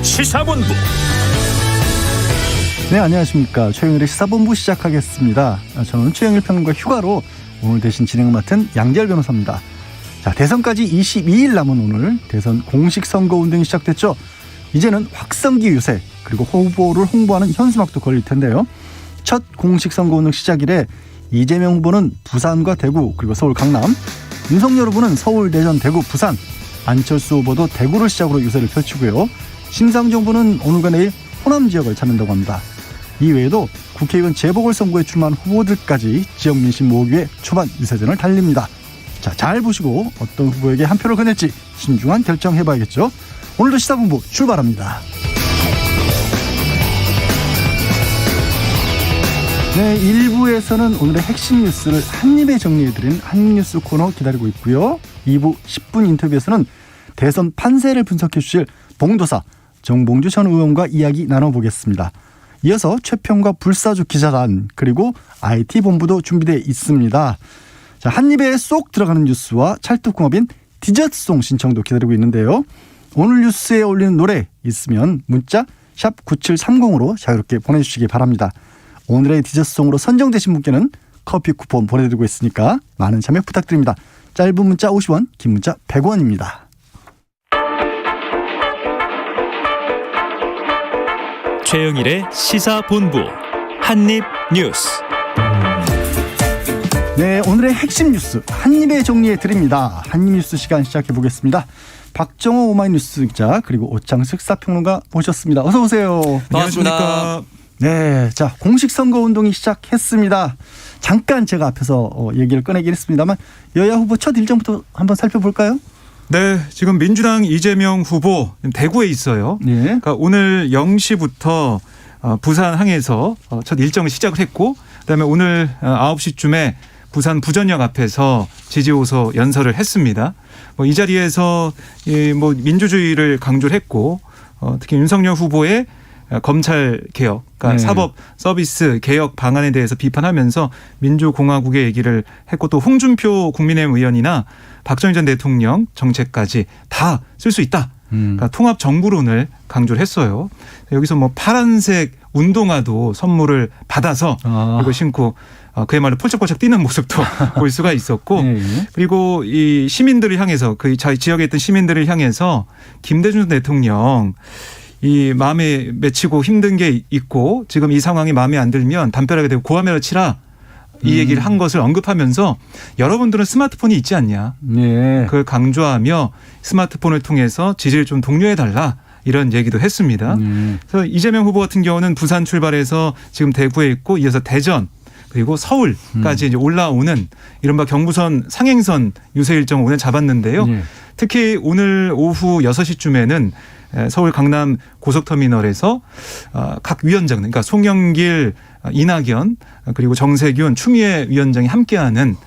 시사본부. 네, 안녕하십니까. 최영일의 시사본부 시작하겠습니다. 저는 최영일 평론가 휴가로 오늘 대신 진행을 맡은 양재열 변호사입니다. 자, 대선까지 22일 남은 오늘 대선 공식 선거운동이 시작됐죠. 이제는 확성기 유세 그리고 후보를 홍보하는 현수막도 걸릴 텐데요. 첫 공식 선거운동 시작일에 이재명 후보는 부산과 대구 그리고 서울 강남, 윤석열 후보는 서울, 대전, 대구, 부산, 안철수 후보도 대구를 시작으로 유세를 펼치고요. 심상정 후보는 오늘과 내일 호남 지역을 찾는다고 합니다. 이외에도 국회의원 재보궐선거에 출마한 후보들까지 지역 민심 모으기 위해 초반 유세전을 달립니다. 자, 잘 보시고 어떤 후보에게 한 표를 거닐지 신중한 결정해봐야겠죠. 오늘도 시사본부 출발합니다. 네, 1부에서는 오늘의 핵심 뉴스를 한입에 정리해드린 한입뉴스 코너 기다리고 있고요. 2부 10분 인터뷰에서는 대선 판세를 분석해 주실 봉도사 정봉주 전 의원과 이야기 나눠보겠습니다. 이어서 최평과 불사조 기자단 그리고 IT본부도 준비되어 있습니다. 자, 한입에 쏙 들어가는 뉴스와 찰떡궁합인 디저트송 신청도 기다리고 있는데요. 오늘 뉴스에 올리는 노래 있으면 문자 샵 9730으로 자유롭게 보내주시기 바랍니다. 오늘의 디저트송으로 선정되신 분께는 커피 쿠폰 보내드리고 있으니까 많은 참여 부탁드립니다. 짧은 문자 50원, 긴 문자 100원입니다. 최영일의 시사본부 한입뉴스. 네, 오늘의 핵심 뉴스 한입에 정리해 드립니다. 한입뉴스 시간 시작해 보겠습니다. 박정호 오마이뉴스 기자 그리고 오창석 사평론가 모셨습니다. 어서 오세요. 반갑습니다. 네, 자, 공식 선거 운동이 시작했습니다. 잠깐 제가 앞에서 얘기를 꺼내긴 했습니다만 여야 후보 첫 일정부터 한번 살펴볼까요? 네, 지금 민주당 이재명 후보 대구에 있어요. 네. 그러니까 오늘 0시부터 부산항에서 첫 일정을 시작을 했고, 그다음에 오늘 9시쯤에 부산 부전역 앞에서 지지호소 연설을 했습니다. 이 자리에서 민주주의를 강조를 했고, 특히 윤석열 후보의 검찰 개혁, 그러니까 네. 사법 서비스 개혁 방안에 대해서 비판하면서 민주공화국의 얘기를 했고, 또 홍준표 국민의힘 의원이나 박정희 전 대통령 정책까지 다 쓸 수 있다. 그러니까 통합 정부론을 강조를 했어요. 여기서 파란색 운동화도 선물을 받아서 이거 신고 그야말로 펄쩍펄쩍 뛰는 모습도 볼 수가 있었고, 네. 그리고 이 시민들을 향해서 그 지역에 있던 시민들을 향해서 김대중 대통령 이 마음에 맺히고 힘든 게 있고 지금 이 상황이 마음에 안 들면 담벼락에 대고 고함이라도 치라, 이 얘기를 한 것을 언급하면서 여러분들은 스마트폰이 있지 않냐. 네. 그걸 강조하며 스마트폰을 통해서 지지를 좀 독려해달라, 이런 얘기도 했습니다. 그래서 이재명 후보 같은 경우는 부산 출발해서 지금 대구에 있고 이어서 대전 그리고 서울까지 이제 올라오는 이른바 경부선 상행선 유세 일정을 오늘 잡았는데요. 네. 특히 오늘 오후 6시쯤에는 서울 강남 고속터미널에서 각 위원장, 그러니까 송영길, 이낙연 그리고 정세균, 추미애 위원장이 함께하는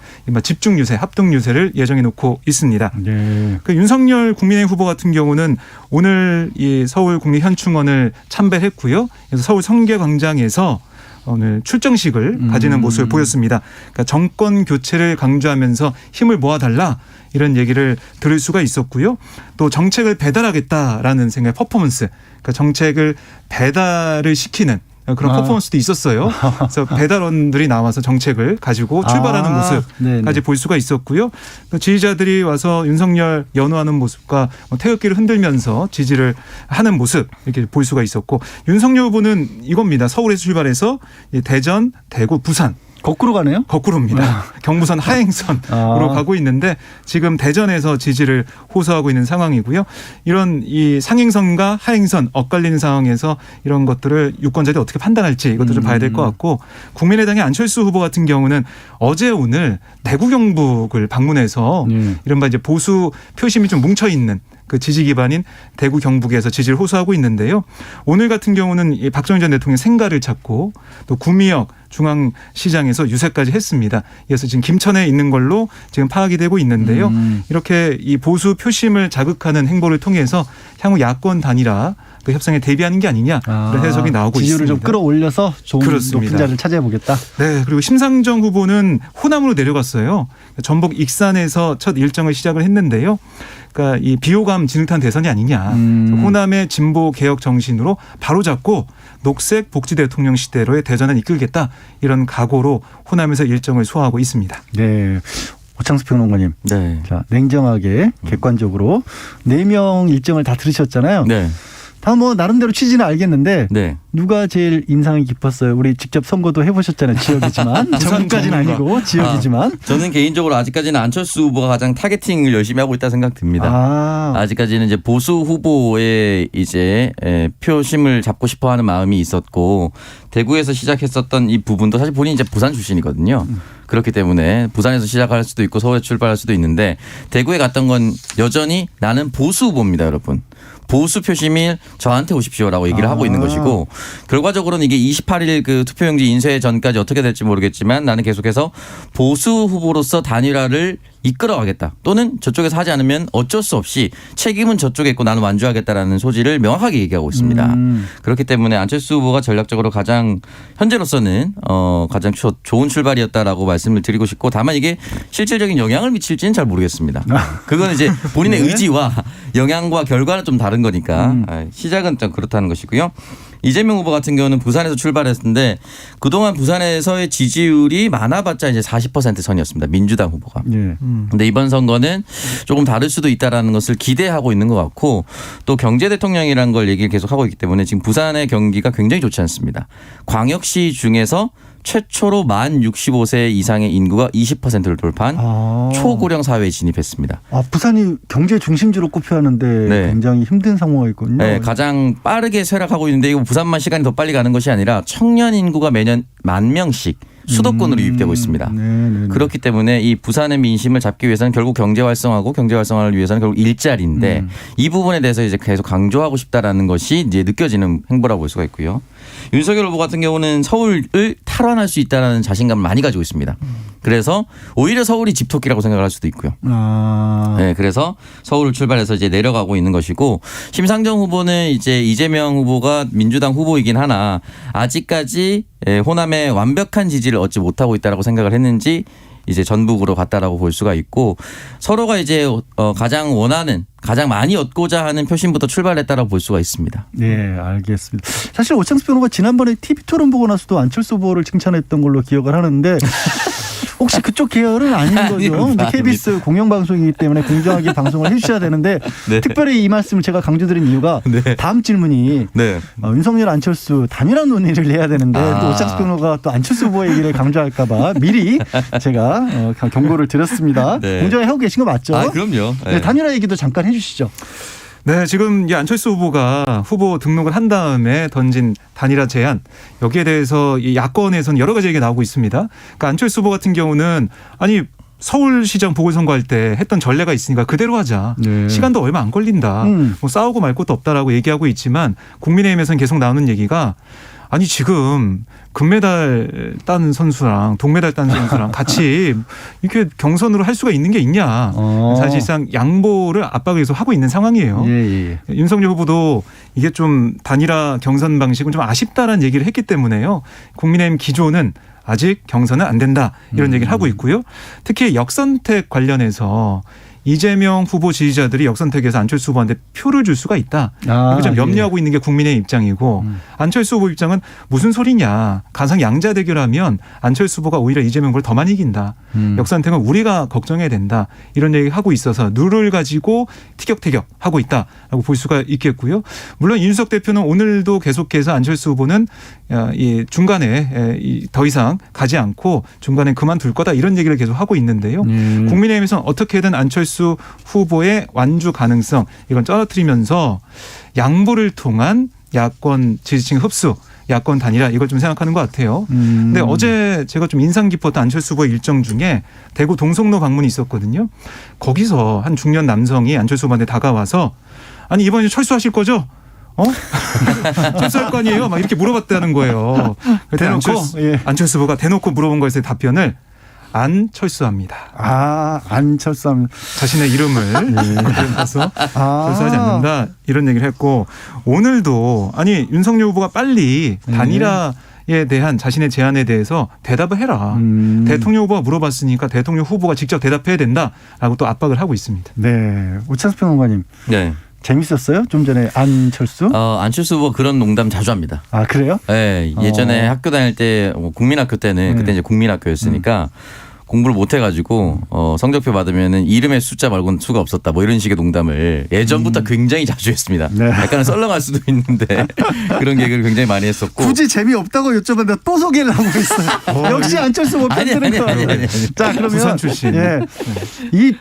집중 유세, 합동 유세를 예정해 놓고 있습니다. 네. 그 윤석열 국민의힘 후보 같은 경우는 오늘 이 서울 국립현충원을 참배했고요. 그래서 서울 성계광장에서 오늘 출정식을 가지는 모습을 보였습니다. 그러니까 정권 교체를 강조하면서 힘을 모아달라, 이런 얘기를 들을 수가 있었고요. 또 정책을 배달하겠다라는 생각의 퍼포먼스, 그러니까 정책을 배달을 시키는 그런 퍼포먼스도 있었어요. 그래서 배달원들이 나와서 정책을 가지고 출발하는 모습까지 볼 수가 있었고요. 또 지지자들이 와서 윤석열 연호하는 모습과 태극기를 흔들면서 지지를 하는 모습, 이렇게 볼 수가 있었고, 윤석열 후보는 이겁니다. 서울에서 출발해서 대전, 대구, 부산. 거꾸로 가네요? 거꾸로입니다. 경부선 하행선으로 가고 있는데 지금 대전에서 지지를 호소하고 있는 상황이고요. 이런 이 상행선과 하행선 엇갈리는 상황에서 이런 것들을 유권자들이 어떻게 판단할지 이것도 좀 봐야 될 것 같고, 국민의당의 안철수 후보 같은 경우는 어제 오늘 대구 경북을 방문해서 이른바 이제 보수 표심이 좀 뭉쳐 있는 그 지지 기반인 대구 경북에서 지지를 호소하고 있는데요. 오늘 같은 경우는 이 박정희 전 대통령 생가를 찾고 또 구미역 중앙시장에서 유세까지 했습니다. 이어서 지금 김천에 있는 걸로 지금 파악이 되고 있는데요. 이렇게 이 보수 표심을 자극하는 행보를 통해서 향후 야권 단일화 그 협상에 대비하는 게 아니냐 그런 해석이 나오고 지지율을 있습니다. 좀 끌어올려서 좋은 그렇습니다. 높은 자리를 차지해 보겠다. 네, 그리고 심상정 후보는 호남으로 내려갔어요. 전북 익산에서 첫 일정을 시작을 했는데요. 그러니까 이 비호감 진흙탕 대선이 아니냐. 호남의 진보 개혁 정신으로 바로잡고 녹색 복지 대통령 시대로의 대전을 이끌겠다. 이런 각오로 호남에서 일정을 소화하고 있습니다. 네. 오창수 평론가님. 네. 자, 냉정하게 객관적으로 4명 일정을 다 들으셨잖아요. 네. 다 뭐 나름대로 취지는 알겠는데 네. 누가 제일 인상이 깊었어요? 우리 직접 선거도 해보셨잖아요. 지역이지만 전국까지는 아니고 지역이지만. 저는 개인적으로 아직까지는 안철수 후보가 가장 타겟팅을 열심히 하고 있다 생각 듭니다. 아직까지는 이제 보수 후보의 이제 표심을 잡고 싶어하는 마음이 있었고 대구에서 시작했었던 이 부분도 사실 본인이 이제 부산 출신이거든요. 그렇기 때문에 부산에서 시작할 수도 있고 서울에 출발할 수도 있는데 대구에 갔던 건 여전히 나는 보수 후보입니다, 여러분. 보수 표심이 저한테 오십시오라고 얘기를 하고 있는 것이고 결과적으로는 이게 28일 그 투표용지 인쇄 전까지 어떻게 될지 모르겠지만 나는 계속해서 보수 후보로서 단일화를 이끌어가겠다. 또는 저쪽에서 하지 않으면 어쩔 수 없이 책임은 저쪽에 있고 나는 완주하겠다라는 소지를 명확하게 얘기하고 있습니다. 그렇기 때문에 안철수 후보가 전략적으로 가장 현재로서는 가장 좋은 출발이었다라고 말씀을 드리고 싶고 다만 이게 실질적인 영향을 미칠지는 잘 모르겠습니다. 그건 이제 본인의 네. 의지와 영향과 결과는 좀 다른 거니까 시작은 좀 그렇다는 것이고요. 이재명 후보 같은 경우는 부산에서 출발했는데 그동안 부산에서의 지지율이 많아봤자 이제 40% 선이었습니다. 민주당 후보가. 예. 근데 이번 선거는 조금 다를 수도 있다라는 것을 기대하고 있는 것 같고 또 경제 대통령이라는 걸 얘기를 계속하고 있기 때문에 지금 부산의 경기가 굉장히 좋지 않습니다. 광역시 중에서 최초로 만 65세 이상의 인구가 20%를 돌파한 초고령 사회에 진입했습니다. 부산이 경제 중심지로 꼽혀하는데 네. 굉장히 힘든 상황이 있군요. 네, 가장 빠르게 쇠락하고 있는데 이거 부산만 시간이 더 빨리 가는 것이 아니라 청년 인구가 매년 10,000명씩 수도권으로 유입되고 있습니다. 네네네. 그렇기 때문에 이 부산의 민심을 잡기 위해서는 결국 경제 활성화고 경제 활성화를 위해서는 결국 일자리인데 이 부분에 대해서 이제 계속 강조하고 싶다라는 것이 이제 느껴지는 행보라고 볼 수가 있고요. 윤석열 후보 같은 경우는 서울을 탈환할 수 있다는 자신감을 많이 가지고 있습니다. 그래서 오히려 서울이 집토끼라고 생각을 할 수도 있고요. 네, 그래서 서울을 출발해서 이제 내려가고 있는 것이고 심상정 후보는 이제 이재명 후보가 민주당 후보이긴 하나 아직까지 호남의 완벽한 지지를 얻지 못하고 있다라고 생각을 했는지 이제 전북으로 갔다라고 볼 수가 있고 서로가 이제 가장 원하는 가장 많이 얻고자 하는 표심부터 출발했다라고 볼 수가 있습니다. 네, 알겠습니다. 사실 오창수 변호가 지난번에 TV 토론 보고 나서도 안철수 후보를 칭찬했던 걸로 기억을 하는데 혹시 그쪽 계열은 아닌 거죠? 근데 KBS 공영방송이기 때문에 공정하게 방송을 해주셔야 되는데 네. 특별히 이 말씀을 제가 강조드린 이유가 네. 다음 질문이 네. 윤석열 안철수 단일화 논의를 해야 되는데 또 오창수 변호가 또 안철수 후보의 얘기를 강조할까 봐 미리 제가 경고를 드렸습니다. 네. 공정하게 하고 계신 거 맞죠? 아, 그럼요. 네, 단일화 얘기도 잠깐 해주시죠. 네, 지금 이 안철수 후보가 후보 등록을 한 다음에 던진 단일화 제안 여기에 대해서 이 야권에서는 여러 가지 얘기가 나오고 있습니다. 그러니까 안철수 후보 같은 경우는 아니 서울시장 보궐선거할 때 했던 전례가 있으니까 그대로 하자. 네. 시간도 얼마 안 걸린다. 뭐 싸우고 말 것도 없다라고 얘기하고 있지만 국민의힘에서는 계속 나오는 얘기가 아니 지금 금메달 딴 선수랑 동메달 딴 선수랑 같이 이렇게 경선으로 할 수가 있는 게 있냐. 사실상 양보를 압박에서 하고 있는 상황이에요. 예. 윤석열 후보도 이게 좀 단일화 경선 방식은 좀 아쉽다라는 얘기를 했기 때문에요. 국민의힘 기조는 아직 경선은 안 된다 이런 얘기를 하고 있고요. 특히 역선택 관련해서 이재명 후보 지지자들이 역선택에서 안철수 후보한테 표를 줄 수가 있다. 이거 좀 염려하고 있는 게 국민의 입장이고 안철수 후보 입장은 무슨 소리냐. 가상 양자 대결하면 안철수 후보가 오히려 이재명 후보를 더 많이 이긴다. 역선택은 우리가 걱정해야 된다. 이런 얘기를 하고 있어서 룰을 가지고 티격태격하고 있다라고 볼 수가 있겠고요. 물론 이준석 대표는 오늘도 계속해서 안철수 후보는 이 중간에 더 이상 가지 않고 중간에 그만둘 거다 이런 얘기를 계속 하고 있는데요. 국민의힘에서는 어떻게든 안철수 후보의 완주 가능성 이건 떨어뜨리면서 양보를 통한 야권 지지층 흡수 야권 단일화 이걸 좀 생각하는 것 같아요. 근데 어제 제가 좀 인상 깊었던 안철수 후보의 일정 중에 대구 동성로 방문이 있었거든요. 거기서 한 중년 남성이 안철수 후보한테 다가와서 아니 이번에 철수하실 거죠? 철수할 거 아니에요? 막 이렇게 물어봤다는 거예요. 대놓고 안철수 후보가 대놓고 물어본 거에서 답변을 안철수합니다. 안철수합니다. 자신의 이름을 그려서 철수하지 않는다 이런 얘기를 했고 오늘도 아니 윤석열 후보가 빨리 단일화에 대한 자신의 제안에 대해서 대답을 해라. 대통령 후보가 물어봤으니까 대통령 후보가 직접 대답해야 된다라고 또 압박을 하고 있습니다. 네, 우찬수 평론가님. 네. 재밌었어요? 좀 전에 안철수? 안철수 후보 그런 농담 자주 합니다. 아, 그래요? 네, 예전에 학교 다닐 때 국민학교 때는 그때 이제 국민학교였으니까 공부를 못 해가지고 성적표 받으면은 이름의 숫자 말고는 수가 없었다. 뭐 이런 식의 농담을 예전부터 굉장히 자주 했습니다. 네. 약간은 썰렁할 수도 있는데 그런 개그를 굉장히 많이 했었고. 굳이 재미없다고 여쭤봤는데 또 소개를 하고 있어요. 역시 안철수 못 팬들은 아니. 자, 그러면 부산 출신. 예. 이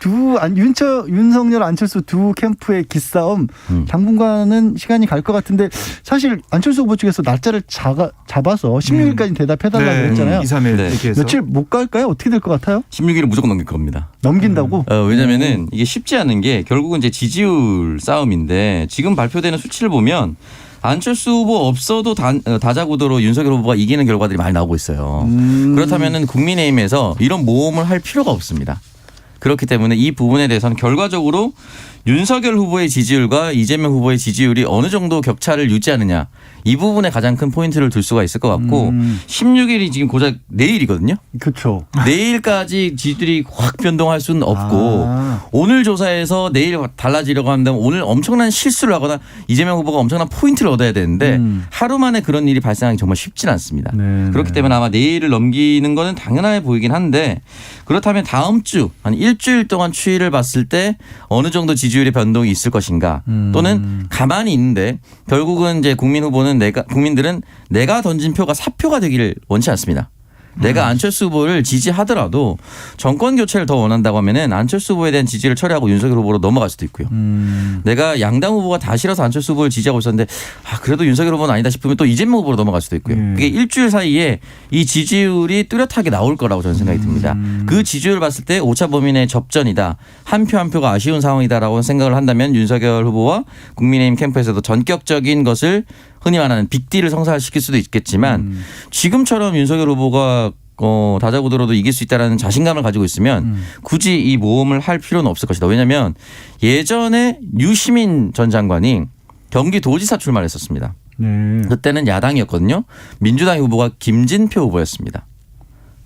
윤석열 안철수 두 캠프의 기싸움 당분간은 시간이 갈 것 같은데 사실 안철수 후보 측에서 날짜를 잡아서 16일까지 대답해달라고 했잖아요. 2, 3일 네. 얘기해서. 며칠 못 갈까요? 어떻게 될 것 같아요? 16일은 무조건 넘길 겁니다. 넘긴다고? 왜냐면은 이게 쉽지 않은 게 결국은 이제 지지율 싸움인데 지금 발표되는 수치를 보면 안철수 후보 없어도 다자구도로 윤석열 후보가 이기는 결과들이 많이 나오고 있어요. 그렇다면은 국민의힘에서 이런 모험을 할 필요가 없습니다. 그렇기 때문에 이 부분에 대해서는 결과적으로 윤석열 후보의 지지율과 이재명 후보의 지지율이 어느 정도 격차를 유지하느냐 이 부분에 가장 큰 포인트를 둘 수가 있을 것 같고 16일이 지금 고작 내일이거든요. 그렇죠. 내일까지 지지율이 확 변동할 수는 없고 오늘 조사에서 내일 달라지려고 한다면 오늘 엄청난 실수를 하거나 이재명 후보가 엄청난 포인트를 얻어야 되는데 하루 만에 그런 일이 발생하기 정말 쉽진 않습니다. 네, 그렇기 때문에 아마 내일을 넘기는 거는 당연해 보이긴 한데 그렇다면 다음 주 한 일주일 동안 추이를 봤을 때 어느 정도 지지율의 변동이 있을 것인가 또는 가만히 있는데 결국은 이제 국민들은 내가 던진 표가 사표가 되기를 원치 않습니다. 내가 안철수 후보를 지지하더라도 정권 교체를 더 원한다고 하면은 안철수 후보에 대한 지지를 처리하고 윤석열 후보로 넘어갈 수도 있고요. 내가 양당 후보가 다 싫어서 안철수 후보를 지지하고 있었는데 그래도 윤석열 후보는 아니다 싶으면 또 이재명 후보로 넘어갈 수도 있고요. 그게 일주일 사이에 이 지지율이 뚜렷하게 나올 거라고 저는 생각이 듭니다. 그 지지율을 봤을 때 오차 범위 내 접전이다. 한 표 한 표가 아쉬운 상황이다라고 생각을 한다면 윤석열 후보와 국민의힘 캠프에서도 전격적인 것을 흔히 말하는 빅딜을 성사시킬 수도 있겠지만 지금처럼 윤석열 후보가 다자구도로도 이길 수 있다는 자신감을 가지고 있으면 굳이 이 모험을 할 필요는 없을 것이다. 왜냐하면 예전에 유시민 전 장관이 경기도지사 출마를 했었습니다. 네. 그때는 야당이었거든요. 민주당 후보가 김진표 후보였습니다.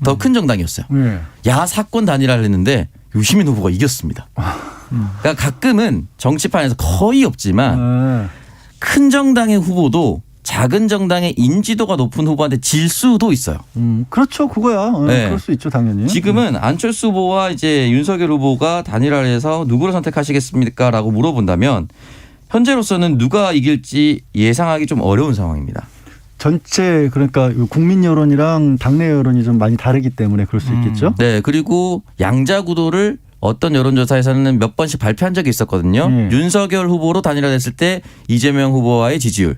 더 큰 정당이었어요. 네. 야사권 단일화를 했는데 유시민 후보가 이겼습니다. 그러니까 가끔은 정치판에서 거의 없지만 큰 정당의 후보도 작은 정당의 인지도가 높은 후보한테 질 수도 있어요. 그렇죠. 그거야. 네. 그럴 수 있죠. 당연히. 지금은 안철수 후보와 이제 윤석열 후보가 단일화를 해서 누구를 선택하시겠습니까? 라고 물어본다면 현재로서는 누가 이길지 예상하기 좀 어려운 상황입니다. 전체 그러니까 국민 여론이랑 당내 여론이 좀 많이 다르기 때문에 그럴 수 있겠죠. 네. 그리고 양자 구도를 어떤 여론조사에서는 몇 번씩 발표한 적이 있었거든요. 윤석열 후보로 단일화됐을 때 이재명 후보와의 지지율,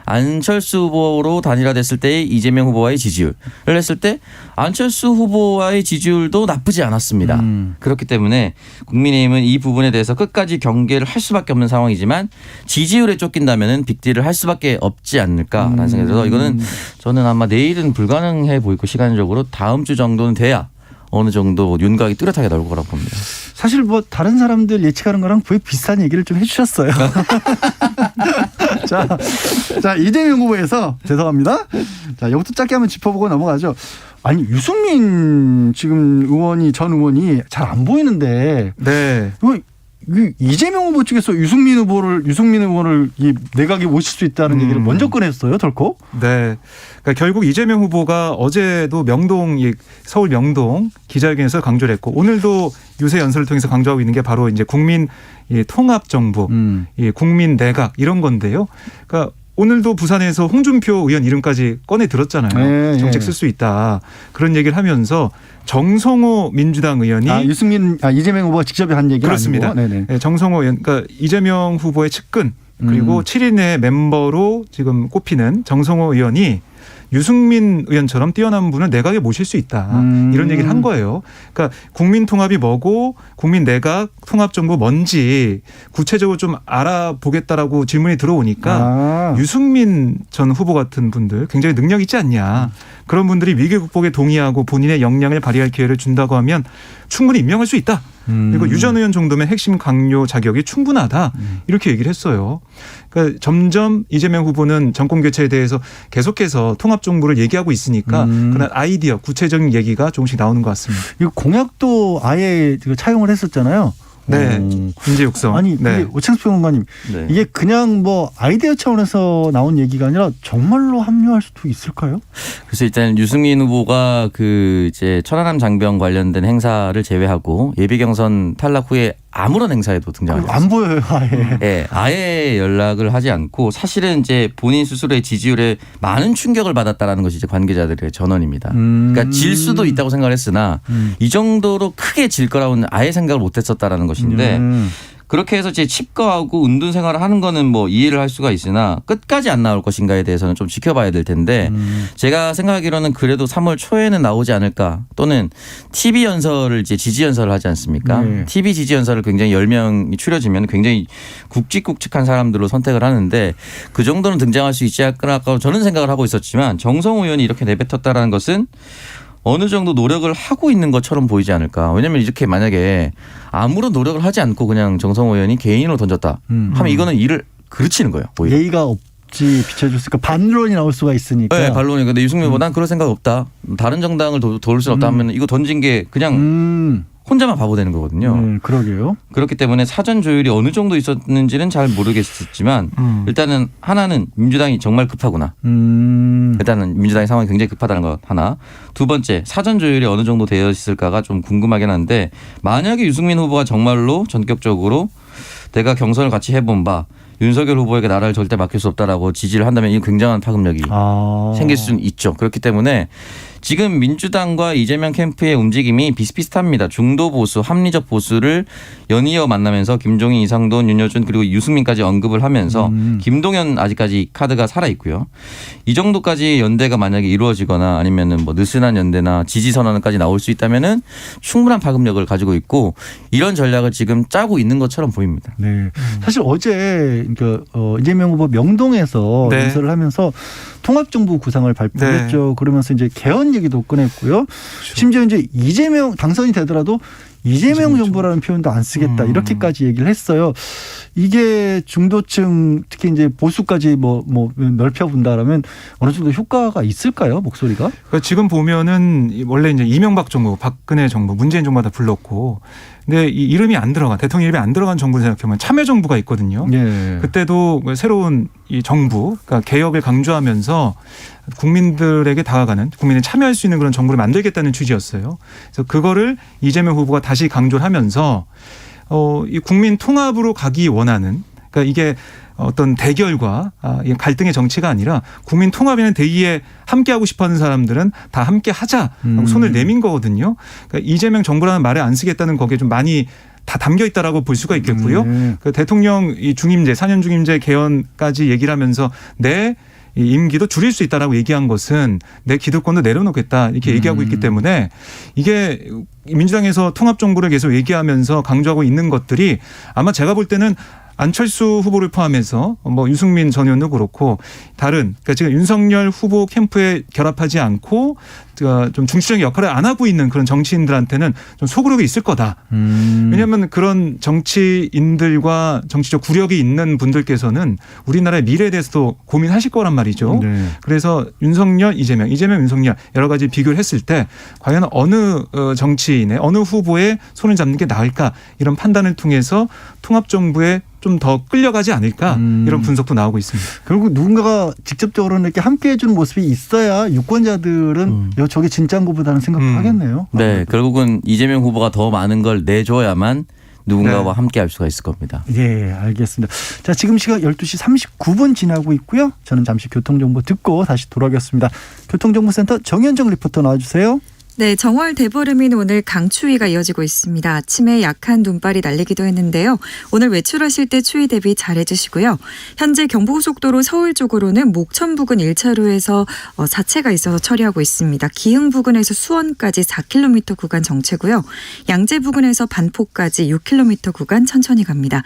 안철수 후보로 단일화됐을 때의 이재명 후보와의 지지율을 했을 때 안철수 후보와의 지지율도 나쁘지 않았습니다. 그렇기 때문에 국민의힘은 이 부분에 대해서 끝까지 경계를 할 수밖에 없는 상황이지만 지지율에 쫓긴다면 빅딜을 할 수밖에 없지 않을까라는 생각이 들어서 이거는 저는 아마 내일은 불가능해 보이고 시간적으로 다음 주 정도는 돼야 어느 정도 윤곽이 뚜렷하게 나올 거라고 봅니다. 사실 뭐 다른 사람들 예측하는 거랑 거의 비슷한 얘기를 좀 해주셨어요. 자 이재명 후보에서 죄송합니다. 자 이것도 짧게 한번 짚어보고 넘어가죠. 아니 유승민 지금 전 의원이 잘 안 보이는데. 네. 이재명 후보 측에서 유승민 의원을 이 내각에 모실 수 있다는 얘기를 먼저 꺼냈어요, 덜컥. 네. 그러니까 결국 이재명 후보가 어제도 서울 명동 기자회견에서 강조를 했고 오늘도 유세 연설을 통해서 강조하고 있는 게 바로 이제 국민 통합 정부, 국민 내각 이런 건데요. 그러니까 오늘도 부산에서 홍준표 의원 이름까지 꺼내 들었잖아요. 네, 정책 쓸 수 있다. 그런 얘기를 하면서 정성호 민주당 의원이 이재명 후보가 직접 한 얘기가 그렇습니다. 아니고. 네, 정성호 의원, 그러니까 이재명 후보의 측근 그리고 7인의 멤버로 지금 꼽히는 정성호 의원이 유승민 의원처럼 뛰어난 분을 내각에 모실 수 있다. 이런 얘기를 한 거예요. 그러니까 국민 통합이 뭐고 국민 내각 통합 정부 뭔지 구체적으로 좀 알아보겠다라고 질문이 들어오니까 유승민 전 후보 같은 분들 굉장히 능력 있지 않냐. 그런 분들이 위기 극복에 동의하고 본인의 역량을 발휘할 기회를 준다고 하면 충분히 임명할 수 있다. 그리고 유 전 의원 정도면 핵심 강요 자격이 충분하다. 이렇게 얘기를 했어요. 그러니까 점점 이재명 후보는 정권 교체에 대해서 계속해서 통합 정부를 얘기하고 있으니까 그런 아이디어, 구체적인 얘기가 조금씩 나오는 것 같습니다. 이거 공약도 아예 차용을 했었잖아요. 네, 인재 육성. 아니, 네. 오창수 평론가님, 네. 이게 그냥 뭐 아이디어 차원에서 나온 얘기가 아니라 정말로 합류할 수도 있을까요? 그래서 일단 유승민 후보가 그 이제 천안함 장병 관련된 행사를 제외하고 예비 경선 탈락 후에 아무런 행사에도 등장하지 안 보여요, 아예. 네, 아예 연락을 하지 않고 사실은 이제 본인 스스로의 지지율에 많은 충격을 받았다라는 것이 이제 관계자들의 전언입니다. 그러니까 질 수도 있다고 생각을 했으나 이 정도로 크게 질 거라고는 아예 생각을 못했었다라는 것인데 그렇게 해서 이제 칩거하고 은둔 생활을 하는 거는 뭐 이해를 할 수가 있으나 끝까지 안 나올 것인가에 대해서는 좀 지켜봐야 될 텐데 제가 생각하기로는 그래도 3월 초에는 나오지 않을까 또는 TV 연설을 이제 지지 연설을 하지 않습니까? 네. TV 지지 연설을 굉장히 10명이 추려지면 굉장히 굵직굵직한 사람들로 선택을 하는데 그 정도는 등장할 수 있지 않을까 저는 생각을 하고 있었지만 정성호 의원이 이렇게 내뱉었다라는 것은 어느 정도 노력을 하고 있는 것처럼 보이지 않을까. 왜냐하면 이렇게 만약에 아무런 노력을 하지 않고 그냥 정성호 의원이 개인으로 던졌다 하면 이거는 일을 그르치는 거예요. 오히려. 예의가 없지 비춰줬으니까 반론이 나올 수가 있으니까. 네, 반론이. 근데 유승민 후보 난 그럴 생각 없다. 다른 정당을 도울 수 없다 하면 이거 던진 게 그냥 혼자만 바보 되는 거거든요. 그러게요. 그렇기 때문에 사전 조율이 어느 정도 있었는지는 잘 모르겠지만 일단은 하나는 민주당이 정말 급하구나. 일단은 민주당의 상황이 굉장히 급하다는 것 하나. 두 번째 사전 조율이 어느 정도 되어 있을까가 좀 궁금하긴 한데 만약에 유승민 후보가 정말로 전격적으로 내가 경선을 같이 해본 바 윤석열 후보에게 나라를 절대 맡길 수 없다라고 지지를 한다면 이 굉장한 파급력이 생길 수는 있죠. 그렇기 때문에 지금 민주당과 이재명 캠프의 움직임이 비슷비슷합니다. 중도 보수, 합리적 보수를 연이어 만나면서 김종인, 이상돈, 윤여준 그리고 유승민까지 언급을 하면서 김동연 아직까지 카드가 살아있고요. 이 정도까지 연대가 만약에 이루어지거나 아니면은 뭐 느슨한 연대나 지지 선언까지 나올 수 있다면은 충분한 파급력을 가지고 있고 이런 전략을 지금 짜고 있는 것처럼 보입니다. 네. 사실 어제 그러니까 이재명 후보 명동에서 네. 연설을 하면서 통합정부 구상을 발표했죠. 네. 그러면서 이제 개헌 얘기도 꺼냈고요. 그렇죠. 심지어 이제 이재명 당선이 되더라도 이재명 정부라는 표현도 안 쓰겠다 이렇게까지 얘기를 했어요. 이게 중도층 특히 이제 보수까지 뭐 넓혀본다라면 어느 정도 효과가 있을까요, 목소리가? 그러니까 지금 보면은 원래 이제 이명박 정부, 박근혜 정부, 문재인 정부가 다 불렀고, 근데 이 이름이 안 들어간 대통령 이름이 안 들어간 정부를 생각해보면 참여정부가 있거든요. 예. 그때도 새로운 이 정부, 그러니까 개혁을 강조하면서 국민들에게 다가가는 국민이 참여할 수 있는 그런 정부를 만들겠다는 취지였어요. 그래서 그거를 이재명 후보가 다시 강조를 하면서 이 국민 통합으로 가기 원하는, 그러니까 이게 어떤 대결과 갈등의 정치가 아니라 국민 통합에는 대의에 함께하고 싶어하는 사람들은 다 함께하자 손을 내민 거거든요. 그러니까 이재명 정부라는 말을 안 쓰겠다는 거기에 좀 많이 다 담겨 있다라고 볼 수가 있겠고요. 그 대통령 이 중임제 4년 중임제 개헌까지 얘기를 하면서 내 임기도 줄일 수 있다라고 얘기한 것은 내 기득권도 내려놓겠다 이렇게 얘기하고 있기 때문에 이게 민주당에서 통합정부를 계속 얘기하면서 강조하고 있는 것들이 아마 제가 볼 때는 안철수 후보를 포함해서 뭐 유승민 전 의원도 그렇고 다른 그러니까 지금 윤석열 후보 캠프에 결합하지 않고 좀 중추적인 역할을 안 하고 있는 그런 정치인들한테는 좀 소구력이 있을 거다. 왜냐하면 그런 정치인들과 정치적 구력이 있는 분들께서는 우리나라의 미래에 대해서도 고민하실 거란 말이죠. 네. 그래서 윤석열, 이재명, 윤석열 여러 가지 비교를 했을 때 과연 어느 정치인의 어느 후보의 손을 잡는 게 나을까 이런 판단을 통해서 통합정부에 좀 더 끌려가지 않을까 이런 분석도 나오고 있습니다. 결국 누군가가 직접적으로 이렇게 함께해 주는 모습이 있어야 유권자들은 저게 진짜인 것보다는 생각을 하겠네요. 네, 결국은 이재명 후보가 더 많은 걸 내줘야만 누군가와 함께 할 수가 있을 겁니다. 예, 알겠습니다. 자, 지금 시각 12시 39분 지나고 있고요. 저는 잠시 교통정보 듣고 다시 돌아오겠습니다. 교통정보센터 정현정 리포터 나와주세요. 네, 정월 대보름인 오늘 강추위가 이어지고 있습니다. 아침에 약한 눈발이 날리기도 했는데요. 오늘 외출하실 때 추위 대비 잘 해주시고요. 현재 경부고속도로 서울 쪽으로는 목천 부근 1차로에서 사체가 있어서 처리하고 있습니다. 기흥 부근에서 수원까지 4km 구간 정체고요. 양재 부근에서 반포까지 6km 구간 천천히 갑니다.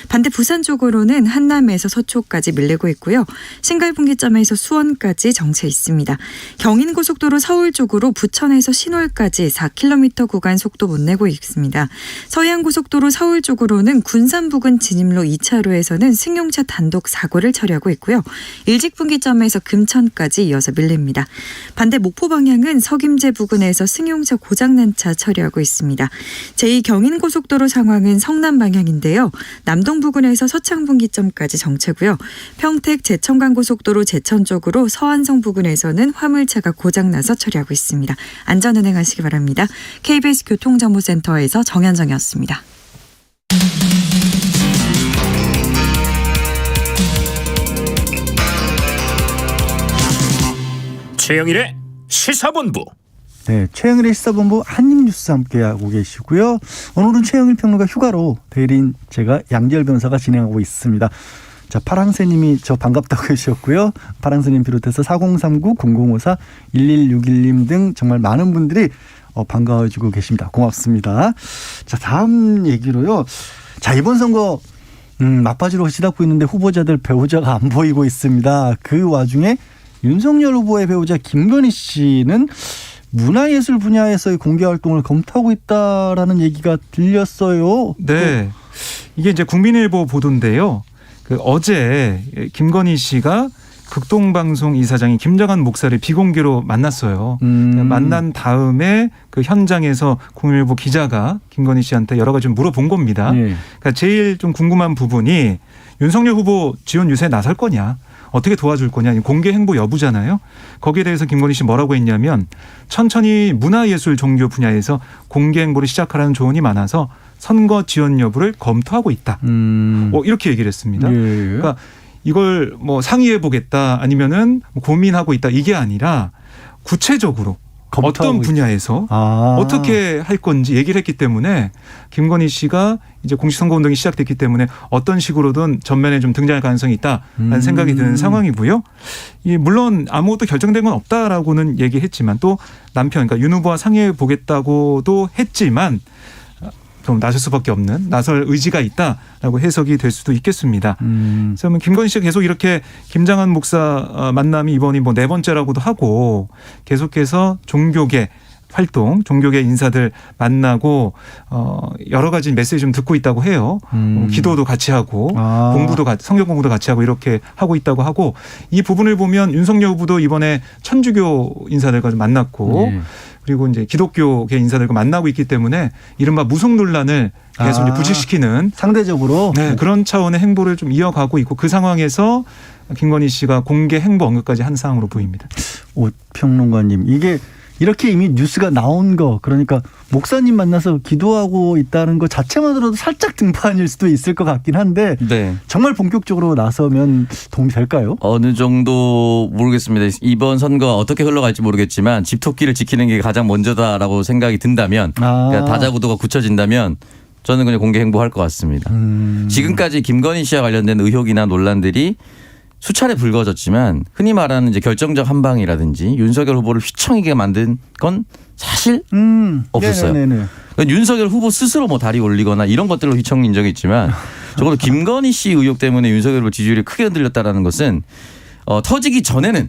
반대 부산 쪽으로는 한남에서 서초까지 밀리고 있고요. 신갈분기점에서 수원까지 정체 있습니다. 경인고속도로 서울 쪽으로 부천에서 신월까지 4km 구간 속도 못 내고 있습니다. 서해안고속도로 서울 쪽으로는 군산 부근 진입로 2차로에서는 승용차 단독 사고를 처리하고 있고요. 일직분기점에서 금천까지 이어서 밀립니다. 반대 목포 방향은 석임제 부근에서 승용차 고장난 차 처리하고 있습니다. 제2경인고속도로 상황은 성남 방향인데요. 남동 부근에서 서창분기점까지 정체고요. 평택 제천간고속도로 제천 쪽으로 서안성 부근에서는 화물차가 고장나서 처리하고 있습니다. 안전운행하시기 바랍니다. KBS 교통정보센터에서 정현정이었습니다. 최영일의 시사본부. 네, 최영일의 시사본부 한입뉴스 함께하고 계시고요. 오늘은 최영일 평론가 휴가로 대리인 제가 양지열 변호사가 진행하고 있습니다. 자, 파랑새님이 저 반갑다고 해주셨고요. 파랑새님 비롯해서 4039, 0054, 1161님 등 정말 많은 분들이 반가워주고 계십니다. 고맙습니다. 자, 다음 얘기로요. 자, 이번 선거 막바지로 치닫고 있는데 후보자들 배우자가 안 보이고 있습니다. 그 와중에 윤석열 후보의 배우자 김건희 씨는 문화예술 분야에서의 공개활동을 검토하고 있다라는 얘기가 들렸어요. 네. 이게 이제 국민일보 보도인데요. 어제 김건희 씨가 극동방송 이사장인 김장한 목사를 비공개로 만났어요. 만난 다음에 그 현장에서 국민일보 기자가 김건희 씨한테 여러 가지 물어본 겁니다. 예. 그러니까 제일 좀 궁금한 부분이 윤석열 후보 지원 유세에 나설 거냐, 어떻게 도와줄 거냐, 공개 행보 여부잖아요. 거기에 대해서 김건희 씨 뭐라고 했냐면 천천히 문화예술 종교 분야에서 공개 행보를 시작하라는 조언이 많아서 선거 지원 여부를 검토하고 있다. 이렇게 얘기를 했습니다. 예. 그러니까 이걸 뭐 상의해 보겠다 아니면은 고민하고 있다 이게 아니라 구체적으로 어떤 분야에서 어떻게 할 건지 얘기를 했기 때문에 김건희 씨가 이제 공식선거 운동이 시작됐기 때문에 어떤 식으로든 전면에 좀 등장할 가능성이 있다라는 생각이 드는 상황이고요. 물론 아무것도 결정된 건 없다라고는 얘기했지만 또 남편 그러니까 윤 후보와 상의해 보겠다고도 했지만 좀 나설 수밖에 없는 나설 의지가 있다라고 해석이 될 수도 있겠습니다. 그래서 김건희 씨가 계속 이렇게 김장한 목사 만남이 이번이 뭐 4번째라고도 하고 계속해서 종교계 활동, 종교계 인사들 만나고 여러 가지 메시지 좀 듣고 있다고 해요. 기도도 같이 하고 공부도 성경 공부도 같이 하고 이렇게 하고 있다고 하고 이 부분을 보면 윤석열 후보도 이번에 천주교 인사들과 좀 만났고 그리고 이제 기독교계 인사들과 만나고 있기 때문에 이른바 무속 논란을 계속 부식시키는 상대적으로 그런 차원의 행보를 좀 이어가고 있고 그 상황에서 김건희 씨가 공개 행보 언급까지 한 상황으로 보입니다. 오 평론가님 이게 이렇게 이미 뉴스가 나온 거 그러니까 목사님 만나서 기도하고 있다는 것 자체만으로도 살짝 등판일 수도 있을 것 같긴 한데 네. 정말 본격적으로 나서면 도움이 될까요? 어느 정도 모르겠습니다. 이번 선거 어떻게 흘러갈지 모르겠지만 집토끼를 지키는 게 가장 먼저다라고 생각이 든다면 그러니까 다자구도가 굳혀진다면 저는 그냥 공개 행보할 것 같습니다. 지금까지 김건희 씨와 관련된 의혹이나 논란들이 수차례 불거졌지만 흔히 말하는 이제 결정적 한방이라든지 윤석열 후보를 휘청이게 만든 건 사실 없었어요. 그러니까 윤석열 후보 스스로 뭐 다리 올리거나 이런 것들로 휘청인 적이 있지만 적어도 김건희 씨 의혹 때문에 윤석열 후보 지지율이 크게 흔들렸다라는 것은 터지기 전에는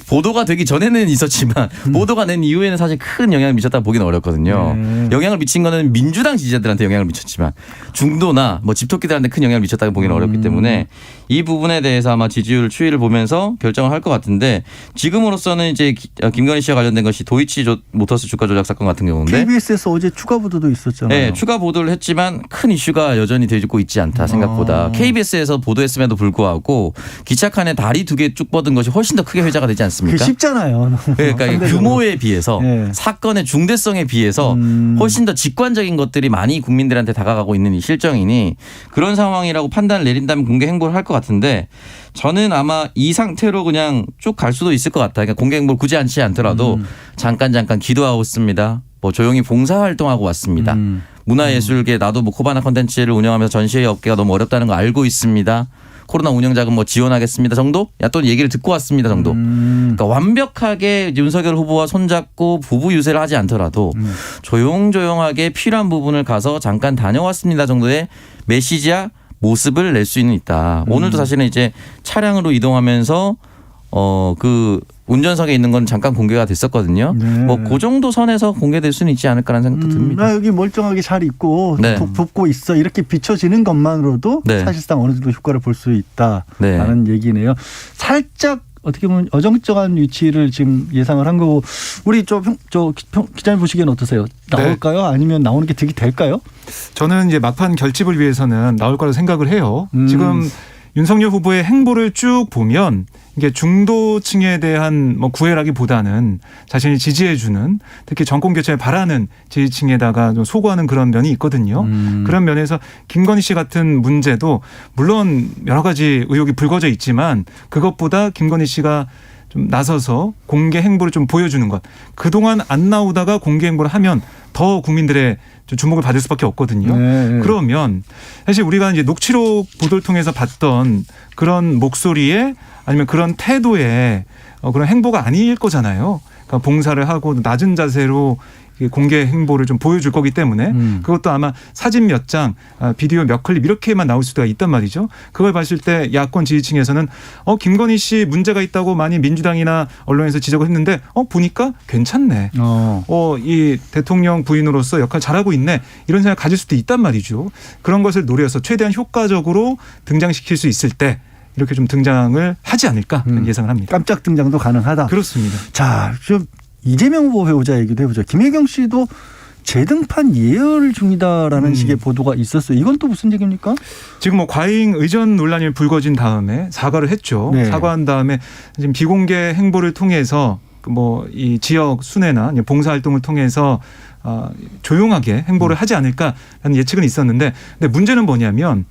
보도가 되기 전에는 있었지만 보도가 된 이후에는 사실 큰 영향을 미쳤다 보기는 어렵거든요. 영향을 미친 거는 민주당 지지자들한테 영향을 미쳤지만 중도나 뭐 집토끼들한테 큰 영향을 미쳤다고 보기는 어렵기 때문에 이 부분에 대해서 아마 지지율 추이를 보면서 결정을 할 것 같은데 지금으로서는 이제 김건희 씨와 관련된 것이 도이치 모터스 주가 조작 사건 같은 경우인데 KBS에서 어제 추가 보도도 있었잖아요. 네, 추가 보도를 했지만 큰 이슈가 여전히 되고 있지 않다 생각보다 KBS에서 보도했음에도 불구하고 기차 칸에 다리 2개 쭉 뻗은 것이 훨씬 더 크게 회자가 되지 않습니까? 않습니까? 그게 쉽잖아요. 그러니까 규모에 비해서 네. 사건의 중대성에 비해서 훨씬 더 직관적인 것들이 많이 국민들한테 다가가고 있는 이 실정이니 그런 상황이라고 판단을 내린다면 공개 행보를 할 것 같은데 저는 아마 이 상태로 그냥 쭉 갈 수도 있을 것 같아요. 그러니까 공개 행보를 굳이 않지 않더라도 잠깐 기도하고 있습니다. 뭐 조용히 봉사활동하고 왔습니다. 문화예술계 나도 뭐 코바나 콘텐츠를 운영하면서 전시회 업계가 너무 어렵다는 거 알고 있습니다. 코로나 운영자금 뭐 지원하겠습니다 정도? 또 얘기를 듣고 왔습니다 정도. 그러니까 완벽하게 윤석열 후보와 손잡고 부부 유세를 하지 않더라도 조용조용하게 필요한 부분을 가서 잠깐 다녀왔습니다 정도의 메시지야 모습을 낼 수 있다. 오늘도 사실은 이제 차량으로 이동하면서 그 운전석에 있는 건 잠깐 공개가 됐었거든요. 네. 뭐 그 정도 선에서 공개될 수는 있지 않을까라는 생각도 듭니다. 나 여기 멀쩡하게 잘 있고 네. 돕고 있어 이렇게 비춰지는 것만으로도 네. 사실상 어느 정도 효과를 볼 수 있다라는 얘기네요. 살짝 어떻게 보면 어정쩡한 위치를 지금 예상을 한 거고 우리 기자님 보시기에는 어떠세요? 나올까요? 아니면 나오는 게 득이 될까요? 저는 이제 막판 결집을 위해서는 나올 거라고 생각을 해요. 지금 윤석열 후보의 행보를 쭉 보면 이게 중도층에 대한 뭐 구애라기보다는 자신이 지지해주는 특히 정권 교체를 바라는 지지층에다가 좀 소구하는 그런 면이 있거든요. 그런 면에서 김건희 씨 같은 문제도 물론 여러 가지 의혹이 불거져 있지만 그것보다 김건희 씨가 좀 나서서 공개 행보를 좀 보여주는 것. 그동안 안 나오다가 공개 행보를 하면 더 국민들의 좀 주목을 받을 수밖에 없거든요. 네. 그러면 사실 우리가 이제 녹취록 보도를 통해서 봤던 그런 목소리에 아니면 그런 태도에 그런 행보가 아닐 거잖아요. 그러니까 봉사를 하고 낮은 자세로 공개 행보를 좀 보여줄 거기 때문에 그것도 아마 사진 몇 장, 비디오 몇 클립 이렇게만 나올 수가 있단 말이죠. 그걸 봤을 때 야권 지지층에서는 김건희 씨 문제가 있다고 많이 민주당이나 언론에서 지적을 했는데 보니까 괜찮네. 이 대통령 부인으로서 역할 잘하고 있네. 이런 생각 가질 수도 있단 말이죠. 그런 것을 노려서 최대한 효과적으로 등장시킬 수 있을 때 이렇게 좀 등장을 하지 않을까 예상을 합니다. 깜짝 등장도 가능하다. 그렇습니다. 자, 좀 이재명 후보 배우자 얘기도 해보죠. 김혜경 씨도 재등판 예열 중이다라는 식의 보도가 있었어요. 이건 또 무슨 얘기입니까? 지금 뭐 과잉 의전 논란이 불거진 다음에 사과를 했죠. 네. 사과한 다음에 지금 비공개 행보를 통해서 뭐 이 지역 순회나 봉사활동을 통해서 조용하게 행보를 하지 않을까라는 예측은 있었는데, 근데 문제는 뭐냐면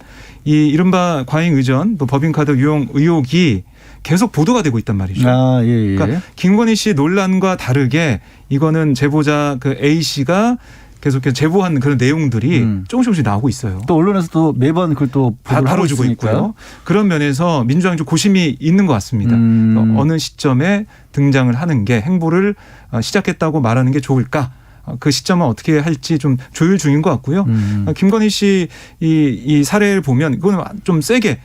이 이른바 과잉 의전 또 법인카드 유용 의혹이 계속 보도가 되고 있단 말이죠. 예. 그러니까 김건희 씨 논란과 다르게 이거는 제보자 그 A 씨가 계속해서 제보한 그런 내용들이 조금씩 나오고 있어요. 또 언론에서도 매번 그걸 또 다뤄주고 있고요. 그런 면에서 민주당이 좀 고심이 있는 것 같습니다. 어느 시점에 등장을 하는 게 행보를 시작했다고 말하는 게 좋을까? 그 시점은 어떻게 할지 좀 조율 중인 것 같고요. 김건희 씨 이 사례를 보면 이거는 좀 세게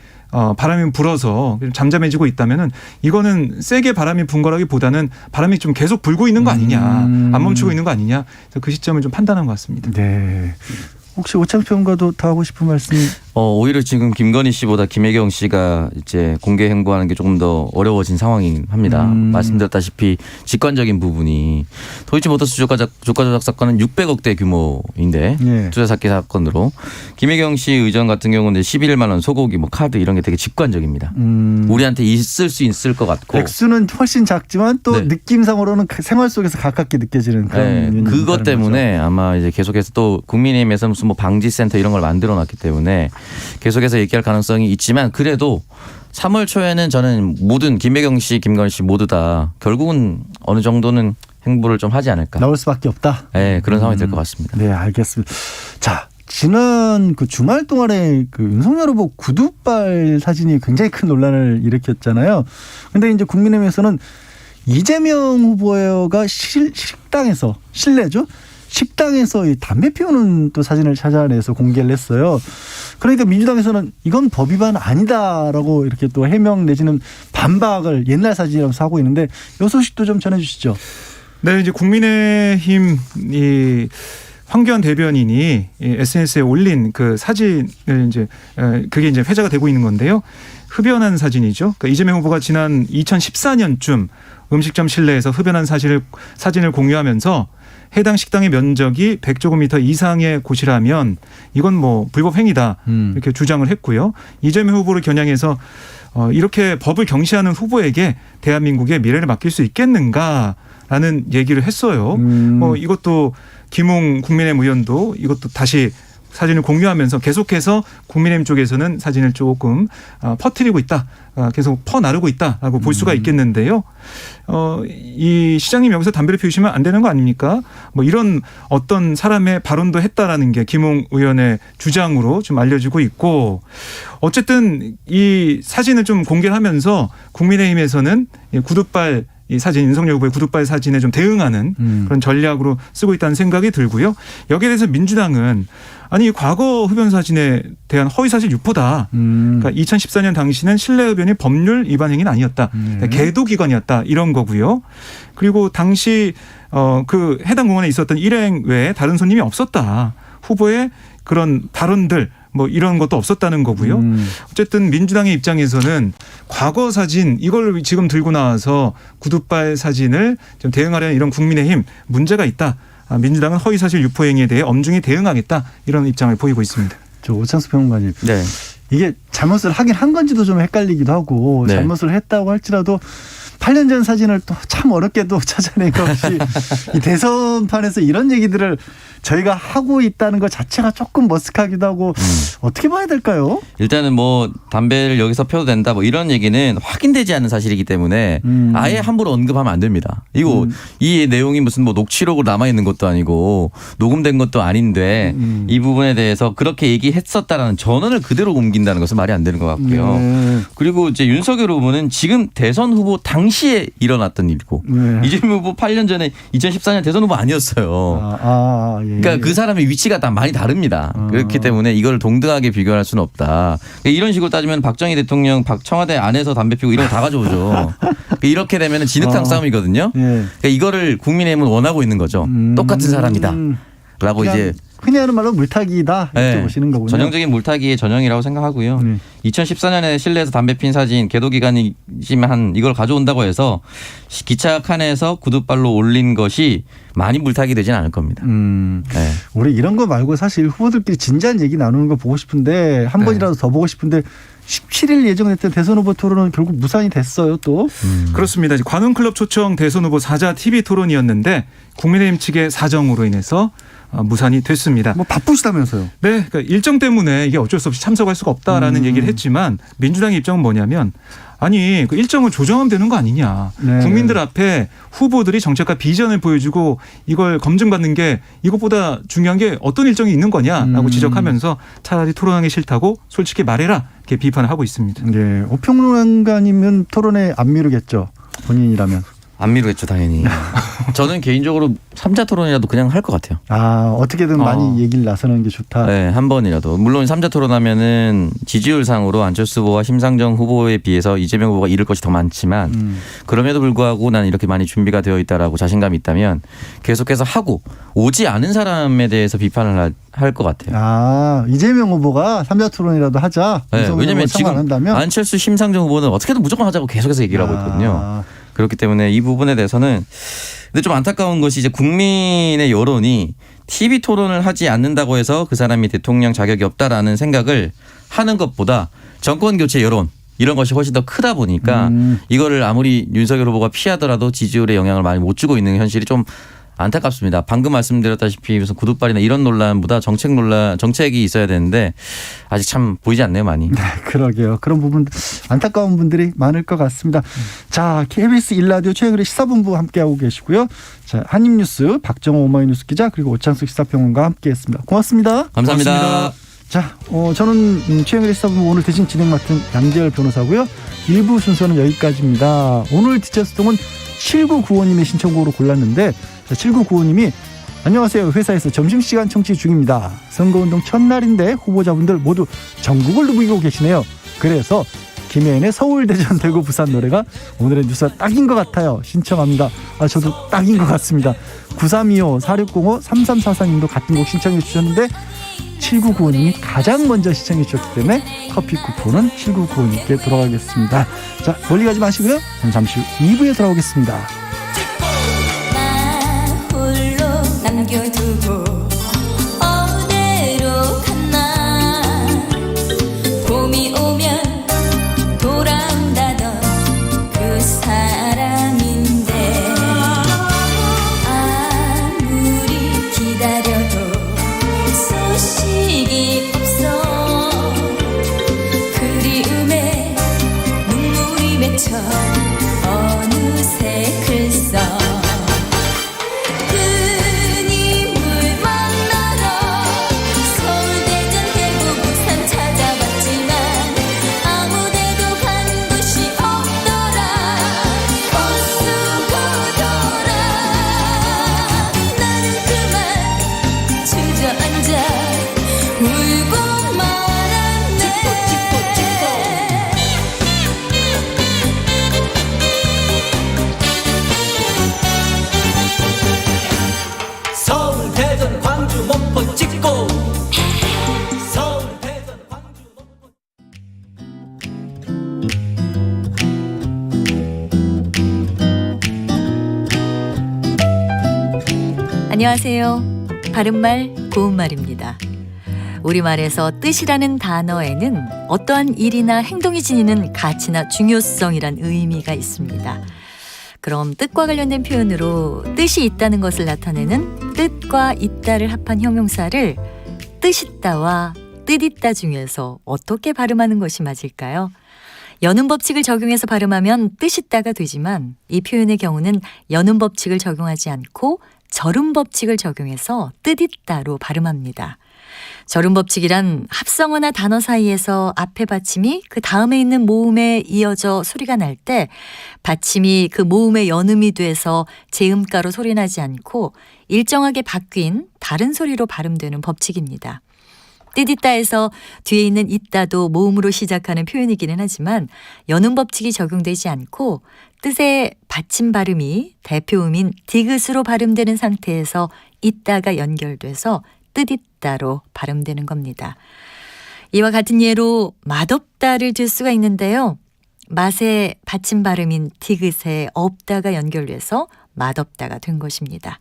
바람이 불어서 잠잠해지고 있다면은 이거는 세게 바람이 분 거라기보다는 바람이 좀 계속 불고 있는 거 아니냐, 안 멈추고 있는 거 아니냐, 그래서 그 시점을 좀 판단한 것 같습니다. 네. 혹시 오창표 평론가도 더 하고 싶은 말씀이? 오히려 지금 김건희 씨보다 김혜경 씨가 이제 공개 행보하는 게 조금 더 어려워진 상황이긴 합니다. 말씀드렸다시피 직관적인 부분이 도이치모터스 주가 조작 사건은 600억대 규모인데 네. 투자 사기 사건으로 김혜경 씨 의전 같은 경우는 11만 원 소고기 뭐 카드 이런 게 되게 직관적입니다. 우리한테 있을 수 있을 것 같고 액수는 훨씬 작지만 또 네. 느낌상으로는 생활 속에서 가깝게 느껴지는 그런 네, 그것 때문에 아마 이제 계속해서 또 국민의힘에서 무슨 뭐 방지센터 이런 걸 만들어 놨기 때문에 계속해서 얘기할 가능성이 있지만 그래도 3월 초에는 저는 모든 김혜경 씨, 김건희 씨 모두 다 결국은 어느 정도는 행보를 좀 하지 않을까. 나올 수밖에 없다. 네, 그런 상황이 될 것 같습니다. 네, 알겠습니다. 자, 지난 그 주말 동안에 그 윤석열 후보 구두발 사진이 굉장히 큰 논란을 일으켰잖아요. 근데 이제 국민의힘에서는 이재명 후보가 식당에서 실내죠. 식당에서 이 담배 피우는 또 사진을 찾아내서 공개를 했어요. 그러니까 민주당에서는 이건 법 위반 아니다라고 이렇게 또 해명 내지는 반박을 옛날 사진이라면서 하고 있는데 이 소식도 좀 전해주시죠. 네, 이제 국민의힘 이 황교안 대변인이 SNS에 올린 그 사진을 이제 그게 이제 회자가 되고 있는 건데요. 흡연한 사진이죠. 그러니까 이재명 후보가 지난 2014년쯤 음식점 실내에서 흡연한 사진을 공유하면서 해당 식당의 면적이 100제곱미터 이상의 곳이라면 이건 뭐 불법 행위다 이렇게 주장을 했고요. 이재명 후보를 겨냥해서 이렇게 법을 경시하는 후보에게 대한민국의 미래를 맡길 수 있겠는가라는 얘기를 했어요. 이것도 김웅 국민의힘 의원도 이것도 다시 사진을 공유하면서 계속해서 국민의힘 쪽에서는 사진을 조금 퍼뜨리고 있다. 계속 퍼나르고 있다라고 볼 수가 있겠는데요. 이 시장님 여기서 담배를 피우시면 안 되는 거 아닙니까? 이런 어떤 사람의 발언도 했다라는 게 김웅 의원의 주장으로 좀 알려지고 있고, 어쨌든 이 사진을 좀 공개를 하면서 국민의힘에서는 구두발 이 사진, 윤석열 후보의 구두발 사진에 좀 대응하는 그런 전략으로 쓰고 있다는 생각이 들고요. 여기에 대해서 민주당은 아니 과거 흡연 사진에 대한 허위사실 유포다. 그러니까 2014년 당시는 실내 흡연이 법률 위반 행위는 아니었다. 계도 기관이었다. 이런 거고요. 그리고 당시 그 해당 공원에 있었던 일행 외에 다른 손님이 없었다. 후보의 그런 발언들 이런 것도 없었다는 거고요. 어쨌든 민주당의 입장에서는 과거 사진 이걸 지금 들고 나와서 구두발 사진을 좀 대응하려는 이런 국민의힘 문제가 있다. 민주당은 허위사실 유포 행위에 대해 엄중히 대응하겠다. 이런 입장을 보이고 있습니다. 오창수 평론가님. 네. 이게 잘못을 하긴 한 건지도 좀 헷갈리기도 하고 네. 잘못을 했다고 할지라도 8년 전 사진을 또 참 어렵게도 찾아낸 것이 이 대선판에서 이런 얘기들을 저희가 하고 있다는 것 자체가 조금 머쓱하기도 하고 어떻게 봐야 될까요? 일단은 담배를 여기서 펴도 된다 이런 얘기는 확인되지 않은 사실이기 때문에 아예 함부로 언급하면 안 됩니다. 이거 이 내용이 무슨 녹취록으로 남아 있는 것도 아니고 녹음된 것도 아닌데 이 부분에 대해서 그렇게 얘기했었다라는 전언을 그대로 옮긴다는 것은 말이 안 되는 것 같고요. 그리고 이제 윤석열 후보는 지금 대선 후보 당시에 일어났던 일이고 이재명 후보 8년 전에 2014년 대선 후보 아니었어요. 예. 그러니까 그 사람의 위치가 다 많이 다릅니다. 그렇기 때문에 이걸 동등하게 비교할 수는 없다. 이런 식으로 따지면 박정희 대통령 청와대 안에서 담배 피우고 이런 거 다 가져오죠. 이렇게 되면 진흙탕 싸움이거든요. 그러니까 이거를 국민의힘은 원하고 있는 거죠. 똑같은 사람이다. 라고 이제 흔히 하는 말로 물타기다 이렇게 보시는 거군요. 전형적인 물타기의 전형이라고 생각하고요. 2014년에 실내에서 담배 핀 사진 계도기간이지만 이걸 가져온다고 해서 기차 칸에서 구두발로 올린 것이 많이 물타기 되진 않을 겁니다. 네. 우리 이런 거 말고 사실 후보들끼리 진지한 얘기 나누는 거 보고 싶은데 한 번이라도 더 보고 싶은데 17일 예정됐던 대선 후보 토론은 결국 무산이 됐어요 또. 그렇습니다. 관훈클럽 초청 대선 후보 사자 TV 토론이었는데 국민의힘 측의 사정으로 인해서 무산이 됐습니다. 바쁘시다면서요? 네, 그러니까 일정 때문에 이게 어쩔 수 없이 참석할 수가 없다라는 얘기를 했지만 민주당의 입장은 뭐냐면 아니 그 일정을 조정하면 되는 거 아니냐. 네. 국민들 앞에 후보들이 정책과 비전을 보여주고 이걸 검증받는 게 이것보다 중요한 게 어떤 일정이 있는 거냐라고 지적하면서 차라리 토론하기 싫다고 솔직히 말해라 이렇게 비판을 하고 있습니다. 네, 오평론가님은 토론에 안 미루겠죠. 본인이라면. 안 미루겠죠 당연히. 저는 개인적으로 3자 토론이라도 그냥 할 것 같아요. 어떻게든 많이 얘기를 나서는 게 좋다. 네, 한 번이라도. 물론 3자 토론하면은 지지율상으로 안철수 후보와 심상정 후보에 비해서 이재명 후보가 잃을 것이 더 많지만 그럼에도 불구하고 난 이렇게 많이 준비가 되어 있다라고 자신감이 있다면 계속해서 하고 오지 않은 사람에 대해서 비판을 할 것 같아요. 이재명 후보가 3자 토론이라도 하자. 네, 왜냐하면 지금 안철수 심상정 후보는 어떻게든 무조건 하자고 계속해서 얘기를 하고 있거든요. 그렇기 때문에 이 부분에 대해서는 근데 좀 안타까운 것이 이제 국민의 여론이 TV 토론을 하지 않는다고 해서 그 사람이 대통령 자격이 없다라는 생각을 하는 것보다 정권 교체 여론 이런 것이 훨씬 더 크다 보니까 이거를 아무리 윤석열 후보가 피하더라도 지지율에 영향을 많이 못 주고 있는 현실이 좀 안타깝습니다. 방금 말씀드렸다시피 무슨 구두발이나 이런 논란보다 정책이 있어야 되는데 아직 참 보이지 않네요, 많이. 네, 그러게요. 그런 부분 안타까운 분들이 많을 것 같습니다. 자, KBS 1라디오 최영일의 시사본부 함께하고 계시고요. 자, 한입뉴스 박정호 오마이뉴스 기자 그리고 오창숙 시사평론가 함께했습니다. 고맙습니다. 감사합니다. 고맙습니다. 자, 저는 최영일의 시사본부 오늘 대신 진행 맡은 양재열 변호사고요. 1부 순서는 여기까지입니다. 오늘 디저스동은 7995님의 신청곡으로 골랐는데 7995님이 안녕하세요. 회사에서 점심시간 청취 중입니다. 선거운동 첫날인데 후보자분들 모두 전국을 누비고 계시네요. 그래서 김혜연의 서울, 대전, 대구, 부산 노래가 오늘의 뉴스가 딱인 것 같아요. 신청합니다. 저도 딱인 것 같습니다. 9325, 4605, 3344님도 같은 곡 신청해 주셨는데 7995님이 가장 먼저 신청해 주셨기 때문에 커피 쿠폰은 7995님께 돌아가겠습니다. 자, 멀리 가지 마시고요. 저는 잠시 후 2부에 돌아오겠습니다. 남겨두고 어디로 갔나 봄이 오면 돌아 고 서울 대전 광주 안녕하세요. 바른말 고운말입니다. 우리말에서 뜻이라는 단어에는 어떠한 일이나 행동이 지니는 가치나 중요성이란 의미가 있습니다. 그럼 뜻과 관련된 표현으로 뜻이 있다는 것을 나타내는 뜻과 있다를 합한 형용사를 뜻있다와 뜻있다 중에서 어떻게 발음하는 것이 맞을까요? 여는 법칙을 적용해서 발음하면 뜻있다가 되지만 이 표현의 경우는 여는 법칙을 적용하지 않고 절음 법칙을 적용해서 뜻있다로 발음합니다. 절음 법칙이란 합성어나 단어 사이에서 앞에 받침이 그 다음에 있는 모음에 이어져 소리가 날 때 받침이 그 모음의 연음이 돼서 제음가로 소리나지 않고 일정하게 바뀐 다른 소리로 발음되는 법칙입니다. 뜻있다에서 뒤에 있는 있다도 모음으로 시작하는 표현이기는 하지만 연음 법칙이 적용되지 않고 뜻의 받침 발음이 대표음인 디귿으로 발음되는 상태에서 있다가 연결돼서 뜻있다로 발음되는 겁니다. 이와 같은 예로 맛없다를 들 수가 있는데요. 맛의 받침 발음인 디귿에 없다가 연결돼서 맛없다가 된 것입니다.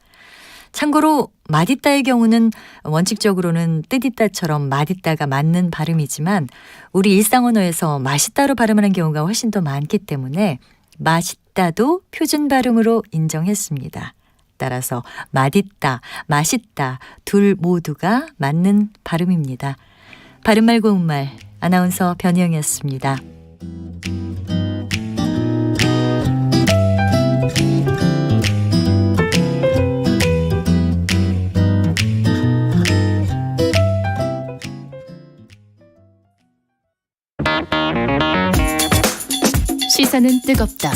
참고로 맛있다의 경우는 원칙적으로는 뜻있다처럼 맛있다가 맞는 발음이지만 우리 일상 언어에서 맛있다로 발음하는 경우가 훨씬 더 많기 때문에 맛있다도 표준 발음으로 인정했습니다. 따라서 맛있다, 맛있다 둘 모두가 맞는 발음입니다. 바른말 고운말 아나운서 변희영이었습니다. 시선은 뜨겁다.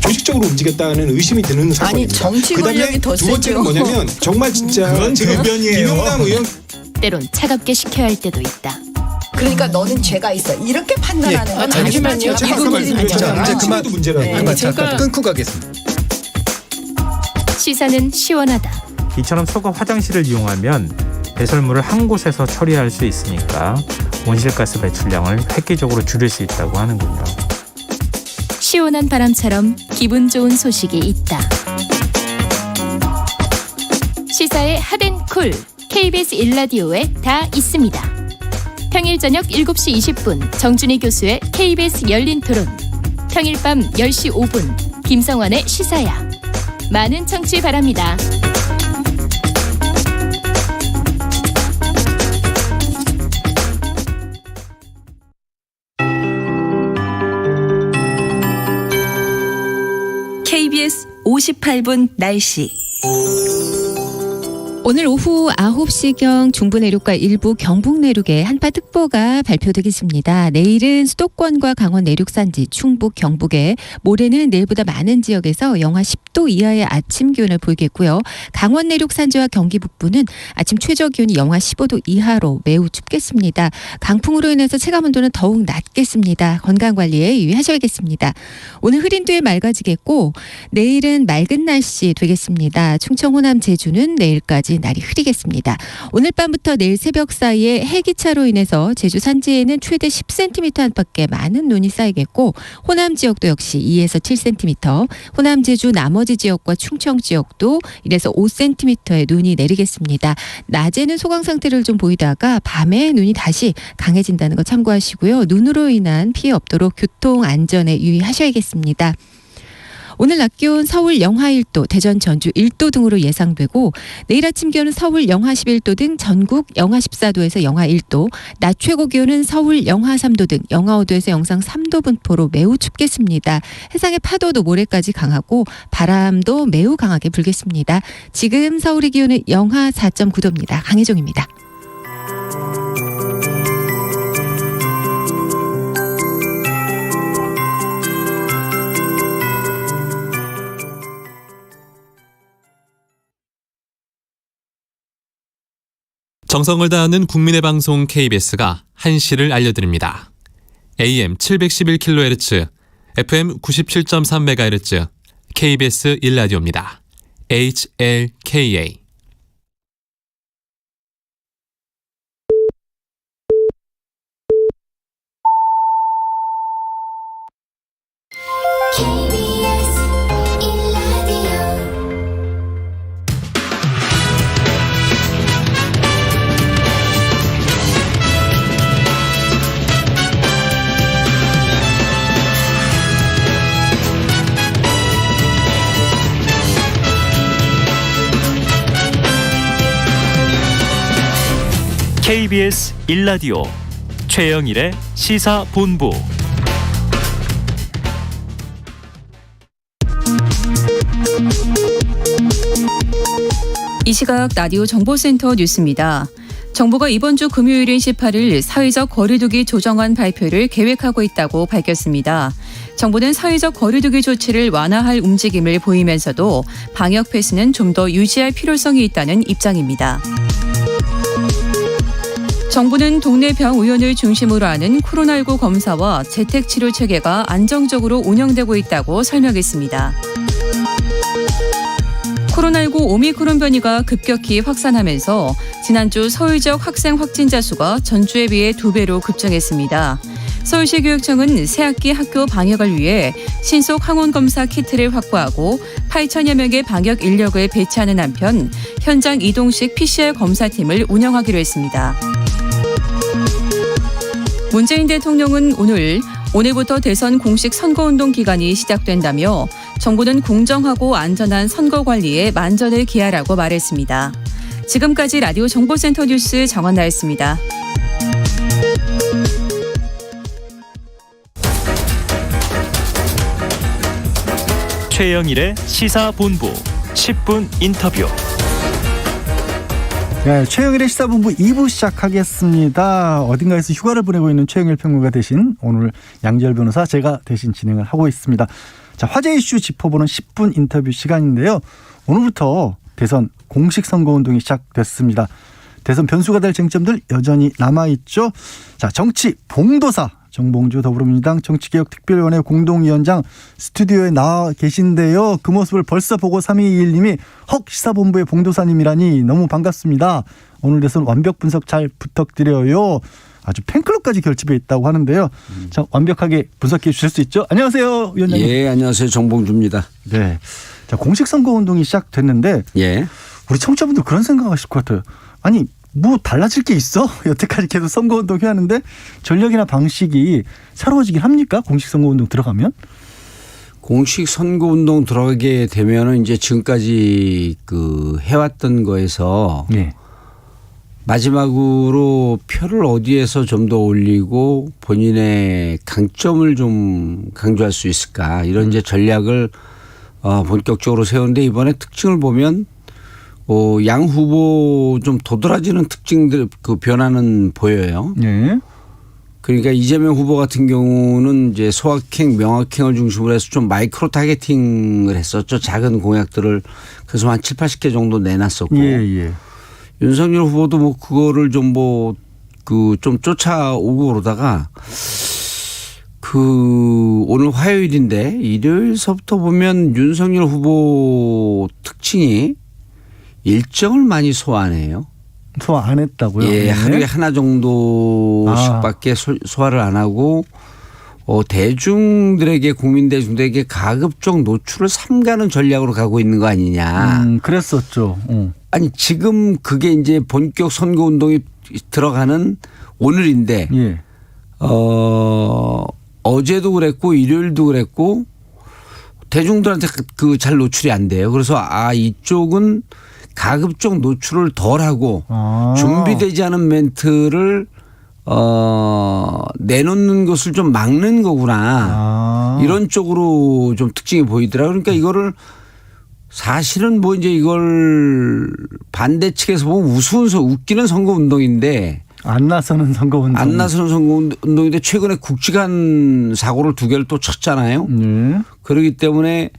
조직적으로 움직였다는 의심이 드는 사건입니다. 아니 정치 권력이 더 두 번째는 세죠. 뭐냐면 정말 진짜 그건 제가 대변이에요. 김용남 의원 때론 차갑게 식혀야 할 때도 있다. 그러니까 너는 죄가 있어. 이렇게 판단하는 거. 잠시만요. 이분이 이제 그만 문제라고. 제가 끊고 가겠습니다. 시사는 시원하다. 이처럼 소가 화장실을 이용하면 배설물을 한 곳에서 처리할 수 있으니까 온실가스 배출량을 획기적으로 줄일 수 있다고 하는군요. 시원한 바람처럼 기분 좋은 소식이 있다. 시사의 핫앤쿨 KBS 1라디오에 다 있습니다. 평일 저녁 7시 20분 정준희 교수의 KBS 열린 토론, 평일 밤 10시 5분 김성환의 시사야. 많은 청취 바랍니다. KBS 58분 날씨. 오늘 오후 9시경 중부 내륙과 일부 경북 내륙에 한파특보가 발표되겠습니다. 내일은 수도권과 강원 내륙 산지, 충북, 경북에, 모레는 내일보다 많은 지역에서 영하 10도 이하의 아침 기온을 보이겠고요. 강원 내륙 산지와 경기 북부는 아침 최저 기온이 영하 15도 이하로 매우 춥겠습니다. 강풍으로 인해서 체감온도는 더욱 낮겠습니다. 건강관리에 유의하셔야겠습니다. 오늘 흐린 뒤에 맑아지겠고 내일은 맑은 날씨 되겠습니다. 충청, 호남, 제주는 내일까지 날이 흐리겠습니다. 오늘 밤부터 내일 새벽 사이에 해기차로 인해서 제주 산지에는 최대 10cm 안팎의 많은 눈이 쌓이겠고 호남 지역도 역시 2에서 7cm, 호남 제주 나머지 지역과 충청 지역도 1에서 5cm의 눈이 내리겠습니다. 낮에는 소강 상태를 좀 보이다가 밤에 눈이 다시 강해진다는 거 참고하시고요. 눈으로 인한 피해 없도록 교통 안전에 유의하셔야겠습니다. 오늘 낮 기온 서울 영하 1도, 대전, 전주 1도 등으로 예상되고 내일 아침 기온은 서울 영하 11도 등 전국 영하 14도에서 영하 1도, 낮 최고 기온은 서울 영하 3도 등 영하 5도에서 영상 3도 분포로 매우 춥겠습니다. 해상의 파도도 모레까지 강하고 바람도 매우 강하게 불겠습니다. 지금 서울의 기온은 영하 4.9도입니다. 강혜종입니다. 정성을 다하는 국민의 방송 KBS가 한시를 알려드립니다. AM 711kHz, FM 97.3MHz, KBS 1라디오입니다. HLKA KBS 1라디오 최영일의 시사본부. 이 시각 라디오 정보센터 뉴스입니다. 정부가 이번 주 금요일인 18일 사회적 거리두기 조정안 발표를 계획하고 있다고 밝혔습니다. 정부는 사회적 거리두기 조치를 완화할 움직임을 보이면서도 방역 패스는 좀 더 유지할 필요성이 있다는 입장입니다. 정부는 동네 병 의원을 중심으로 하는 코로나19 검사와 재택치료 체계가 안정적으로 운영되고 있다고 설명했습니다. 코로나19 오미크론 변이가 급격히 확산하면서 지난주 서울 지역 확생 확진자 수가 전주에 비해 2배로 급증했습니다. 서울시 교육청은 새학기 학교 방역을 위해 신속 항원검사 키트를 확보하고 8천여 명의 방역 인력을 배치하는 한편 현장 이동식 PCR 검사팀을 운영하기로 했습니다. 문재인 대통령은 오늘부터 대선 공식 선거운동 기간이 시작된다며 정부는 공정하고 안전한 선거 관리에 만전을 기하라고 말했습니다. 지금까지 라디오 정보센터 뉴스 정한나였습니다. 최영일의 시사본부 10분 인터뷰. 네, 최영일의 시사본부 2부 시작하겠습니다. 어딘가에서 휴가를 보내고 있는 최영일 평론가 대신 오늘 양지열 변호사 제가 대신 진행을 하고 있습니다. 자, 화제 이슈 짚어보는 10분 인터뷰 시간인데요. 오늘부터 대선 공식 선거운동이 시작됐습니다. 대선 변수가 될 쟁점들 여전히 남아있죠. 자, 정치 봉도사 정봉주 더불어민주당 정치개혁특별위원회 공동위원장 스튜디오에 나와 계신데요. 그 모습을 벌써 보고 3221님이 헉 시사본부의 봉도사님이라니 너무 반갑습니다. 오늘 대선 완벽 분석 잘 부탁드려요. 아주 팬클럽까지 결집해 있다고 하는데요. 자, 완벽하게 분석해 주실 수 있죠? 안녕하세요, 위원장님. 예, 안녕하세요. 정봉주입니다. 네. 자, 공식 선거운동이 시작됐는데 예. 우리 청취자분들 그런 생각하실 것 같아요. 아니, 뭐 달라질 게 있어? 여태까지 계속 선거운동 해왔는데 전략이나 방식이 새로워지긴 합니까? 공식 선거운동 들어가면? 공식 선거운동 들어가게 되면은 이제 지금까지 그 해왔던 거에서 예. 마지막으로 표를 어디에서 좀 더 올리고 본인의 강점을 좀 강조할 수 있을까 이런 이제 전략을 본격적으로 세우는데 이번에 특징을 보면 양 후보 좀 도드라지는 특징들 그 변화는 보여요. 네. 그러니까 이재명 후보 같은 경우는 이제 소확행, 명확행을 중심으로 해서 좀 마이크로 타겟팅을 했었죠. 작은 공약들을 그래서 한 7, 80개 정도 내놨었고. 예. 윤석열 후보도 뭐 그거를 좀 좀 쫓아오고 그러다가 오늘 화요일인데 일요일서부터 보면 윤석열 후보 특징이 일정을 많이 소화 안 해요. 소화 안 했다고요? 예, 네. 하루에 하나 정도씩밖에 소화를 안 하고 대중들에게 국민 대중들에게 가급적 노출을 삼가는 전략으로 가고 있는 거 아니냐. 그랬었죠. 아니 지금 그게 이제 본격 선거 운동이 들어가는 오늘인데 예. 어제도 그랬고 일요일도 그랬고 대중들한테 그 잘 노출이 안 돼요. 그래서 이쪽은 가급적 노출을 덜하고 준비되지 않은 멘트를 내놓는 것을 좀 막는 거구나. 이런 쪽으로 좀 특징이 보이더라고요. 그러니까 이거를 사실은 뭐 이제 이걸 반대측에서 보면 웃기는 선거운동인데 안 나서는 선거운동. 안 나서는 선거운동인데 최근에 굵직한 사고를 2개를 또 쳤잖아요. 그렇기 때문에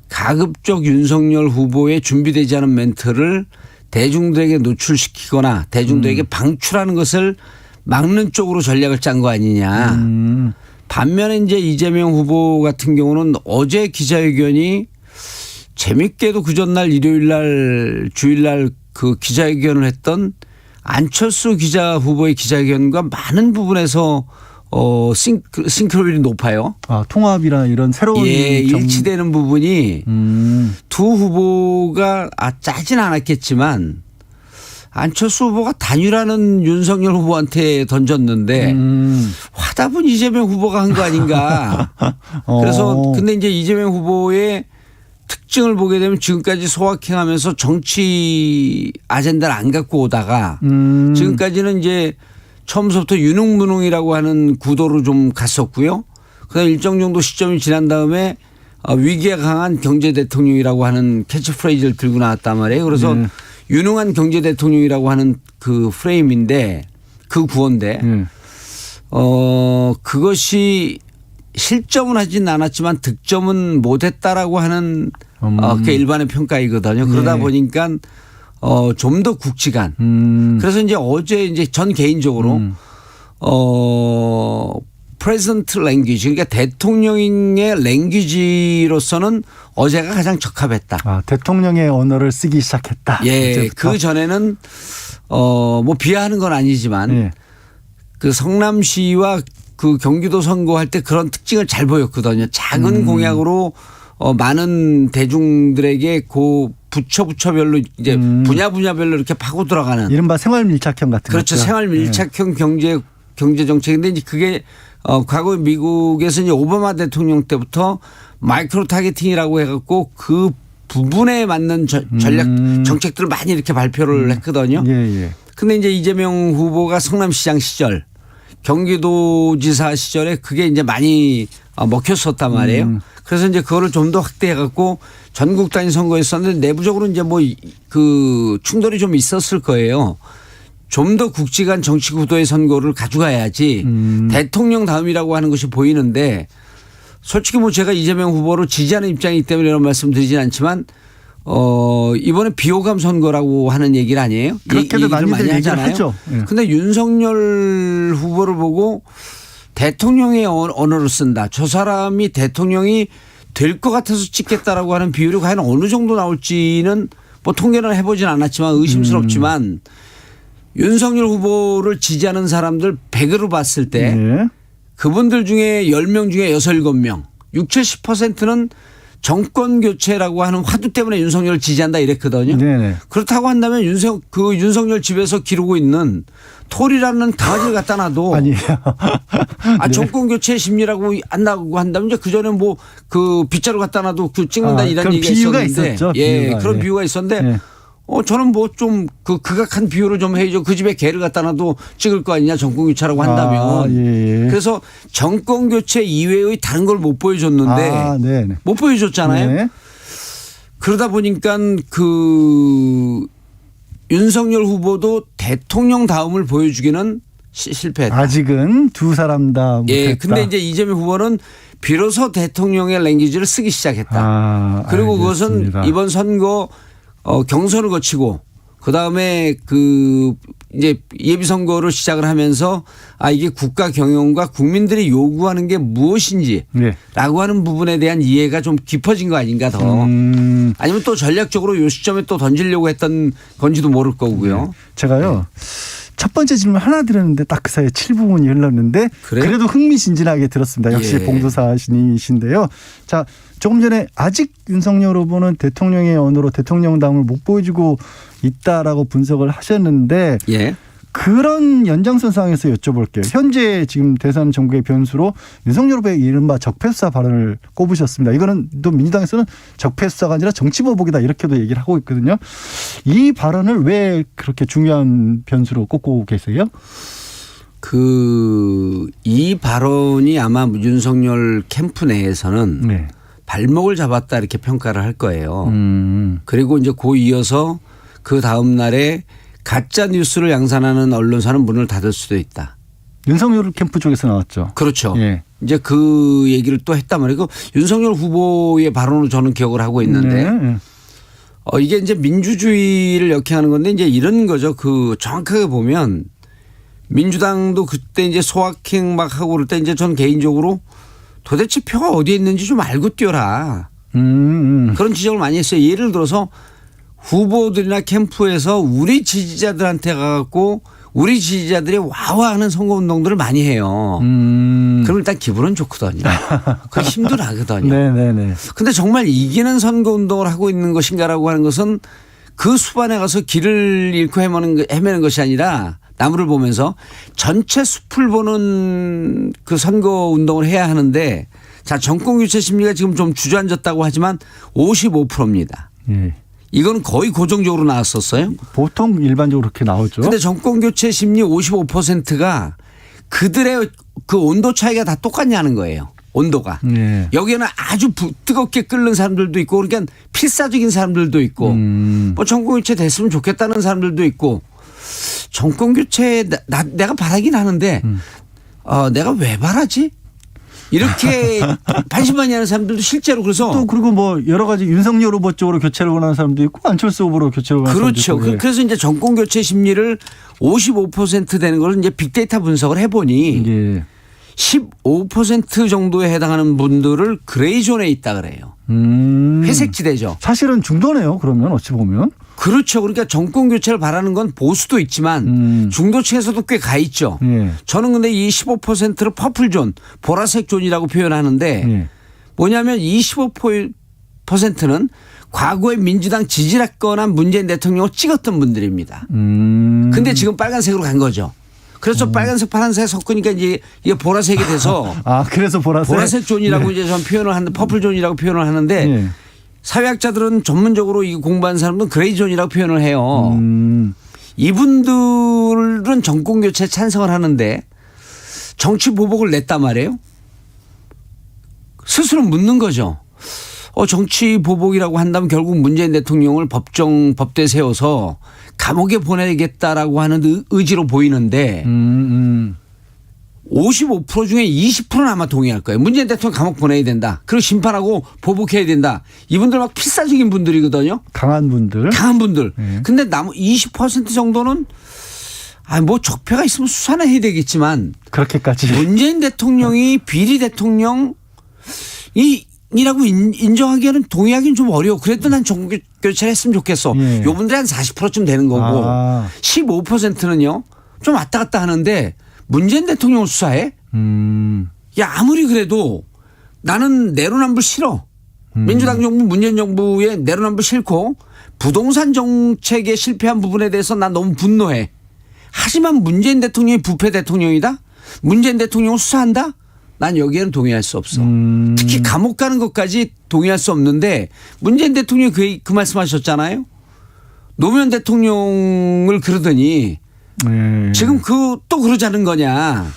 가급적 윤석열 후보의 준비되지 않은 멘트를 대중들에게 노출시키거나 대중들에게 방출하는 것을 막는 쪽으로 전략을 짠 거 아니냐. 반면에 이제 이재명 후보 같은 경우는 어제 기자회견이 재밌게도 그 전날 일요일 날 주일 날 그 기자회견을 했던 안철수 기자 후보의 기자회견과 많은 부분에서 싱크로율이 높아요. 통합이나 이런 새로운 일치되는 부분이 두 후보가 짜진 않았겠지만 안철수 후보가 단일화는 윤석열 후보한테 던졌는데 화답은 이재명 후보가 한 거 아닌가. 그래서 근데 이제 이재명 후보의 특징을 보게 되면 지금까지 소확행하면서 정치 아젠다를 안 갖고 오다가 지금까지는 이제 처음부터 유능무능이라고 하는 구도로 좀 갔었고요. 그다음 일정 정도 시점이 지난 다음에 위기에 강한 경제 대통령이라고 하는 캐치프레이즈를 들고 나왔단 말이에요. 그래서 유능한 경제 대통령이라고 하는 그 프레임인데 그 구호인데 그것이 실점은 하진 않았지만 득점은 못했다라고 하는 그게 일반의 평가이거든요. 그러다 보니까 좀 더 굵직한. 그래서 이제 어제 이제 전 개인적으로 프레젠트 랭귀지 그러니까 대통령의 랭귀지로서는 어제가 가장 적합했다. 아, 대통령의 언어를 쓰기 시작했다. 예, 어제부터. 그 전에는 뭐 비하하는 건 아니지만 예. 그 성남시와 그 경기도 선거할 때 그런 특징을 잘 보였거든요. 작은 공약으로 많은 대중들에게 그 부처별로 이제 분야별로 이렇게 파고 들어가는 이른바 생활 밀착형 같은 그렇죠. 거죠. 생활 밀착형 경제 정책인데 이제 그게 과거 미국에서 이제 오바마 대통령 때부터 마이크로 타겟팅이라고 해갖고 그 부분에 맞는 전략 정책들을 많이 이렇게 발표를 했거든요. 예. 근데 이제 이재명 후보가 성남시장 시절 경기도지사 시절에 그게 이제 많이 먹혔었단 말이에요. 그래서 이제 그거를 좀 더 확대해갖고 전국 단위 선거였었는데 내부적으로 이제 뭐 그 충돌이 좀 있었을 거예요. 좀 더 굵직한 정치 구도의 선거를 가져가야지 대통령 다음이라고 하는 것이 보이는데 솔직히 뭐 제가 이재명 후보를 지지하는 입장이기 때문에 이런 말씀 드리진 않지만 이번에 비호감 선거라고 하는 얘기를 아니에요? 그렇게도 많이 하잖아요. 하죠. 그런데 윤석열 후보를 보고 대통령의 언어를 쓴다. 저 사람이 대통령이 될 것 같아서 찍겠다라고 하는 비율이 과연 어느 정도 나올지는 뭐 통계는 해보진 않았지만 의심스럽지만 윤석열 후보를 지지하는 사람들 100으로 봤을 때 그분들 중에 10명 중에 6, 7명 60, 70%는 정권 교체라고 하는 화두 때문에 윤석열을 지지한다 이랬거든요. 네네. 그렇다고 한다면 윤석열 집에서 기르고 있는 톨이라는 강아지를 갖다 놔도 아니에요. 네. 정권 교체 심리라고 안다고 한다면 이제 그 전에 뭐 그 빗자루 갖다 놔도 그 찍는다 이런 얘기가 비유가 있었는데 있었죠. 예, 비유가. 그런 비유가 있었는데 저는 뭐 좀 그 극악한 비유를 좀 해야죠. 그 집에 개를 갖다 놔도 찍을 거 아니냐 정권 교체라고 한다면. 예. 그래서 정권 교체 이외의 다른 걸 못 보여줬는데 못 보여줬잖아요. 네. 그러다 보니까 그 윤석열 후보도 대통령 다음을 보여주기는 실패했다. 아직은 두 사람 다 못했다. 예, 근데 이제 이재명 후보는 비로소 대통령의 랭귀지를 쓰기 시작했다. 그리고 알겠습니다. 그것은 이번 선거 경선을 거치고 그 다음에 그 이제 예비 선거를 시작을 하면서 이게 국가 경영과 국민들이 요구하는 게 무엇인지라고 하는 부분에 대한 이해가 좀 깊어진 거 아닌가 더. 아니면 또 전략적으로 요 시점에 또 던지려고 했던 건지도 모를 거고요. 제가요. 첫 번째 질문 하나 드렸는데 딱 그 사이에 7분이 흘렀는데 그래도 흥미진진하게 들었습니다. 역시 봉도사님이신데요. 자, 조금 전에 아직 윤석열 후보는 대통령의 언어로 대통령다움을 못 보여주고 있다라고 분석을 하셨는데 그런 연장선상에서 여쭤볼게요. 현재 지금 대선 정국의 변수로 윤석열 후보의 이른바 적폐수사 발언을 꼽으셨습니다. 이거는 또 민주당에서는 적폐수사가 아니라 정치보복이다 이렇게도 얘기를 하고 있거든요. 이 발언을 왜 그렇게 중요한 변수로 꼽고 계세요? 이 발언이 아마 윤석열 캠프 내에서는 발목을 잡았다 이렇게 평가를 할 거예요. 그리고 이제 그 이어서 그 다음 날에 가짜 뉴스를 양산하는 언론사는 문을 닫을 수도 있다. 윤석열 캠프 쪽에서 나왔죠. 그렇죠. 이제 그 얘기를 또 했단 말이에요. 윤석열 후보의 발언으로 저는 기억을 하고 있는데 이게 이제 민주주의를 역행하는 건데 이제 이런 거죠. 그 정확하게 보면 민주당도 그때 이제 소확행 막 하고 그럴 때 이제 전 개인적으로 도대체 표가 어디에 있는지 좀 알고 뛰어라. 그런 지적을 많이 했어요. 예를 들어서 후보들이나 캠프에서 우리 지지자들한테 가갖고 우리 지지자들이 와와하는 선거운동들을 많이 해요. 그럼 일단 기분은 좋거든요. 그 힘도 나거든요. 네네네. 근데 정말 이기는 선거운동을 하고 있는 것인가라고 하는 것은 그 수반에 가서 길을 잃고 헤매는 것이 아니라 나무를 보면서 전체 숲을 보는 그 선거운동을 해야 하는데 자, 정권 교체 심리가 지금 좀 주저앉았다고 하지만 55%입니다. 예. 이건 거의 고정적으로 나왔었어요. 보통 일반적으로 그렇게 나오죠. 근데 정권 교체 심리 55%가 그들의 그 온도 차이가 다 똑같냐는 거예요. 온도가. 예. 여기는 아주 뜨겁게 끓는 사람들도 있고 그러니까 필사적인 사람들도 있고 뭐 정권 교체 됐으면 좋겠다는 사람들도 있고 정권 교체 내가 바라긴 하는데 내가 왜 바라지? 이렇게 반신반의하는 사람들도 실제로 그래서 또 그리고 뭐 여러 가지 윤석열 후보 쪽으로 교체를 원하는 사람도 있고 안철수 후보로 교체를 원하는 그렇죠. 사람도 있고. 그래서 이제 정권 교체 심리를 55% 되는 걸 이제 빅데이터 분석을 해보니 예. 15% 정도에 해당하는 분들을 그레이존에 있다 그래요. 회색지대죠. 사실은 중도네요. 그러면 어찌 보면. 그렇죠. 그러니까 정권 교체를 바라는 건 보수도 있지만 중도층에서도 꽤 가 있죠. 예. 저는 근데 이 15%를 퍼플존, 보라색 존이라고 표현하는데 예. 뭐냐면 25%는 과거에 민주당 지지했거나 문재인 대통령을 찍었던 분들입니다. 근데 지금 빨간색으로 간 거죠. 그래서 빨간색, 파란색 섞으니까 이제 이게 보라색이 돼서 그래서 보라색 존이라고 네. 이제 전 표현을 하는데 퍼플 존이라고 표현을 하는데 네. 사회학자들은 전문적으로 이 공부한 사람들은 그레이 존이라고 표현을 해요. 이분들은 정권 교체 찬성을 하는데 정치 보복을 냈단 말이에요. 스스로 묻는 거죠. 정치 보복이라고 한다면 결국 문재인 대통령을 법대에 세워서 감옥에 보내겠다라고 하는 의지로 보이는데 55% 중에 20%는 아마 동의할 거예요. 문재인 대통령 감옥 보내야 된다. 그리고 심판하고 보복해야 된다. 이분들 막 필사적인 분들이거든요. 강한 분들. 근데 나머지 20% 정도는 뭐 적폐가 있으면 수사나 해야 되겠지만 그렇게까지 문재인 대통령이 비리 대통령 이라고 인정하기에는 동의하기는 좀 어려워. 그래도 난 정권 교체를 했으면 좋겠어. 예. 요분들이 한 40%쯤 되는 거고 15%는요. 좀 왔다 갔다 하는데 문재인 대통령을 수사해? 야 아무리 그래도 나는 내로남불 싫어. 민주당 정부 문재인 정부의 내로남불 싫고 부동산 정책에 실패한 부분에 대해서 난 너무 분노해. 하지만 문재인 대통령이 부패 대통령이다? 문재인 대통령을 수사한다? 난 여기에는 동의할 수 없어. 특히 감옥 가는 것까지 동의할 수 없는데 문재인 대통령이 그 말씀하셨잖아요. 노무현 대통령을 그러더니 지금 또 그러자는 거냐.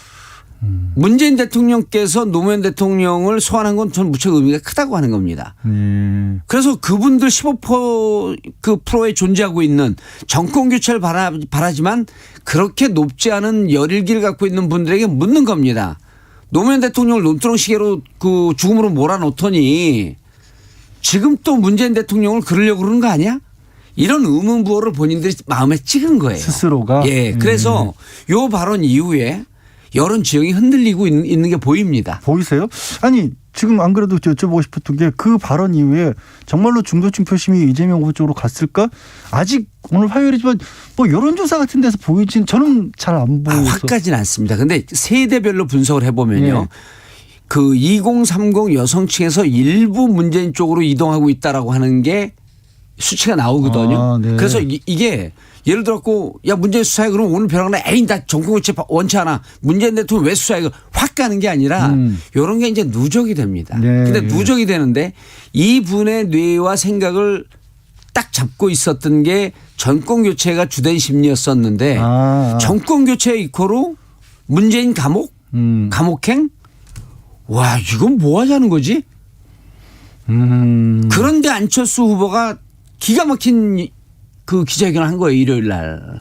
문재인 대통령께서 노무현 대통령을 소환한 건 저는 무척 의미가 크다고 하는 겁니다. 그래서 그분들 15%에 존재하고 있는 정권 교체를 바라지만 그렇게 높지 않은 열일기를 갖고 있는 분들에게 묻는 겁니다. 노무현 대통령을 논두렁 시계로 그 죽음으로 몰아놓더니 지금 또 문재인 대통령을 그러려고 그러는 거 아니야? 이런 의문부호를 본인들이 마음에 찍은 거예요. 스스로가. 예. 그래서 요 발언 이후에 여론 지형이 흔들리고 있는 게 보입니다. 보이세요? 아니 지금 안 그래도 여쭤보고 싶었던 게 그 발언 이후에 정말로 중도층 표심이 이재명 후보 쪽으로 갔을까? 아직 오늘 화요일이지만 뭐 여론조사 같은 데서 보이진 저는 잘 안 보여서. 확 가진 않습니다. 근데 세대별로 분석을 해보면요. 네. 그 2030 여성층에서 일부 문재인 쪽으로 이동하고 있다라고 하는 게 수치가 나오거든요. 네. 그래서 이게 예를 들었고 야 문재인 수사해 그러면 오늘 벼랑나 에이 나 정권 교체 원치 않아. 문재인 대통령 왜 수사해 확 가는 게 아니라 이런 게 이제 누적이 됩니다. 근데 누적이 되는데 이분의 뇌와 생각을 딱 잡고 있었던 게 정권 교체가 주된 심리였었는데 정권 교체 이코로 문재인 감옥 감옥행 와 이건 뭐 하자는 거지? 그런데 안철수 후보가 기가 막힌 그 기자회견을 한 거예요. 일요일 날.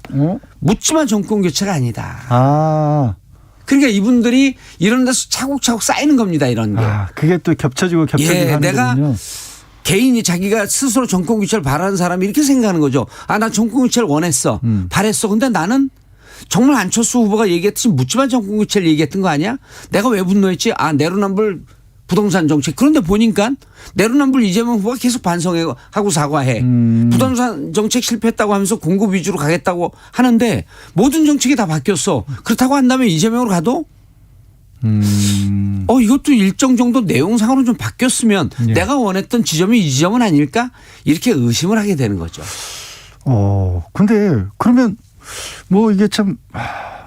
묻지마 정권 교체가 아니다. 그러니까 이분들이 이런 데서 차곡차곡 쌓이는 겁니다. 이런 게. 그게 또 겹쳐지고 하는 내가 거군요. 개인이 자기가 스스로 정권 교체를 바라는 사람이 이렇게 생각하는 거죠. 나 정권 교체를 원했어. 바랬어. 근데 나는 정말 안철수 후보가 얘기했듯이 묻지마 정권 교체를 얘기했던 거 아니야? 내가 왜 분노했지? 내로남불 부동산 정책. 그런데 보니까 내로남불 이재명 후보가 계속 반성하고 사과해. 부동산 정책 실패했다고 하면서 공급 위주로 가겠다고 하는데 모든 정책이 다 바뀌었어. 그렇다고 한다면 이재명으로 가도 이것도 일정 정도 내용상으로 좀 바뀌었으면 내가 원했던 지점이 이 지점은 아닐까? 이렇게 의심을 하게 되는 거죠. 근데 그러면 뭐 이게 참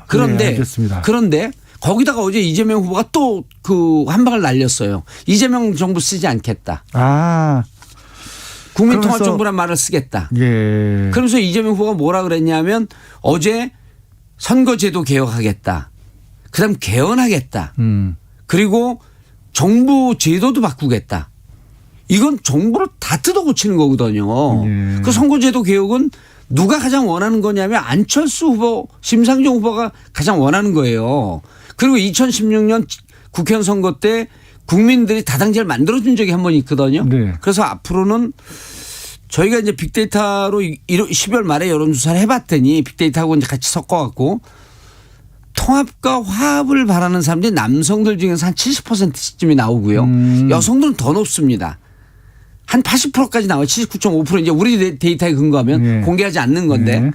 그런데 알겠습니다. 그런데 거기다가 어제 이재명 후보가 또 그 한 방을 날렸어요. 이재명 정부 쓰지 않겠다. 국민통합정부란 말을 쓰겠다. 예. 그러면서 이재명 후보가 뭐라 그랬냐면 어제 선거제도 개혁하겠다. 그다음 개헌하겠다. 그리고 정부 제도도 바꾸겠다. 이건 정부를 다 뜯어 고치는 거거든요. 그 선거제도 개혁은 누가 가장 원하는 거냐면 안철수 후보, 심상정 후보가 가장 원하는 거예요. 그리고 2016년 국회의원 선거 때 국민들이 다당제를 만들어준 적이 한 번 있거든요. 네. 그래서 앞으로는 저희가 이제 빅데이터로 12월 말에 여론조사를 해봤더니 빅데이터하고 이제 같이 섞어갖고 통합과 화합을 바라는 사람들이 남성들 중에서 한 70%쯤이 나오고요. 여성들은 더 높습니다. 한 80%까지 나와요. 79.5% 이제 우리 데이터에 근거하면 공개하지 않는 건데.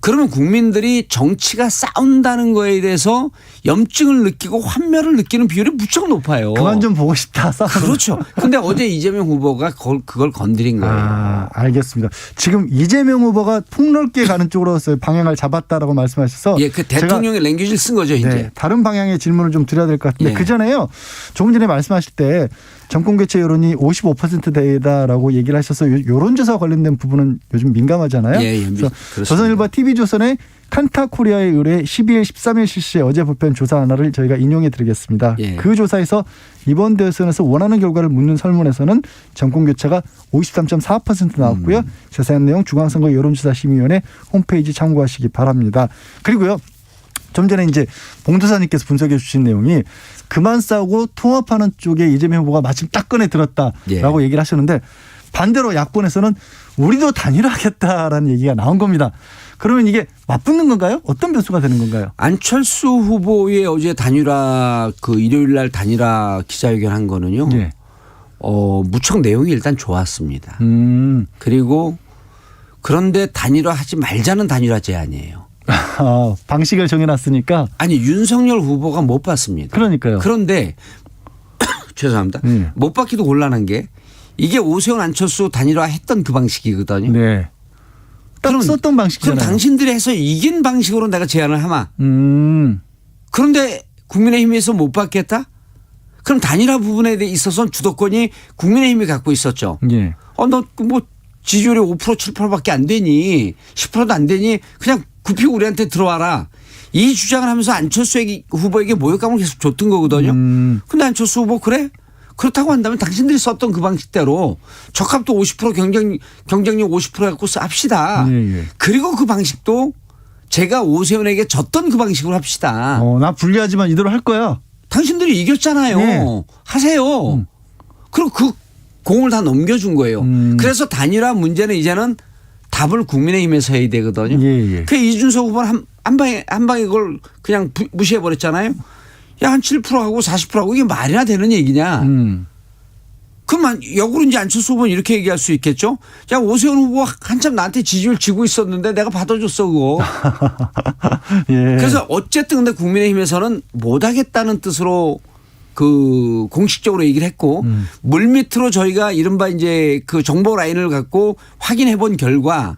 그러면 국민들이 정치가 싸운다는 거에 대해서 염증을 느끼고 환멸을 느끼는 비율이 무척 높아요. 그만 좀 보고 싶다. 그렇죠. 근데 어제 이재명 후보가 그걸 건드린 거예요. 알겠습니다. 지금 이재명 후보가 폭넓게 가는 쪽으로 방향을 잡았다라고 말씀하셔서 예, 그 대통령의 랭귀지를 쓴 거죠, 이제. 네, 다른 방향의 질문을 좀 드려야 될 것 같은데 그 전에요. 조금 전에 말씀하실 때 정권 교체 여론이 55%대다라고 얘기를 하셔서 여론조사 관련된 부분은 요즘 민감하잖아요. 예, 그래서 조선일보 TV조선의 칸타코리아에 의뢰 12일 13일 실시해 어제 발표한 조사 하나를 저희가 인용해 드리겠습니다. 그 조사에서 이번 대선에서 원하는 결과를 묻는 설문에서는 정권 교체가 53.4% 나왔고요. 자세한 내용 중앙선거 여론조사심의위원회 홈페이지 참고하시기 바랍니다. 그리고요. 좀 전에 이제 봉도사님께서 분석해 주신 내용이 그만 싸우고 통합하는 쪽에 이재명 후보가 마침 딱 꺼내 들었다라고 얘기를 하셨는데 반대로 야권에서는 우리도 단일화하겠다라는 얘기가 나온 겁니다. 그러면 이게 맞붙는 건가요? 어떤 변수가 되는 건가요? 안철수 후보의 어제 단일화 그 일요일 날 단일화 기자회견 한 거는요. 무척 내용이 일단 좋았습니다. 그리고 그런데 단일화하지 말자는 단일화 제안이에요. 방식을 정해놨으니까. 아니 윤석열 후보가 못 받습니다. 그러니까요. 그런데 죄송합니다. 못 받기도 곤란한 게 이게 오세훈 안철수 단일화 했던 그 방식이거든요. 네. 딱 썼던 방식이잖아요. 그럼 당신들이 해서 이긴 방식으로 내가 제안을 하마. 그런데 국민의힘에서 못 받겠다? 그럼 단일화 부분에 있어서는 주도권이 국민의힘이 갖고 있었죠. 너 뭐 지지율이 5% 7%밖에 안 되니 10%도 안 되니 그냥 굽히고 우리한테 들어와라. 이 주장을 하면서 안철수 후보에게 모욕감을 계속 줬던 거거든요. 근데 안철수 후보 그래? 그렇다고 한다면 당신들이 썼던 그 방식대로 적합도 50% 경쟁력 50% 갖고 합시다. 그리고 그 방식도 제가 오세훈에게 졌던 그 방식으로 합시다. 나 불리하지만 이대로 할 거야. 당신들이 이겼잖아요. 하세요. 그리고 그 공을 다 넘겨준 거예요. 그래서 단일화 문제는 이제는 답을 국민의힘에서 해야 되거든요. 그 이준석 후보는 한 방에 그걸 그냥 무시해 버렸잖아요. 야, 한 7%하고 40%하고 이게 말이나 되는 얘기냐. 그러면 역으로 이제 안철수 후보는 이렇게 얘기할 수 있겠죠. 야, 오세훈 후보가 한참 나한테 지지율 지고 있었는데 내가 받아줬어 그거. 그래서 어쨌든 근데 국민의힘에서는 못하겠다는 뜻으로 그 공식적으로 얘기를 했고 물밑으로 저희가 이른바 이제 그 정보 라인을 갖고 확인해 본 결과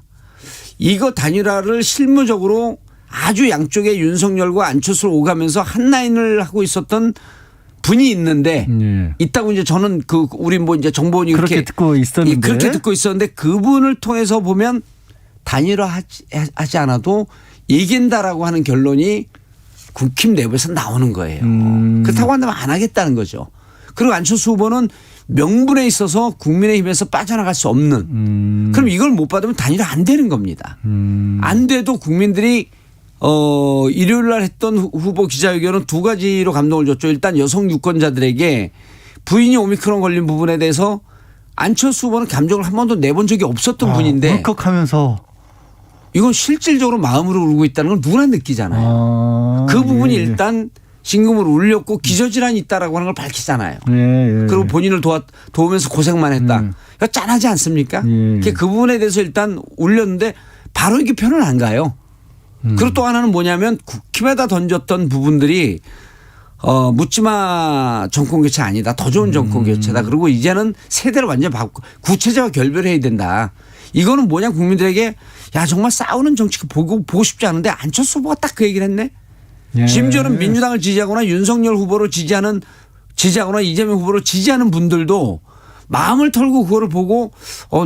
이거 단일화를 실무적으로 아주 양쪽에 윤석열과 안철수를 오가면서 한 라인을 하고 있었던 분이 있는데 있다고 이제 저는 그 우리 뭐 이제 정보원이 그렇게 듣고 있었는데 그렇게 듣고 있었는데 그분을 통해서 보면 단일화하지 않아도 이긴다라고 하는 결론이 국힘 내부에서 나오는 거예요. 그렇다고 한다면 안 하겠다는 거죠. 그리고 안철수 후보는 명분에 있어서 국민의힘에서 빠져나갈 수 없는. 그럼 이걸 못 받으면 단일화 안 되는 겁니다. 안 돼도 국민들이 일요일 날 했던 후보 기자회견은 두 가지로 감동을 줬죠. 일단 여성 유권자들에게 부인이 오미크론 걸린 부분에 대해서 안철수 후보는 감정을 한 번도 내본 적이 없었던 분인데 울컥하면서 이건 실질적으로 마음으로 울고 있다는 걸 누구나 느끼잖아요. 그 부분이 일단 심금을 울렸고 기저질환이 있다라고 하는 걸 밝히잖아요. 그리고 본인을 도우면서 고생만 했다. 이거 짠하지 않습니까? 그 부분에 대해서 일단 울렸는데 바로 이렇게 표현은 안 가요. 그리고 또 하나는 뭐냐면 국힘에다 던졌던 부분들이 묻지마 정권 교체 아니다. 더 좋은 정권 교체다. 그리고 이제는 세대를 완전히 바꾸고 구체제와 결별해야 된다. 이거는 뭐냐 국민들에게 야 정말 싸우는 정치 보고 싶지 않은데 안철수 후보가 딱 그 얘기를 했네. 예. 심지어는 민주당을 지지하거나 윤석열 후보를 지지하거나 이재명 후보를 지지하는 분들도 마음을 털고 그거를 보고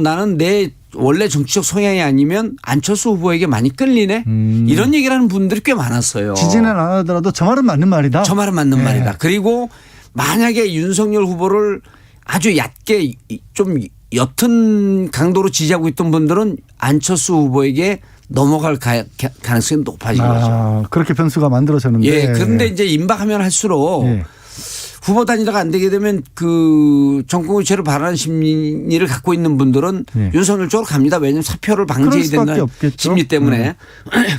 나는 내 원래 정치적 성향이 아니면 안철수 후보에게 많이 끌리네. 이런 얘기를 하는 분들이 꽤 많았어요. 지지는 안 하더라도 저 말은 맞는 말이다. 저 말은 맞는 네. 말이다. 그리고 만약에 윤석열 후보를 아주 얕게 좀 옅은 강도로 지지하고 있던 분들은 안철수 후보에게 넘어갈 가능성이 높아진 거죠. 그렇게 변수가 만들어졌는데. 예. 그런데 이제 임박하면 할수록 예. 후보 단일화가 안 되게 되면 그 정권 교체를 바라는 심리를 갖고 있는 분들은 예. 윤석열 쪽으로 갑니다. 왜냐하면 사표를 그럴 방지해야 수밖에 된다는 없겠죠. 심리 때문에.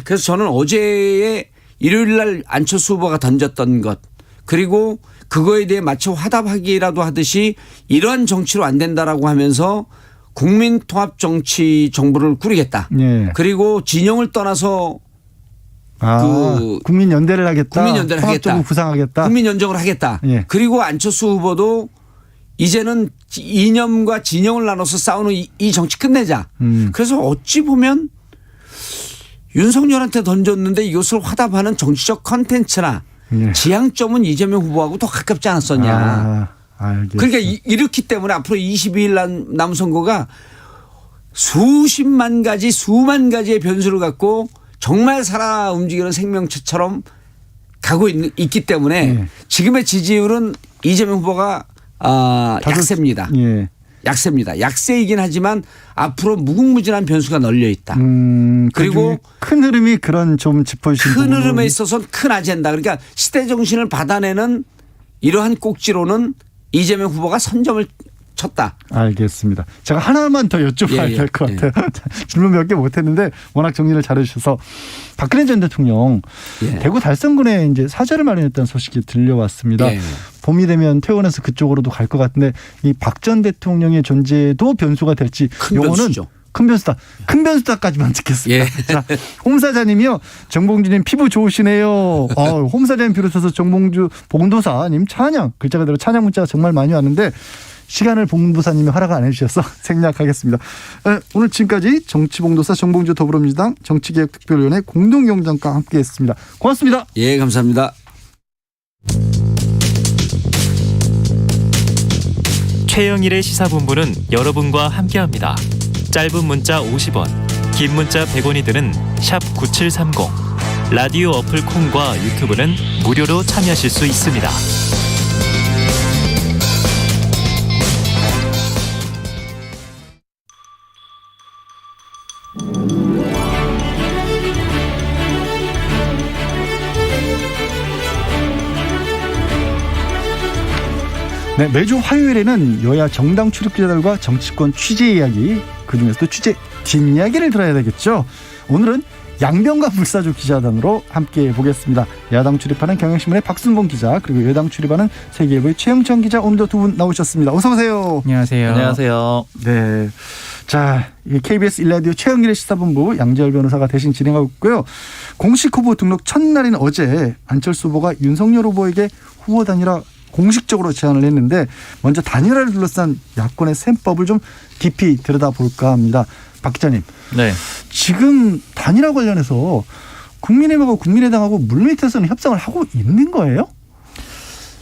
그래서 저는 어제 일요일 날 안철수 후보가 던졌던 것 그리고 그거에 대해 마치 화답하기라도 하듯이 이러한 정치로 안 된다라고 하면서 국민통합정치 정부를 꾸리겠다. 예. 그리고 진영을 떠나서 국민연대를 하겠다. 국민연대를 하겠다. 통합적으로 구상하겠다. 국민연정을 하겠다. 예. 그리고 안철수 후보도 이제는 이념과 진영을 나눠서 싸우는 이 정치 끝내자. 그래서 어찌 보면 윤석열한테 던졌는데 이것을 화답하는 정치적 컨텐츠나 예. 지향점은 이재명 후보하고 더 가깝지 않았었냐. 알겠습니다. 그러니까 이렇기 때문에 앞으로 22일 남은 선거가 수만 가지의 변수를 갖고 정말 살아 움직이는 생명체처럼 가고 있기 때문에 예. 지금의 지지율은 이재명 후보가 약세입니다. 예. 약세입니다. 약세이긴 하지만 앞으로 무궁무진한 변수가 널려 있다. 그리고 큰 흐름이 그런 좀 짚어주신 큰 흐름에 있어서는 큰 아젠다. 그러니까 시대 정신을 받아내는 이러한 꼭지로는 이재명 후보가 선점을 쳤다. 알겠습니다. 제가 하나만 더 여쭤봐야 될 것 같아요. 질문 몇 개 못했는데 워낙 정리를 잘해주셔서 박근혜 전 대통령 대구 달성군에 이제 사저를 마련했다는 소식이 들려왔습니다. 봄이 되면 퇴원해서 그쪽으로도 갈 것 같은데 이 박 전 대통령의 존재도 변수가 될지 요거는 큰 변수다. 큰 변수다까지만 듣겠습니다. 자, 홈 사장님이요. 정봉주님 피부 좋으시네요. 홈 사장님 비롯해서 정봉주 봉도사님 찬양 글자 그대로 찬양 문자가 정말 많이 왔는데 시간을 봉도사님이 허락 안 해주셔서 생략하겠습니다. 오늘 지금까지 정치봉도사 정봉주 더불어민주당 정치개혁특별위원회 공동위원장과 함께했습니다. 고맙습니다. 예, 감사합니다. 최영일의 시사본부는 여러분과 함께합니다. 짧은 문자 50원, 긴 문자 100원이 드는 샵 9730. 라디오 어플 콩과 유튜브는 무료로 참여하실 수 있습니다. 네, 매주 화요일에는 여야 정당 출입기자들과 정치권 취재 이야기, 그중에서도 취재 뒷이야기를 들어야 되겠죠. 오늘은 양병갑 불사조 기자단으로 함께 보겠습니다. 야당 출입하는 경향신문의 박순봉 기자, 그리고 여당 출입하는 세계일보의 최영천 기자, 오늘도 두 분 나오셨습니다. 어서 오세요. 안녕하세요. 안녕하세요. 네. 자, KBS 일라디오 최영일의 시사본부 양재열 변호사가 대신 진행하고 있고요. 공식 후보 등록 첫날인 어제 안철수 후보가 윤석열 후보에게 후보 단일화 공식적으로 제안을 했는데 먼저 단일화를 둘러싼 야권의 셈법을 좀 깊이 들여다볼까 합니다. 박 기자님. 네. 지금 단일화 관련해서 국민의힘하고 국민의당하고 물밑에서는 협상을 하고 있는 거예요?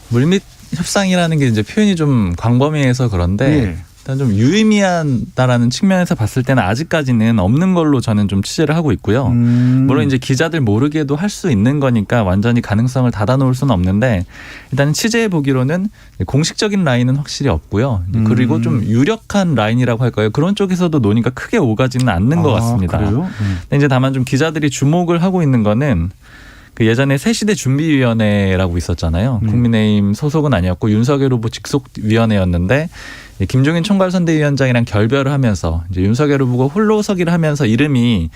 물밑 협상이라는 게 이제 표현이 좀 광범위해서 그런데 일단 좀 유의미하다라는 측면에서 봤을 때는 아직까지는 없는 걸로 저는 좀 취재를 하고 있고요. 물론 이제 기자들 모르게도 할 수 있는 거니까 완전히 가능성을 닫아놓을 수는 없는데 일단 취재해 보기로는 공식적인 라인은 확실히 없고요. 그리고 좀 유력한 라인이라고 할까요? 그런 쪽에서도 논의가 크게 오가지는 않는 것 같습니다. 그래요? 근데 이제 다만 좀 기자들이 주목을 하고 있는 거는 그 예전에 새시대 준비위원회라고 있었잖아요. 국민의힘 소속은 아니었고 윤석열 후보 직속 위원회였는데 김종인 총괄선대위원장이랑 결별을 하면서 이제 윤석열 후보가 홀로서기를 하면서 이름이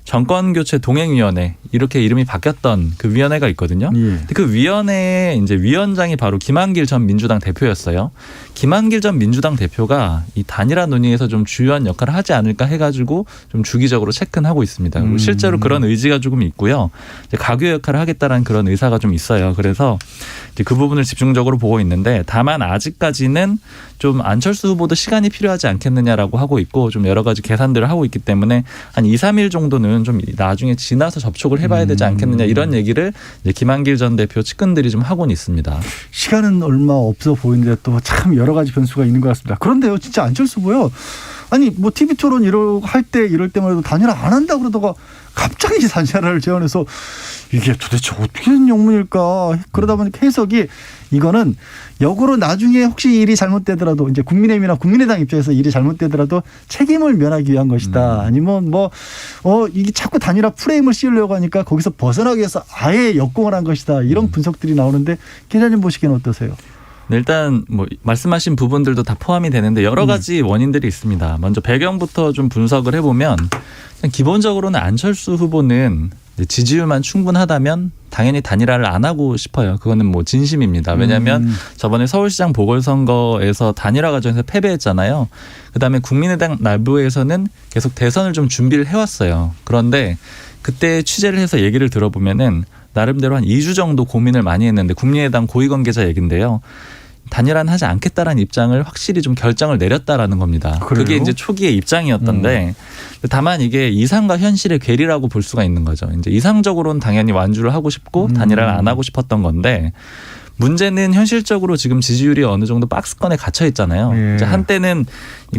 정권교체 동행위원회 이렇게 이름이 바뀌었던 그 위원회가 있거든요. 근데 그 위원회의 이제 위원장이 바로 김한길 전 민주당 대표였어요. 김한길 전 민주당 대표가 이 단일화 논의에서 좀 주요한 역할을 하지 않을까 해가지고 좀 주기적으로 체크는 하고 있습니다. 그리고 실제로 그런 의지가 조금 있고요. 이제 가교 역할을 하겠다라는 그런 의사가 좀 있어요. 그래서 이제 그 부분을 집중적으로 보고 있는데 다만 아직까지는 좀 안철수 후보도 시간이 필요하지 않겠느냐라고 하고 있고 좀 여러 가지 계산들을 하고 있기 때문에 한 2, 3일 정도는 부분은 좀 나중에 지나서 접촉을 해봐야 되지 않겠느냐 이런 얘기를 이제 김한길 전 대표 측근들이 좀 하고는 있습니다. 시간은 얼마 없어 보이는데 또 참 여러 가지 변수가 있는 것 같습니다. 그런데요, 진짜 안철수 후보요. 아니 뭐 TV 토론 이럴 때마다 단일화 안 한다 그러다가 갑자기 단일화를 제안해서 이게 도대체 어떻게 된 영문일까? 그러다 보니까 해석이 이거는 역으로 나중에 혹시 일이 잘못되더라도 이제 국민의힘이나 국민의당 입장에서 일이 잘못되더라도 책임을 면하기 위한 것이다. 아니면 이게 자꾸 단일화 프레임을 씌우려고 하니까 거기서 벗어나기 위해서 아예 역공을 한 것이다. 이런 분석들이 나오는데 기자님 보시기엔 어떠세요? 네, 일단 뭐 말씀하신 부분들도 다 포함이 되는데 여러 가지 원인들이 있습니다. 먼저 배경부터 좀 분석을 해보면 기본적으로는 안철수 후보는 지지율만 충분하다면 당연히 단일화를 안 하고 싶어요. 그거는 뭐 진심입니다. 왜냐하면 저번에 서울시장 보궐선거에서 단일화 과정에서 패배했잖아요. 그다음에 국민의당 내부에서는 계속 대선을 좀 준비를 해왔어요. 그런데 그때 취재를 해서 얘기를 들어보면은 나름대로 한 2주 정도 고민을 많이 했는데 국민의당 고위관계자 얘긴데요. 단일화는 하지 않겠다라는 입장을 확실히 좀 결정을 내렸다라는 겁니다. 그래요? 그게 이제 초기의 입장이었던데 다만 이게 이상과 현실의 괴리라고 볼 수가 있는 거죠. 이제 이상적으로는 당연히 완주를 하고 싶고 단일화를 안 하고 싶었던 건데 문제는 현실적으로 지금 지지율이 어느 정도 박스권에 갇혀 있잖아요. 예. 이제 한때는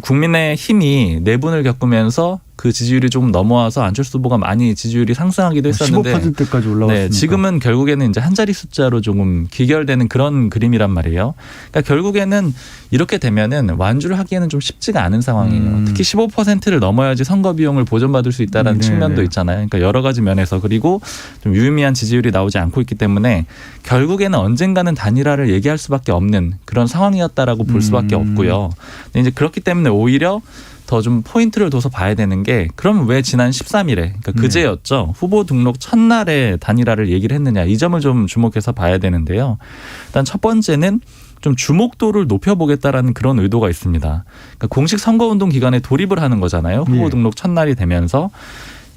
국민의힘이 내분을 겪으면서 그 지지율이 조금 넘어와서 안철수 후보가 많이 지지율이 상승하기도 했었는데 15%까지 올라왔습니다. 네, 지금은 결국에는 이제 한 자리 숫자로 조금 기결되는 그런 그림이란 말이에요. 그러니까 결국에는 이렇게 되면은 완주를 하기에는 좀 쉽지가 않은 상황이에요. 특히 15%를 넘어야지 선거 비용을 보전받을 수 있다는 측면도 있잖아요. 그러니까 여러 가지 면에서 그리고 좀 유의미한 지지율이 나오지 않고 있기 때문에 결국에는 언젠가는 단일화를 얘기할 수밖에 없는 그런 상황이었다라고 볼 수밖에 없고요. 근데 이제 그렇기 때문에 오히려 더 좀 포인트를 둬서 봐야 되는 게 그럼 왜 지난 13일에 그러니까 그제였죠. 후보 등록 첫날에 단일화를 얘기를 했느냐 이 점을 좀 주목해서 봐야 되는데요. 일단 첫 번째는 좀 주목도를 높여보겠다라는 그런 의도가 있습니다. 그러니까 공식 선거운동 기간에 돌입을 하는 거잖아요. 후보 등록 첫날이 되면서.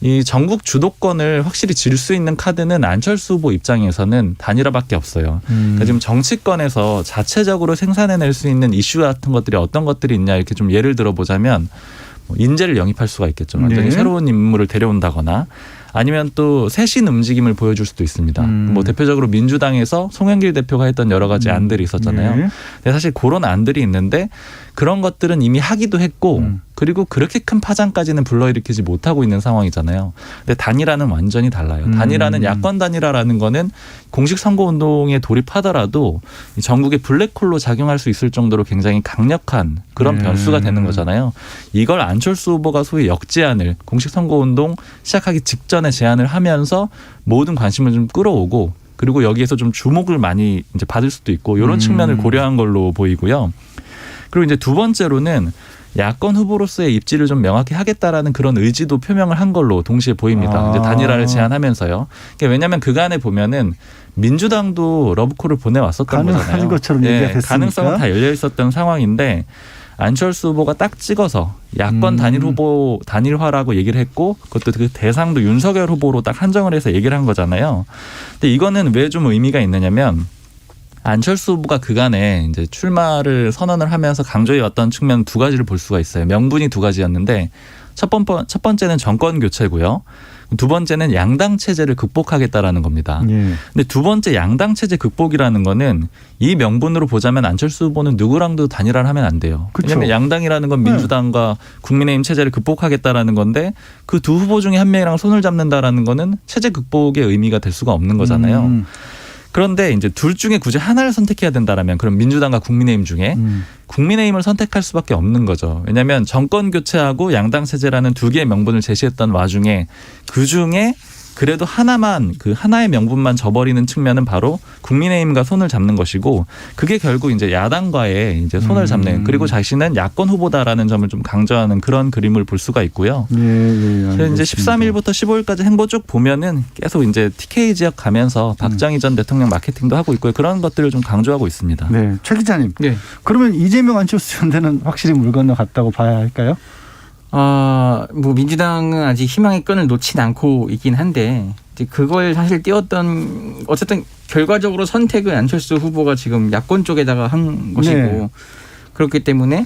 이 전국 주도권을 확실히 질 수 있는 카드는 안철수 후보 입장에서는 단일화밖에 없어요. 그러니까 지금 정치권에서 자체적으로 생산해낼 수 있는 이슈 같은 것들이 어떤 것들이 있냐 이렇게 좀 예를 들어보자면 인재를 영입할 수가 있겠죠. 완전히 새로운 인물을 데려온다거나 아니면 또 새신 움직임을 보여줄 수도 있습니다. 뭐 대표적으로 민주당에서 송영길 대표가 했던 여러 가지 안들이 있었잖아요. 근데 사실 그런 안들이 있는데 그런 것들은 이미 하기도 했고 그리고 그렇게 큰 파장까지는 불러일으키지 못하고 있는 상황이잖아요. 근데 단일화는 완전히 달라요. 단일화는 야권 단일화라는 거는 공식 선거운동에 돌입하더라도 전국의 블랙홀로 작용할 수 있을 정도로 굉장히 강력한 그런 변수가 되는 거잖아요. 이걸 안철수 후보가 소위 역제안을 공식 선거운동 시작하기 직전에 제안을 하면서 모든 관심을 좀 끌어오고 그리고 여기에서 좀 주목을 많이 이제 받을 수도 있고 이런 측면을 고려한 걸로 보이고요. 그리고 이제 두 번째로는 야권 후보로서의 입지를 좀 명확히 하겠다라는 그런 의지도 표명을 한 걸로 동시에 보입니다. 이제 단일화를 제안하면서요. 왜냐하면 그간에 보면은 민주당도 러브콜을 보내왔었던 거잖아요. 가능한 것처럼 얘기가 됐으니까. 가능성은 다 열려 있었던 상황인데 안철수 후보가 딱 찍어서 야권 단일화라고 얘기를 했고 그것도 그 대상도 윤석열 후보로 딱 한정을 해서 얘기를 한 거잖아요. 근데 이거는 왜 좀 의미가 있느냐면 안철수 후보가 그간에 이제 출마를 선언을 하면서 강조해왔던 측면 두 가지를 볼 수가 있어요. 명분이 두 가지였는데 첫 번째는 정권 교체고요. 두 번째는 양당 체제를 극복하겠다라는 겁니다. 근데 두 번째 양당 체제 극복이라는 거는 이 명분으로 보자면 안철수 후보는 누구랑도 단일화를 하면 안 돼요. 그쵸. 왜냐하면 양당이라는 건 민주당과 국민의힘 체제를 극복하겠다라는 건데 그 두 후보 중에 한 명이랑 손을 잡는다라는 거는 체제 극복의 의미가 될 수가 없는 거잖아요. 그런데 이제 둘 중에 굳이 하나를 선택해야 된다라면 그럼 민주당과 국민의힘 중에 국민의힘을 선택할 수밖에 없는 거죠. 왜냐하면 정권 교체하고 양당 체제라는 두 개의 명분을 제시했던 와중에 그중에 그래도 하나만 그 하나의 명분만 져버리는 측면은 바로 국민의힘과 손을 잡는 것이고 그게 결국 이제 야당과의 이제 손을 잡는 그리고 자신은 야권 후보다라는 점을 좀 강조하는 그런 그림을 볼 수가 있고요. 그래서 이제 13일부터 15일까지 행보 쭉 보면은 계속 이제 TK 지역 가면서 박정희 전 대통령 마케팅도 하고 있고요. 그런 것들을 좀 강조하고 있습니다. 네, 최 기자님. 그러면 이재명 안철수 연대는 확실히 물 건너갔다고 봐야 할까요? 뭐 민주당은 아직 희망의 끈을 놓진 않고 있긴 한데 이제 그걸 사실 띄웠던 어쨌든 결과적으로 선택은 안철수 후보가 지금 야권 쪽에다가 한 것이고 그렇기 때문에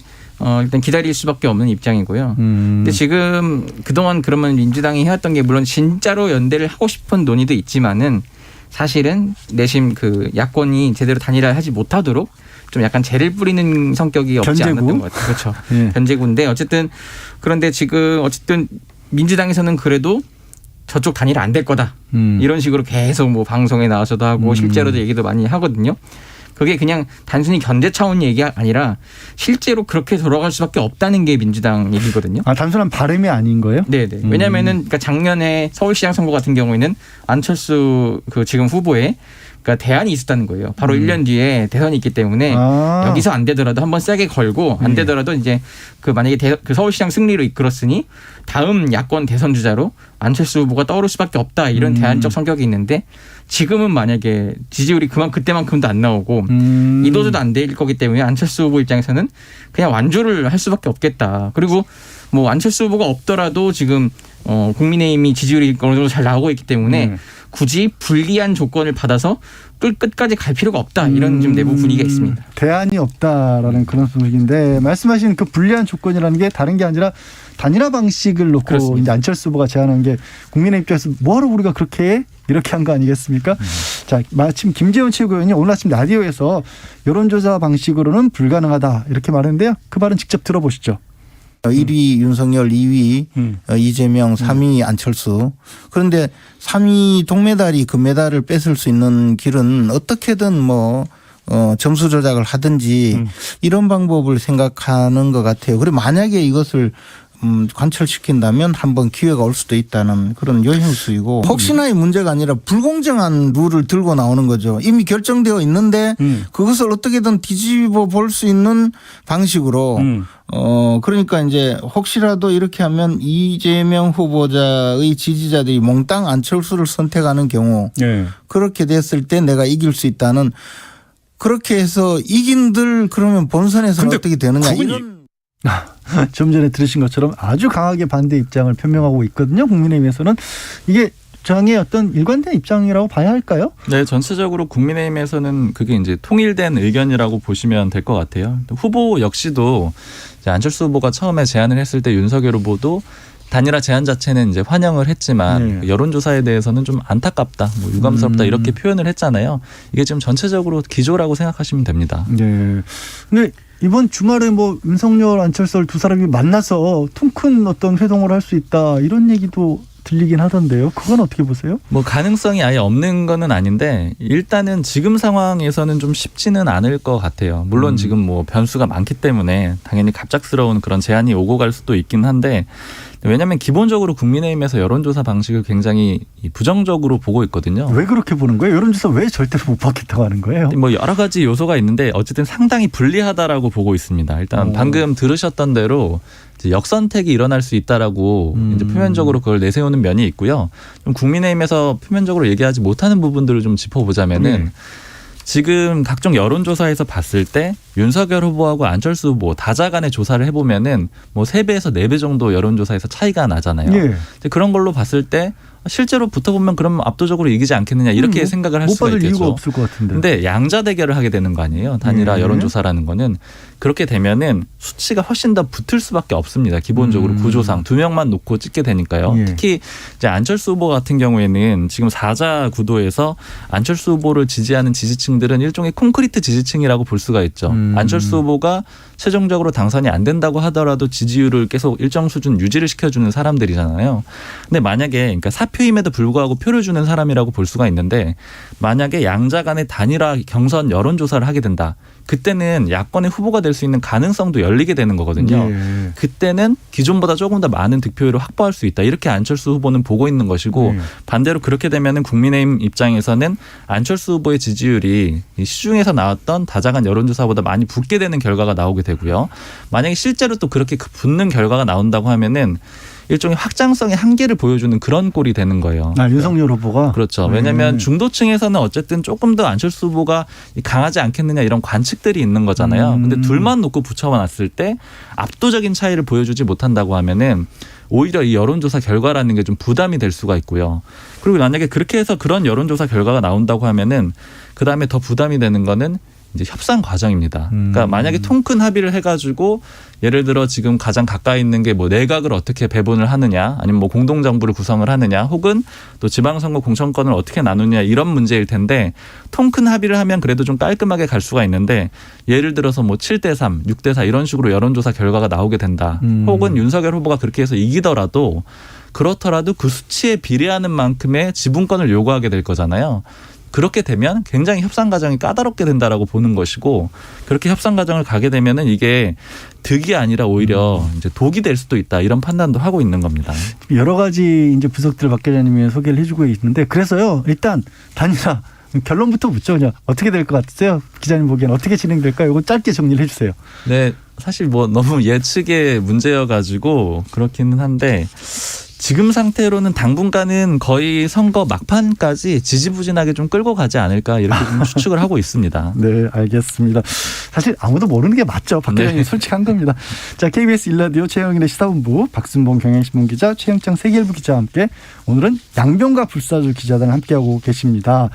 일단 기다릴 수밖에 없는 입장이고요. 근데 지금 그동안 그러면 민주당이 해왔던 게 물론 진짜로 연대를 하고 싶은 논의도 있지만은 사실은 내심 그 야권이 제대로 단일화하지 못하도록 좀 약간 재를 뿌리는 성격이 없지 견제구? 않았던 것 같아요. 그렇죠. 예. 견제구인데 어쨌든 그런데 지금 어쨌든 민주당에서는 그래도 저쪽 단일화 안 될 거다. 이런 식으로 계속 뭐 방송에 나와서도 하고 실제로도 얘기도 많이 하거든요. 그게 그냥 단순히 견제 차원 얘기가 아니라 실제로 그렇게 돌아갈 수밖에 없다는 게 민주당 얘기거든요. 아, 단순한 바람이 아닌 거예요? 네네. 왜냐하면은 그러니까 작년에 서울시장 선거 같은 경우에는 안철수 그 지금 후보의 그러니까 대안이 있었다는 거예요. 바로 1년 뒤에 대선이 있기 때문에 여기서 안 되더라도 한번 세게 걸고 안 되더라도 이제 그 만약에 그 서울시장 승리로 이끌었으니 다음 야권 대선 주자로 안철수 후보가 떠오를 수밖에 없다 이런 대안적 성격이 있는데 지금은 만약에 지지율이 그때만큼도 안 나오고 이도저도 안 될 거기 때문에 안철수 후보 입장에서는 그냥 완주를 할 수밖에 없겠다. 그리고 뭐 안철수 후보가 없더라도 지금 국민의힘이 지지율이 어느 정도 잘 나오고 있기 때문에 굳이 불리한 조건을 받아서 끝까지 갈 필요가 없다. 이런 좀 내부 분위기가 있습니다. 대안이 없다라는 그런 분위기인데 말씀하신 그 불리한 조건이라는 게 다른 게 아니라 단일화 방식을 놓고 이제 안철수 후보가 제안한 게 국민의 입장에서 뭐하러 우리가 그렇게 해? 이렇게 한 거 아니겠습니까? 자, 마침 김재원 최고위원이 오늘 아침 라디오에서 여론조사 방식으로는 불가능하다 이렇게 말했는데요. 그 말은 직접 들어보시죠. 1위 윤석열, 2위 이재명, 3위 안철수. 그런데 3위 동메달이 금메달을 뺏을 수 있는 길은 어떻게든 뭐 점수 조작을 하든지 이런 방법을 생각하는 것 같아요. 그리고 만약에 이것을 관철시킨다면 한번 기회가 올 수도 있다는 그런 요행수이고 혹시나의 문제가 아니라 불공정한 룰을 들고 나오는 거죠. 이미 결정되어 있는데 그것을 어떻게든 뒤집어 볼 수 있는 방식으로 그러니까 이제 혹시라도 이렇게 하면 이재명 후보자의 지지자들이 몽땅 안철수를 선택하는 경우 그렇게 됐을 때 내가 이길 수 있다는 그렇게 해서 이긴들 그러면 본선에서는 어떻게 되느냐 이런 좀 전에 들으신 것처럼 아주 강하게 반대 입장을 표명하고 있거든요. 국민의힘에서는 이게 정의 어떤 일관된 입장이라고 봐야 할까요? 네, 전체적으로 국민의힘에서는 그게 이제 통일된 의견이라고 보시면 될 것 같아요. 후보 역시도 이제 안철수 후보가 처음에 제안을 했을 때 윤석열 후보도 단일화 제안 자체는 이제 환영을 했지만 여론조사에 대해서는 좀 안타깝다, 뭐 유감스럽다 이렇게 표현을 했잖아요. 이게 지금 전체적으로 기조라고 생각하시면 됩니다. 네. 근데 이번 주말에 뭐 윤석열, 안철수 두 사람이 만나서 통 큰 어떤 회동을 할 수 있다 이런 얘기도 들리긴 하던데요. 그건 어떻게 보세요? 뭐 가능성이 아예 없는 거는 아닌데 일단은 지금 상황에서는 좀 쉽지는 않을 것 같아요. 물론 지금 뭐 변수가 많기 때문에 당연히 갑작스러운 그런 제안이 오고 갈 수도 있긴 한데 왜냐하면 기본적으로 국민의힘에서 여론조사 방식을 굉장히 부정적으로 보고 있거든요. 왜 그렇게 보는 거예요? 여론조사 왜 절대로 못 받겠다고 하는 거예요? 뭐 여러 가지 요소가 있는데 어쨌든 상당히 불리하다라고 보고 있습니다. 일단 방금 들으셨던 대로 이제 역선택이 일어날 수 있다라고 이제 표면적으로 그걸 내세우는 면이 있고요. 좀 국민의힘에서 표면적으로 얘기하지 못하는 부분들을 좀 짚어보자면은 지금 각종 여론조사에서 봤을 때 윤석열 후보하고 안철수 후보 다자간의 조사를 해보면은 뭐 3배에서 4배 정도 여론조사에서 차이가 나잖아요. 그런 걸로 봤을 때 실제로 붙어보면 그럼 압도적으로 이기지 않겠느냐 이렇게 생각을 할 수가 있겠죠. 못 받을 이유가 없을 것 같은데. 근데 양자 대결을 하게 되는 거 아니에요. 단일화 여론조사라는 거는. 그렇게 되면은 수치가 훨씬 더 붙을 수밖에 없습니다. 기본적으로 구조상 2명만 놓고 찍게 되니까요. 특히 이제 안철수 후보 같은 경우에는 지금 4자 구도에서 안철수 후보를 지지하는 지지층들은 일종의 콘크리트 지지층이라고 볼 수가 있죠. 안철수 후보가 최종적으로 당선이 안 된다고 하더라도 지지율을 계속 일정 수준 유지를 시켜주는 사람들이잖아요. 근데 만약에 그러니까 사표임에도 불구하고 표를 주는 사람이라고 볼 수가 있는데 만약에 양자 간의 단일화 경선 여론조사를 하게 된다. 그때는 야권의 후보가 될 수 있는 가능성도 열리게 되는 거거든요. 그때는 기존보다 조금 더 많은 득표율을 확보할 수 있다. 이렇게 안철수 후보는 보고 있는 것이고 반대로 그렇게 되면은 국민의힘 입장에서는 안철수 후보의 지지율이 시중에서 나왔던 다자간 여론조사보다 많이 붙게 되는 결과가 나오게 되고요. 만약에 실제로 또 그렇게 붙는 결과가 나온다고 하면은 일종의 확장성의 한계를 보여주는 그런 꼴이 되는 거예요. 윤석열 후보가? 그렇죠. 왜냐하면 중도층에서는 어쨌든 조금 더 안철수 후보가 강하지 않겠느냐 이런 관측들이 있는 거잖아요. 근데 둘만 놓고 붙여놨을 때 압도적인 차이를 보여주지 못한다고 하면은 오히려 이 여론조사 결과라는 게 좀 부담이 될 수가 있고요. 그리고 만약에 그렇게 해서 그런 여론조사 결과가 나온다고 하면은 그다음에 더 부담이 되는 거는 이제 협상 과정입니다. 그러니까 만약에 통큰 합의를 해가지고 예를 들어 지금 가장 가까이 있는 게 뭐 내각을 어떻게 배분을 하느냐, 아니면 뭐 공동정부를 구성을 하느냐, 혹은 또 지방선거 공천권을 어떻게 나누냐 이런 문제일 텐데 통큰 합의를 하면 그래도 좀 깔끔하게 갈 수가 있는데 예를 들어서 뭐 7대3, 6대4 이런 식으로 여론조사 결과가 나오게 된다. 혹은 윤석열 후보가 그렇게 해서 이기더라도 그렇더라도 그 수치에 비례하는 만큼의 지분권을 요구하게 될 거잖아요. 그렇게 되면 굉장히 협상 과정이 까다롭게 된다라고 보는 것이고 그렇게 협상 과정을 가게 되면은 이게 득이 아니라 오히려 이제 독이 될 수도 있다 이런 판단도 하고 있는 겁니다. 여러 가지 이제 분석들을 박 기자님이 소개를 해주고 있는데 그래서요 일단 단일화 결론부터 묻죠. 그냥 어떻게 될 것 같으세요? 기자님 보기엔 어떻게 진행될까요? 이거 짧게 정리를 해주세요. 네, 사실 뭐 너무 예측의 문제여가지고 그렇기는 한데. 지금 상태로는 당분간은 거의 선거 막판까지 지지부진하게 좀 끌고 가지 않을까 이렇게 좀 추측을 하고 있습니다. 네, 알겠습니다. 사실 아무도 모르는 게 맞죠. 박 기자님이 솔직한 겁니다. 자, KBS 1라디오 최영일의 시사본부 박순봉 경향신문 기자, 최영창 세계일보 기자와 함께 오늘은 양병가 불사조 기자단 함께하고 계십니다.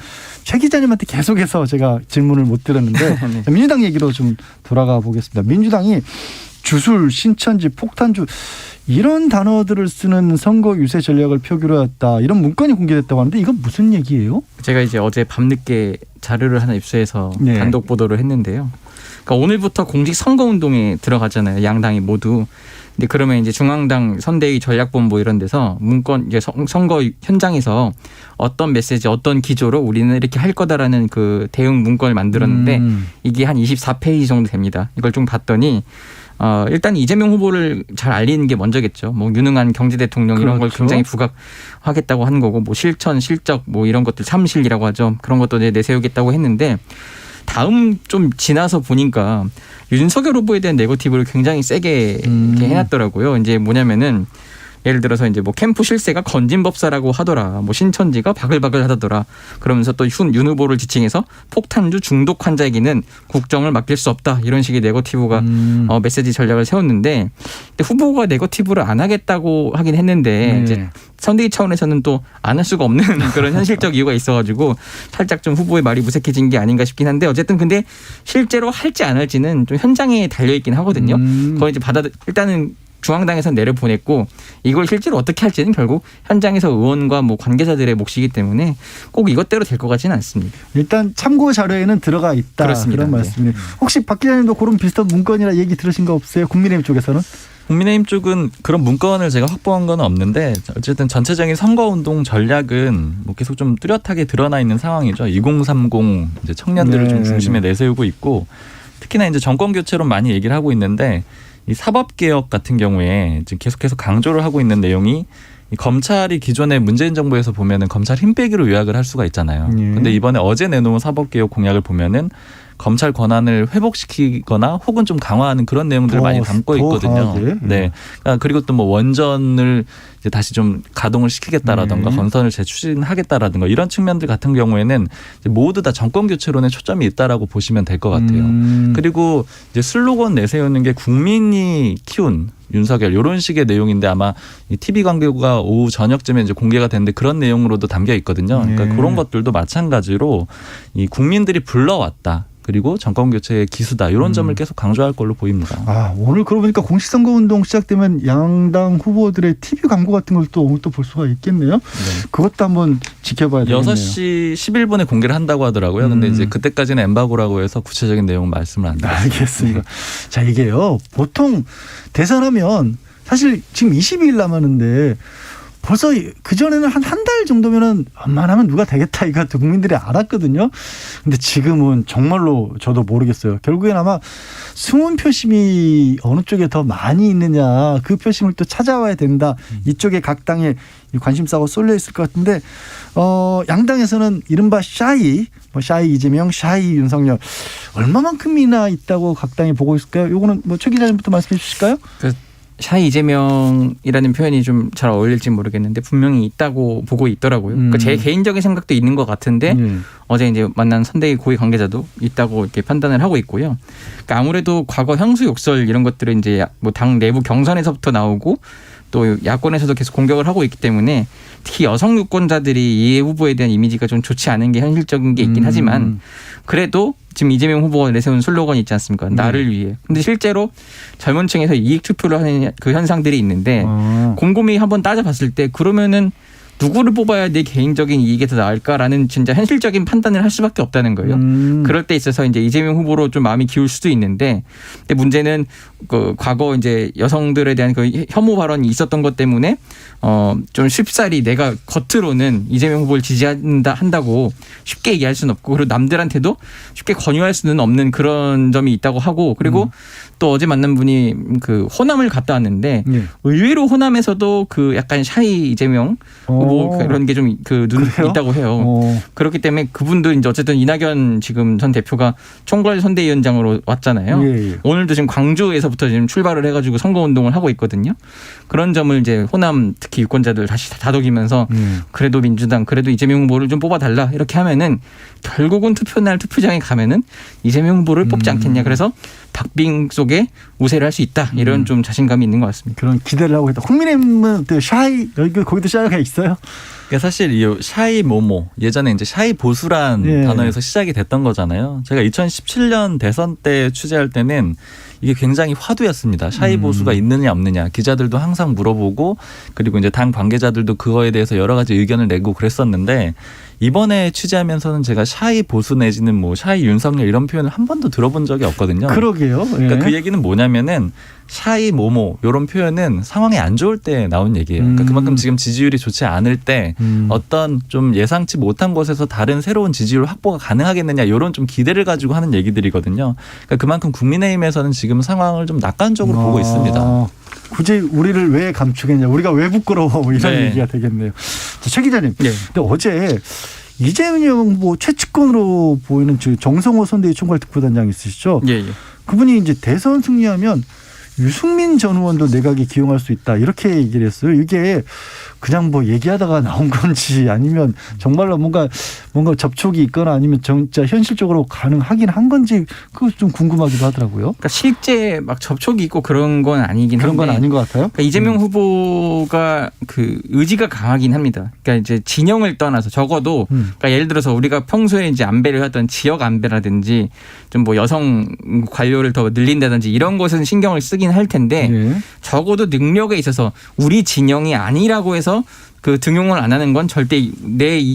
최 기자님한테 계속해서 제가 질문을 못 드렸는데 자, 민주당 얘기로 좀 돌아가 보겠습니다. 민주당이 주술, 신천지, 폭탄주 이런 단어들을 쓰는 선거 유세 전략을 표기로 했다. 이런 문건이 공개됐다고 하는데 이건 무슨 얘기예요? 제가 이제 어제 밤늦게 자료를 하나 입수해서 단독 보도를 했는데요. 그러니까 오늘부터 공식 선거운동에 들어가잖아요. 양당이 모두. 근데 그러면 이제 중앙당 선대위 전략본부 이런 데서 문건 이제 선거 현장에서 어떤 메시지, 어떤 기조로 우리는 이렇게 할 거다라는 그 대응 문건을 만들었는데 이게 한 24페이지 정도 됩니다. 이걸 좀 봤더니 일단 이재명 후보를 잘 알리는 게 먼저겠죠. 뭐 유능한 경제 대통령 이런 걸 굉장히 부각하겠다고 하는 거고, 뭐 실천, 실적, 뭐 이런 것들 참실이라고 하죠. 그런 것도 이제 내세우겠다고 했는데 다음 좀 지나서 보니까 윤석열 후보에 대한 네거티브를 굉장히 세게 이렇게 해놨더라고요. 이제 뭐냐면은 예를 들어서 이제 뭐 캠프 실세가 건진법사라고 하더라. 뭐 신천지가 바글바글 하더라. 그러면서 또 윤 후보를 지칭해서 폭탄주 중독 환자에게는 국정을 맡길 수 없다. 이런 식의 네거티브가 메시지 전략을 세웠는데 근데 후보가 네거티브를 안 하겠다고 하긴 했는데 이제 선대위 차원에서는 또 안 할 수가 없는 그런 현실적 이유가 있어가지고 살짝 좀 후보의 말이 무색해진 게 아닌가 싶긴 한데 어쨌든 근데 실제로 할지 안 할지는 좀 현장에 달려있긴 하거든요. 그걸 이제 일단은 중앙당에서 내려보냈고 이걸 실제로 어떻게 할지는 결국 현장에서 의원과 뭐 관계자들의 몫이기 때문에 꼭 이것대로 될 것 같지는 않습니다. 일단 참고 자료에는 들어가 있다. 그렇습니다. 그런 말씀이네요. 혹시 박 기자님도 그런 비슷한 문건이나 얘기 들으신 거 없어요? 국민의힘 쪽에서는? 국민의힘 쪽은 그런 문건을 제가 확보한 건 없는데 어쨌든 전체적인 선거운동 전략은 뭐 계속 좀 뚜렷하게 드러나 있는 상황이죠. 2030 이제 청년들을 좀 중심에 내세우고 있고 특히나 이제 정권 교체로 많이 얘기를 하고 있는데 이 사법개혁 같은 경우에 지금 계속해서 강조를 하고 있는 내용이 이 검찰이 기존의 문재인 정부에서 보면은 검찰 힘 빼기로 요약을 할 수가 있잖아요. 근데 이번에 어제 내놓은 사법개혁 공약을 보면은 검찰 권한을 회복시키거나 혹은 좀 강화하는 그런 내용들을 많이 담고 있거든요. 네. 그리고 또 뭐 원전을 이제 다시 좀 가동을 시키겠다라든가 건설을 재추진하겠다라든가 이런 측면들 같은 경우에는 이제 모두 다 정권 교체론에 초점이 있다라고 보시면 될 것 같아요. 그리고 이제 슬로건 내세우는 게 국민이 키운 윤석열 이런 식의 내용인데 아마 이 TV 광고가 오후 저녁쯤에 이제 공개가 됐는데 그런 내용으로도 담겨 있거든요. 그러니까 그런 것들도 마찬가지로 이 국민들이 불러왔다. 그리고 정권 교체의 기수다. 이런 점을 계속 강조할 걸로 보입니다. 아, 오늘 그러고 보니까 공식선거운동 시작되면 양당 후보들의 TV 광고 같은 걸 또 오늘 또 볼 수가 있겠네요. 네. 그것도 한번 지켜봐야 되겠네요. 6시 11분에 공개를 한다고 하더라고요. 근데 이제 그때까지는 엠바고라고 해서 구체적인 내용은 말씀을 안 드렸습니다. 알겠습니다. 자, 이게요. 보통 대선하면 사실 지금 22일 남았는데 벌써 그전에는 한 달 정도면은 웬만하면 누가 되겠다 이거 국민들이 알았거든요. 근데 지금은 정말로 저도 모르겠어요. 결국엔 아마 숨은 표심이 어느 쪽에 더 많이 있느냐 그 표심을 또 찾아와야 된다. 이쪽에 각 당에 관심사가 쏠려 있을 것 같은데 양당에서는 이른바 샤이 이재명, 샤이 윤석열 얼마만큼이나 있다고 각 당이 보고 있을까요? 요거는 뭐 최 기자님부터 말씀해 주실까요? 샤이 이재명이라는 표현이 좀 잘 어울릴지 모르겠는데 분명히 있다고 보고 있더라고요. 그러니까 제 개인적인 생각도 있는 것 같은데 어제 이제 만난 선대위 고위 관계자도 있다고 이렇게 판단을 하고 있고요. 그러니까 아무래도 과거 향수 욕설 이런 것들은 이제 뭐 당 내부 경선에서부터 나오고 또 야권에서도 계속 공격을 하고 있기 때문에 특히 여성 유권자들이 이 후보에 대한 이미지가 좀 좋지 않은 게 현실적인 게 있긴 하지만 그래도 지금 이재명 후보가 내세운 슬로건이 있지 않습니까? 나를 위해. 근데 실제로 젊은 층에서 이익 투표를 하는 그 현상들이 있는데 곰곰이 한번 따져봤을 때 그러면은 누구를 뽑아야 내 개인적인 이익에 더 나을까라는 진짜 현실적인 판단을 할 수밖에 없다는 거예요. 그럴 때 있어서 이제 이재명 후보로 좀 마음이 기울 수도 있는데, 근데 문제는 그 과거 이제 여성들에 대한 그 혐오 발언이 있었던 것 때문에 좀 쉽사리 내가 겉으로는 이재명 후보를 지지한다고 쉽게 얘기할 수는 없고, 그리고 남들한테도 쉽게 권유할 수는 없는 그런 점이 있다고 하고, 그리고 또 어제 만난 분이 그 호남을 갔다 왔는데 의외로 호남에서도 그 약간 샤이 이재명 뭐 그런 게 좀 그 눈 있다고 해요. 그렇기 때문에 그분도 이제 어쨌든 이낙연 지금 전 대표가 총괄 선대위원장으로 왔잖아요. 예. 오늘도 지금 광주에서부터 지금 출발을 해가지고 선거 운동을 하고 있거든요. 그런 점을 이제 호남 특히 유권자들 다시 다독이면서 그래도 민주당 그래도 이재명 후보를 좀 뽑아달라 이렇게 하면은 결국은 투표날 투표장에 가면은 이재명 후보를 뽑지 않겠냐. 그래서 박빙 속에 우세를 할 수 있다. 이런 좀 자신감이 있는 것 같습니다. 그런 기대를 하고 있다. 국민의힘은 또 샤이 여기 거기도 샤이가 있어요? 그러니까 사실 이 샤이 모모 예전에 이제 샤이 보수란 단어에서 시작이 됐던 거잖아요. 제가 2017년 대선 때 취재할 때는 이게 굉장히 화두였습니다. 샤이 보수가 있느냐 없느냐 기자들도 항상 물어보고 그리고 이제 당 관계자들도 그거에 대해서 여러 가지 의견을 내고 그랬었는데 이번에 취재하면서는 제가 샤이 보수 내지는 뭐 샤이 윤석열 이런 표현을 한 번도 들어본 적이 없거든요. 그러게요. 예. 그러니까 그 얘기는 뭐냐면은 샤이 모모 이런 표현은 상황이 안 좋을 때 나온 얘기예요. 그러니까 그만큼 지금 지지율이 좋지 않을 때 어떤 좀 예상치 못한 곳에서 다른 새로운 지지율 확보가 가능하겠느냐 이런 좀 기대를 가지고 하는 얘기들이거든요. 그러니까 그만큼 국민의힘에서는 지금 상황을 좀 낙관적으로 보고 있습니다. 굳이 우리를 왜 감추겠냐, 우리가 왜 부끄러워 이런 얘기가 되겠네요. 최 기자님, 근데 어제 이재명 후보 최측근으로 보이는 정성호 선대위 총괄 특보단장 있으시죠? 그분이 이제 대선 승리하면 유승민 전 의원도 내각에 기용할 수 있다 이렇게 얘기를 했어요. 이게 그냥 뭐 얘기하다가 나온 건지 아니면 정말로 뭔가 접촉이 있거나 아니면 진짜 현실적으로 가능하긴 한 건지 그거 좀 궁금하기도 하더라고요. 그러니까 실제 막 접촉이 있고 그런 건 아니긴 한데 그런 건 아닌 것 같아요. 그러니까 이재명 후보가 그 의지가 강하긴 합니다. 그러니까 이제 진영을 떠나서 적어도 그러니까 예를 들어서 우리가 평소에 이제 안배를 하던 지역 안배라든지 좀 뭐 여성 관료를 더 늘린다든지 이런 것은 신경을 쓰긴 할 텐데 적어도 능력에 있어서 우리 진영이 아니라고 해서 그 등용을 안 하는 건 절대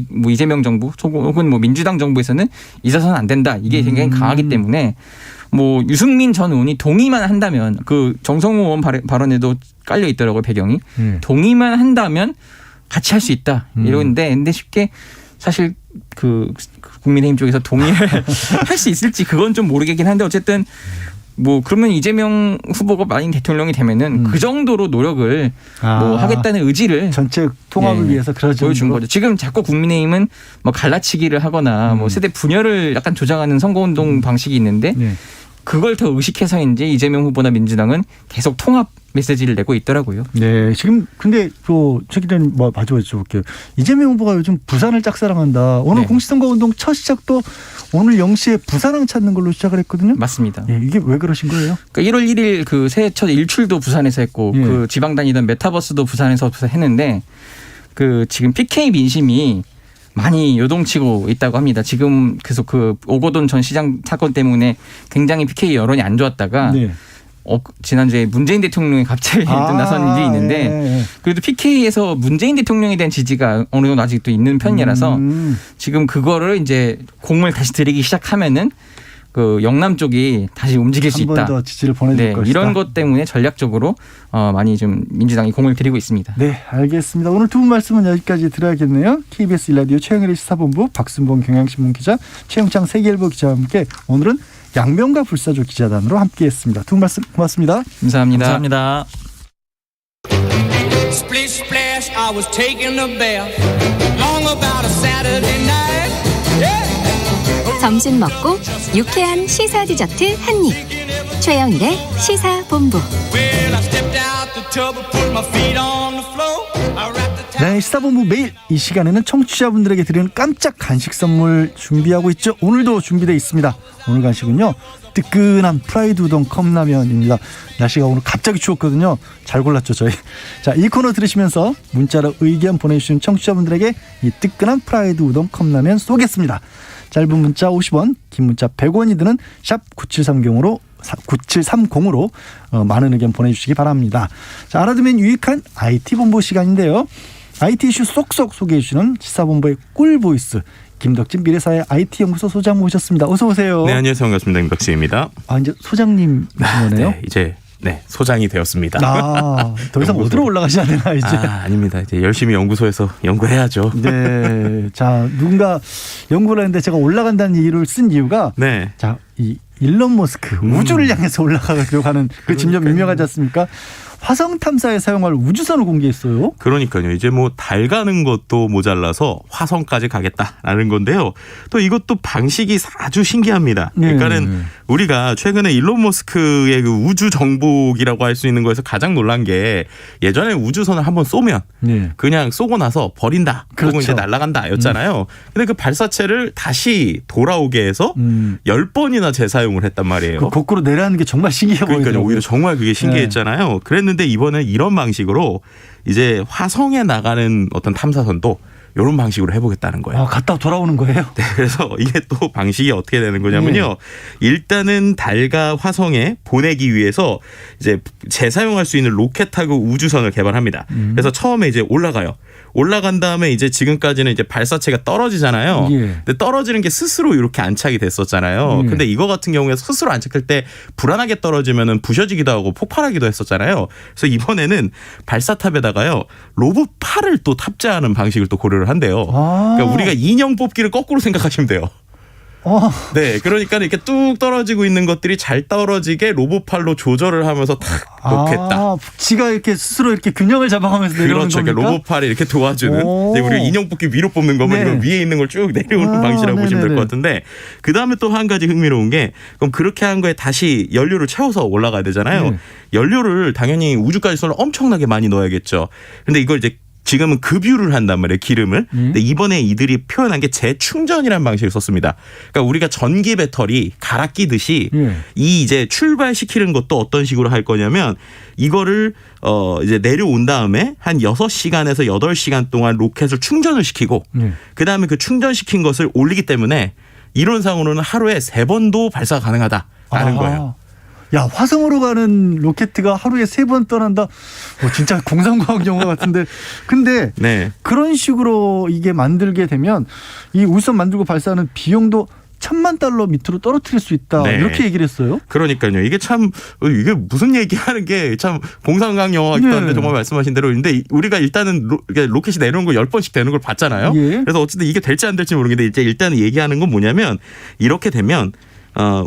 뭐 이재명 정부 혹은 뭐 민주당 정부에서는 있어서는 안 된다. 이게 굉장히 강하기 때문에 뭐 유승민 전 의원이 동의만 한다면 그 정성호 의원 발언에도 깔려 있더라고요. 배경이. 동의만 한다면 같이 할 수 있다. 이러는데 근데 쉽게 사실 그 국민의힘 쪽에서 동의를 할 수 있을지 그건 좀 모르겠긴 한데 어쨌든 뭐 그러면 이재명 후보가 만약 대통령이 되면은 그 정도로 노력을 뭐 하겠다는 의지를 전체 통합을 위해서 보여준 거죠. 지금 자꾸 국민의힘은 뭐 갈라치기를 하거나 뭐 세대 분열을 약간 조장하는 선거운동 방식이 있는데 그걸 더 의식해서인지 이재명 후보나 민주당은 계속 통합 메시지를 내고 있더라고요. 네, 지금 근데 최 기자님 마저 여쭤볼게요. 이재명 후보가 요즘 부산을 짝사랑한다. 오늘 공식선거 운동 첫 시작도 오늘 0시에 부산항 찾는 걸로 시작을 했거든요. 맞습니다. 이게 왜 그러신 거예요? 그러니까 1월 1일 그 새해 첫 일출도 부산에서 했고 그 지방 다니던 메타버스도 부산에서 했는데 그 지금 PK 민심이 많이 요동치고 있다고 합니다. 지금 계속 그 오거돈 전 시장 사건 때문에 굉장히 PK 여론이 안 좋았다가 지난주에 문재인 대통령이 갑자기 나선 일이 있는데 그래도 PK에서 문재인 대통령에 대한 지지가 어느 정도 아직도 있는 편이라서 지금 그거를 이제 공을 다시 들이기 시작하면은 그 영남 쪽이 다시 움직일 수 있다. 한 번 더 지지를 보내줄 것이다. 이런 것 때문에 전략적으로 많이 좀 민주당이 공을 들이고 있습니다. 네, 알겠습니다. 오늘 두 분 말씀은 여기까지 들어야겠네요. KBS 1라디오 최영일의 시사본부 박순봉 경향신문 기자, 최영창 세계일보 기자와 함께 오늘은 양명가 불사조 기자단으로 함께했습니다. 두 분 말씀 고맙습니다. 감사합니다. 감사합니다. Splish splash, I was taking a bath. Long about a Saturday night. Yeah. 점심 먹고 유쾌한 시사 디저트 한 입. 최영일의 시사본부. Well, I stepped out the tub and put my feet on the floor. I wrapped the 네, 시사본부 매일 이 시간에는 청취자분들에게 드리는 깜짝 간식 선물 준비하고 있죠. 오늘도 준비되어 있습니다. 오늘 간식은요, 뜨끈한 프라이드 우동 컵라면입니다. 날씨가 오늘 갑자기 추웠거든요. 잘 골랐죠, 저희. 자, 이 코너 들으시면서 문자로 의견 보내주신 청취자분들에게 이 뜨끈한 프라이드 우동 컵라면 쏘겠습니다. 짧은 문자 50원, 긴 문자 100원이 드는 샵 9730으로 많은 의견 보내주시기 바랍니다. 자, 알아두면 유익한 IT 본부 시간인데요. IT 이슈 쏙쏙 소개해 주시는 시사본부의 꿀보이스 김덕진 미래사회 IT연구소 소장 모셨습니다. 어서 오세요. 네, 안녕하세요. 반갑습니다. 김덕진입니다. 아, 이제 소장님 거네요? 네, 이제 소장이 되었습니다. 더 이상 어디로 올라가셔야 되나 이제? 아닙니다. 이제 열심히 연구소에서 연구해야죠. 네. 자, 누군가 연구를 했는데 제가 올라간다는 이유를 쓴 이유가 네. 자, 이 일론 머스크 우주를 향해서 올라가려고 하는 그 집념 유명하지 않습니까? 화성 탐사에 사용할 우주선을 공개했어요. 그러니까요. 이제 뭐 달 가는 것도 모자라서 화성까지 가겠다라는 건데요. 또 이것도 방식이 아주 신기합니다. 그러니까는 우리가 최근에 일론 머스크의 그 우주 정복이라고 할 수 있는 거에서 가장 놀란 게 예전에 우주선을 한번 쏘면 그냥 쏘고 나서 버린다. 그리고 이제 날아간다였잖아요. 근데 그 발사체를 다시 돌아오게 해서 10번이나 재사용을 했단 말이에요. 그 거꾸로 내려가는 게 정말 신기해 보이더라고요. 그러니까요. 오히려 정말 그게 신기했잖아요. 그랬는데 이번엔 이런 방식으로 이제 화성에 나가는 어떤 탐사선도 이런 방식으로 해보겠다는 거예요. 갔다 돌아오는 거예요? 네, 그래서 이게 또 방식이 어떻게 되는 거냐면요. 일단은 달과 화성에 보내기 위해서 이제 재사용할 수 있는 로켓하고 우주선을 개발합니다. 그래서 처음에 이제 올라가요. 올라간 다음에 이제 지금까지는 이제 발사체가 떨어지잖아요. 근데 떨어지는 게 스스로 이렇게 안착이 됐었잖아요. 근데 이거 같은 경우에 스스로 안착할 때 불안하게 떨어지면은 부셔지기도 하고 폭발하기도 했었잖아요. 그래서 이번에는 발사탑에다가요 로봇팔을 또 탑재하는 방식을 또 고려를 한대요. 그러니까 우리가 인형 뽑기를 거꾸로 생각하시면 돼요. 네, 그러니까 이렇게 뚝 떨어지고 있는 것들이 잘 떨어지게 로봇팔로 조절을 하면서 탁 놓겠다. 지가 이렇게 스스로 이렇게 균형을 잡아가면서 내려오는 그렇죠. 겁니까? 그러니까 로봇팔이 이렇게 도와주는. 우리가 인형 뽑기 위로 뽑는 거면 이거 위에 있는 걸 쭉 내려오는 방식이라고 보시면 될 것 같은데 그 다음에 또 한 가지 흥미로운 게 그럼 그렇게 한 거에 다시 연료를 채워서 올라가야 되잖아요. 연료를 당연히 우주까지 쏠 엄청나게 많이 넣어야겠죠. 근데 이걸 이제 지금은 급유를 한단 말이에요. 기름을. 근데 이번에 이들이 표현한 게 재충전이라는 방식을 썼습니다. 그러니까 우리가 전기 배터리 갈아 끼듯이 이 이제 출발시키는 것도 어떤 식으로 할 거냐면 이거를 이제 내려온 다음에 한 6시간에서 8시간 동안 로켓을 충전을 시키고 그다음에 그 충전시킨 것을 올리기 때문에 이론상으로는 하루에 3번도 발사가 가능하다라는 거예요. 야, 화성으로 가는 로켓가 하루에 3번 떠난다. 진짜 공상과학 영화 같은데. 근데 그런 식으로 이게 만들게 되면 이 우주선 만들고 발사하는 비용도 $10,000만 밑으로 떨어뜨릴 수 있다. 이렇게 얘기를 했어요. 그러니까요. 이게 참 이게 무슨 얘기하는 게 참 공상과학 영화 같기도 한데 정말 말씀하신 대로 근데 우리가 일단은 로켓이 내려오는 거 10번씩 되는 걸 봤잖아요. 그래서 어쨌든 이게 될지 안 될지 모르겠는데 이제 일단은 얘기하는 건 뭐냐면 이렇게 되면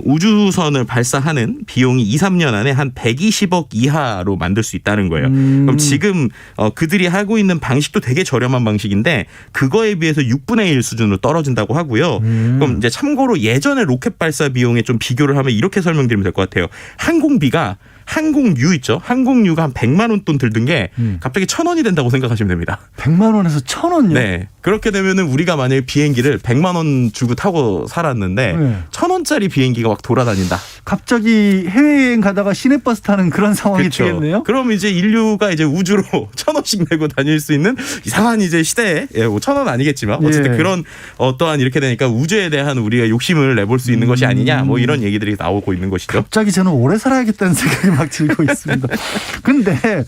우주선을 발사하는 비용이 2, 3년 안에 한 120억 이하로 만들 수 있다는 거예요. 그럼 지금 그들이 하고 있는 방식도 되게 저렴한 방식인데 그거에 비해서 6분의 1 수준으로 떨어진다고 하고요. 그럼 이제 참고로 예전에 로켓 발사 비용에 좀 비교를 하면 이렇게 설명드리면 될 것 같아요. 항공비가 항공유 있죠. 항공유가 한 100만 원 돈 들던 게 갑자기 1,000원이 된다고 생각하시면 됩니다. 100만 원에서 1,000원요? 네. 그렇게 되면은 우리가 만약에 비행기를 100만 원 주고 타고 살았는데 1,000원짜리 비행기가 막 돌아다닌다. 갑자기 해외여행 가다가 시내버스 타는 그런 상황이 되겠네요. 그럼 이제 인류가 이제 우주로 1,000원씩 내고 다닐 수 있는 이상한 이제 시대에 1,000원 아니겠지만 어쨌든 그런 어떠한 이렇게 되니까 우주에 대한 우리가 욕심을 내볼 수 있는 것이 아니냐 뭐 이런 얘기들이 나오고 있는 것이죠. 갑자기 저는 오래 살아야겠다는 생각이 막 들고 있습니다. 근데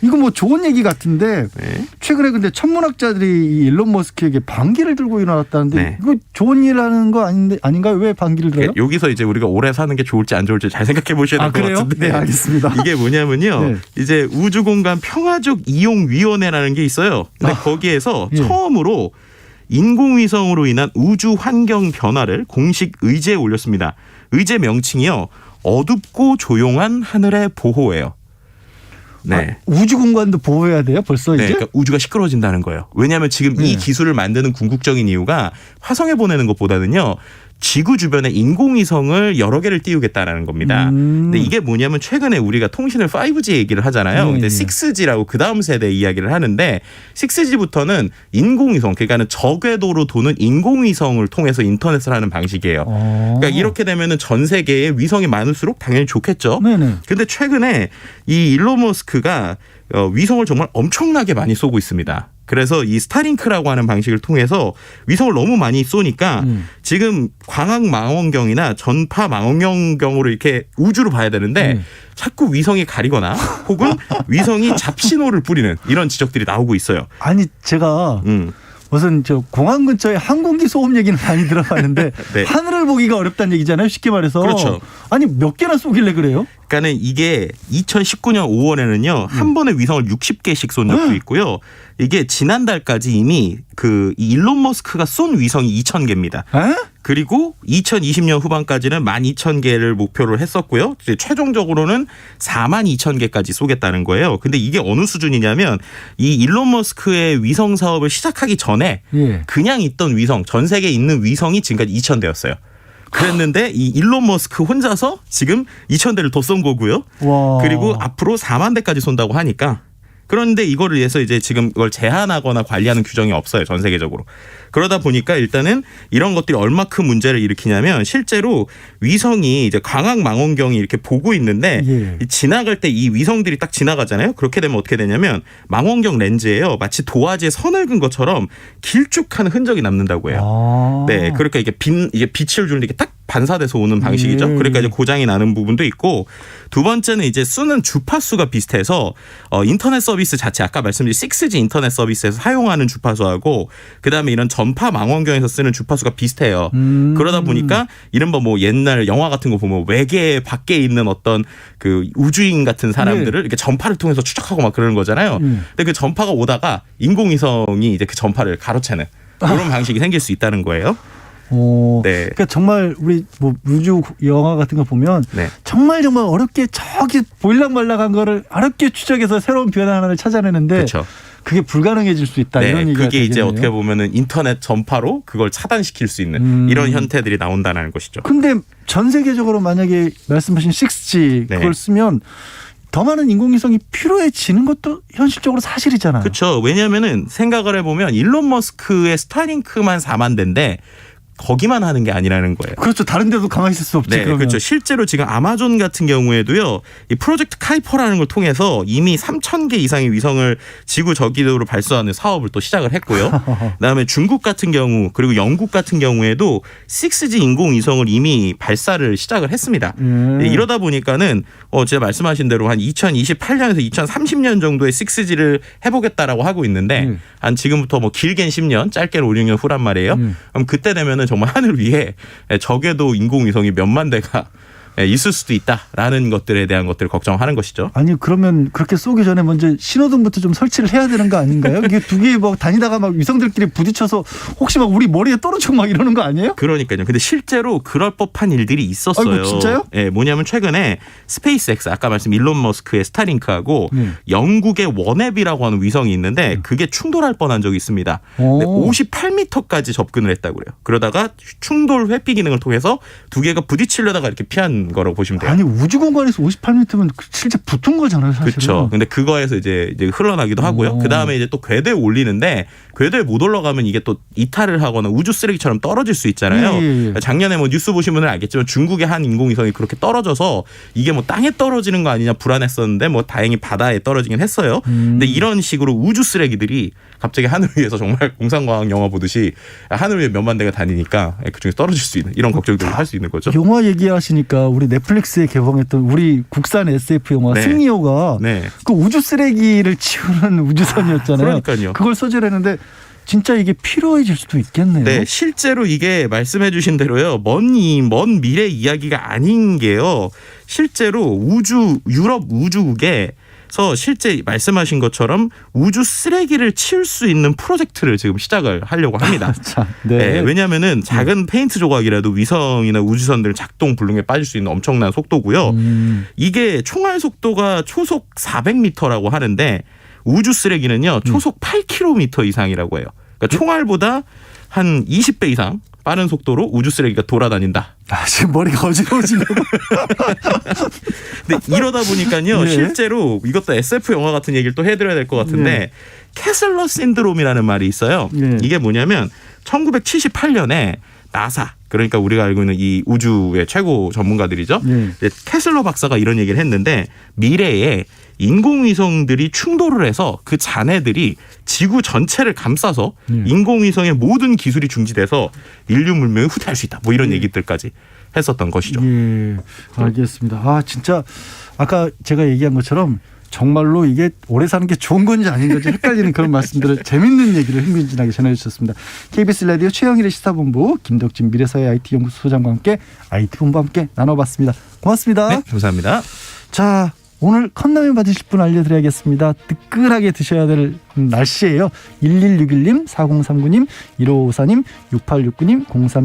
이거 뭐 좋은 얘기 같은데 최근에 근데 천문학자들이 이 일론 머스크에게 반기를 들고 일어났다는데 이거 좋은 일하는 거 아닌가요? 왜 반기를 들어요? 여기서 이제 우리가 오래 사는 게 좋을지 안 좋을지 잘 생각해 보셔야 될 것 같은데. 네, 알겠습니다. 이게 뭐냐면요. 이제 우주공간 평화적 이용위원회라는 게 있어요. 근데 거기에서 처음으로 인공위성으로 인한 우주 환경 변화를 공식 의제에 올렸습니다. 의제 명칭이요. 어둡고 조용한 하늘의 보호예요. 네. 우주 공간도 보호해야 돼요? 벌써 이제? 그러니까 우주가 시끄러워진다는 거예요. 왜냐하면 지금 이 기술을 만드는 궁극적인 이유가 화성에 보내는 것보다는요. 지구 주변에 인공위성을 여러 개를 띄우겠다라는 겁니다. 근데 이게 뭐냐면 최근에 우리가 통신을 5G 얘기를 하잖아요. 근데 6G라고 그 다음 세대 이야기를 하는데 6G부터는 인공위성, 그러니까는 저궤도로 도는 인공위성을 통해서 인터넷을 하는 방식이에요. 그러니까 이렇게 되면은 전 세계에 위성이 많을수록 당연히 좋겠죠. 근데 최근에 이 일론 머스크가 위성을 정말 엄청나게 많이 쏘고 있습니다. 그래서 이 스타링크라고 하는 방식을 통해서 위성을 너무 많이 쏘니까 지금 광학 망원경이나 전파 망원경으로 이렇게 우주로 봐야 되는데 자꾸 위성이 가리거나 혹은 위성이 잡신호를 뿌리는 이런 지적들이 나오고 있어요. 아니 제가 무슨 저 공항 근처에 항공기 소음 얘기는 많이 들어봤는데 네. 하늘을 보기가 어렵다는 얘기잖아요. 쉽게 말해서. 그렇죠. 아니 몇 개나 쏘길래 그래요? 그러니까는 이게 2019년 5월에는요 한 번에 위성을 60개씩 쏜 적도 있고요. 이게 지난달까지 이미 이 일론 머스크가 쏜 위성이 2,000개입니다. 그리고 2020년 후반까지는 12,000개를 목표로 했었고요. 이제 최종적으로는 42,000개까지 쏘겠다는 거예요. 근데 이게 어느 수준이냐면 이 일론 머스크의 위성 사업을 시작하기 전에 그냥 있던 위성, 전 세계에 있는 위성이 지금까지 2,000대였어요. 그랬는데 이 일론 머스크 혼자서 지금 2,000대를 더 쏜 거고요. 와. 그리고 앞으로 4만 대까지 쏜다고 하니까 그런데 이거를 위해서 이제 지금 이걸 제한하거나 관리하는 규정이 없어요. 전 세계적으로. 그러다 보니까 일단은 이런 것들이 얼마큼 문제를 일으키냐면 실제로 위성이 이제 광학 망원경이 이렇게 보고 있는데 지나갈 때 이 위성들이 딱 지나가잖아요. 그렇게 되면 어떻게 되냐면 망원경 렌즈에요. 마치 도화지에 선을 그은 것처럼 길쭉한 흔적이 남는다고 해요. 네, 그러니까 이게 빛을 주는 게 딱 반사돼서 오는 방식이죠. 그러니까 이제 고장이 나는 부분도 있고 두 번째는 이제 쓰는 주파수가 비슷해서 인터넷 서비스 자체 아까 말씀드린 6G 인터넷 서비스에서 사용하는 주파수하고 그다음에 이런 전파 망원경에서 쓰는 주파수가 비슷해요. 그러다 보니까 이른바 뭐 옛날 영화 같은 거 보면 외계 밖에 있는 어떤 그 우주인 같은 사람들을 이렇게 전파를 통해서 추적하고 막 그러는 거잖아요. 근데 그 전파가 오다가 인공위성이 이제 그 전파를 가로채는 그런 방식이 생길 수 있다는 거예요. 네. 그러니까 정말 우리 뭐 우주 영화 같은 거 보면 정말 어렵게 저기 보일락말락한 거를 어렵게 추적해서 새로운 변화 하나를 찾아내는데 그렇죠. 그게 불가능해질 수 있다. 이런 얘기가 그게 이제 되겠네요. 어떻게 보면은 인터넷 전파로 그걸 차단시킬 수 있는 이런 형태들이 나온다는 것이죠. 근데 전 세계적으로 만약에 말씀하신 6G 그걸 쓰면 더 많은 인공위성이 필요해지는 것도 현실적으로 사실이잖아요. 그렇죠. 왜냐하면은 생각을 해보면 일론 머스크의 스타링크만 4만 대인데 거기만 하는 게 아니라는 거예요. 그렇죠. 다른 데도 가만히 있을 수 없지. 네, 그러면. 그렇죠. 실제로 지금 아마존 같은 경우에도요. 이 프로젝트 카이퍼라는 걸 통해서 이미 3,000개 이상의 위성을 지구 저궤도로 발사하는 사업을 또 시작을 했고요. 그다음에 중국 같은 경우 그리고 영국 같은 경우에도 6G 인공위성을 이미 발사를 시작을 했습니다. 네, 이러다 보니까는 제가 말씀하신 대로 한 2028년에서 2030년 정도에 6G를 해보겠다라고 하고 있는데 한 지금부터 뭐 길게는 10년, 짧게는 5, 6년 후란 말이에요. 그럼 그때 되면은 정말 하늘 위에 적에도 인공위성이 몇만 대가 있을 수도 있다라는 것들에 대한 것들을 걱정하는 것이죠. 아니 그러면 그렇게 쏘기 전에 먼저 신호등부터 좀 설치를 해야 되는 거 아닌가요? 이게 두 개 막 다니다가 막 위성들끼리 부딪혀서 혹시 막 우리 머리에 떨어지고 막 이러는 거 아니에요? 그러니까요. 근데 실제로 그럴 법한 일들이 있었어요. 아이고, 진짜요? 네, 뭐냐면 최근에 스페이스X 아까 말씀 일론 머스크의 스타링크하고 영국의 원앱이라고 하는 위성이 있는데 그게 충돌할 뻔한 적이 있습니다. 58m까지 접근을 했다고 그래요. 그러다가 충돌 회피 기능을 통해서 두 개가 부딪히려다가 이렇게 피한 거라고 보시면 돼요. 아니 우주 공간에서 58m면 실제 붙은 거잖아요, 사실은. 그렇죠. 근데 그거에서 이제 흘러나기도 하고요. 그 다음에 이제 또 궤도에 올리는데 궤도에 못 올라가면 이게 또 이탈을 하거나 우주 쓰레기처럼 떨어질 수 있잖아요. 작년에 뭐 뉴스 보신 분은 알겠지만 중국의 한 인공위성이 그렇게 떨어져서 이게 뭐 땅에 떨어지는 거 아니냐 불안했었는데 뭐 다행히 바다에 떨어지긴 했어요. 근데 이런 식으로 우주 쓰레기들이 갑자기 하늘 위에서 정말 공상과학 영화 보듯이 하늘 위에 몇만 대가 다니니까 그중에 떨어질 수 있는 이런 걱정들을 할 수 있는 거죠. 영화 얘기하시니까 우리 넷플릭스에 개봉했던 우리 국산 SF 영화 승리호가 그 우주 쓰레기를 치우는 우주선이었잖아요. 그러니까요. 그걸 소재로 했는데 진짜 이게 필요해질 수도 있겠네요. 네, 실제로 이게 말씀해 주신 대로요. 먼 미래 이야기가 아닌 게요. 실제로 유럽 우주국에 실제 말씀하신 것처럼 우주 쓰레기를 치울 수 있는 프로젝트를 지금 시작을 하려고 합니다. 네, 왜냐하면은 작은 페인트 조각이라도 위성이나 우주선들 작동 불능에 빠질 수 있는 엄청난 속도고요. 이게 총알 속도가 초속 400m라고 하는데 우주 쓰레기는요 초속 8km 이상이라고 해요. 그러니까 총알보다 한 20배 이상 빠른 속도로 우주 쓰레기가 돌아다닌다. 지금 머리가 어지러워지네. 근데 이러다 보니까요. 네. 실제로 이것도 SF 영화 같은 얘기를 또 해드려야 될 것 같은데 캐슬러 신드롬이라는 말이 있어요. 이게 뭐냐면 1978년에 나사 그러니까 우리가 알고 있는 이 우주의 최고 전문가들이죠. 캐슬러 박사가 이런 얘기를 했는데 미래에 인공위성들이 충돌을 해서 그 잔해들이 지구 전체를 감싸서 인공위성의 모든 기술이 중지돼서 인류 문명이 후퇴할 수 있다. 뭐 이런 얘기들까지 했었던 것이죠. 예, 알겠습니다. 진짜 아까 제가 얘기한 것처럼 정말로 이게 오래 사는 게 좋은 건지 아닌 건지 헷갈리는 그런 말씀들을 재밌는 얘기를 흥미진진하게 전해주셨습니다. KBS 라디오 최영일의 시사본부 김덕진 미래사회 IT연구소 소장과 함께 IT본부와 함께 나눠봤습니다. 고맙습니다. 네, 감사합니다. 자, 오늘 컵라면 받으실 분 알려드려야겠습니다. 뜨끈하게 드셔야 될 날씨예요. 1161님, 4039님, 1554님, 6869님, 03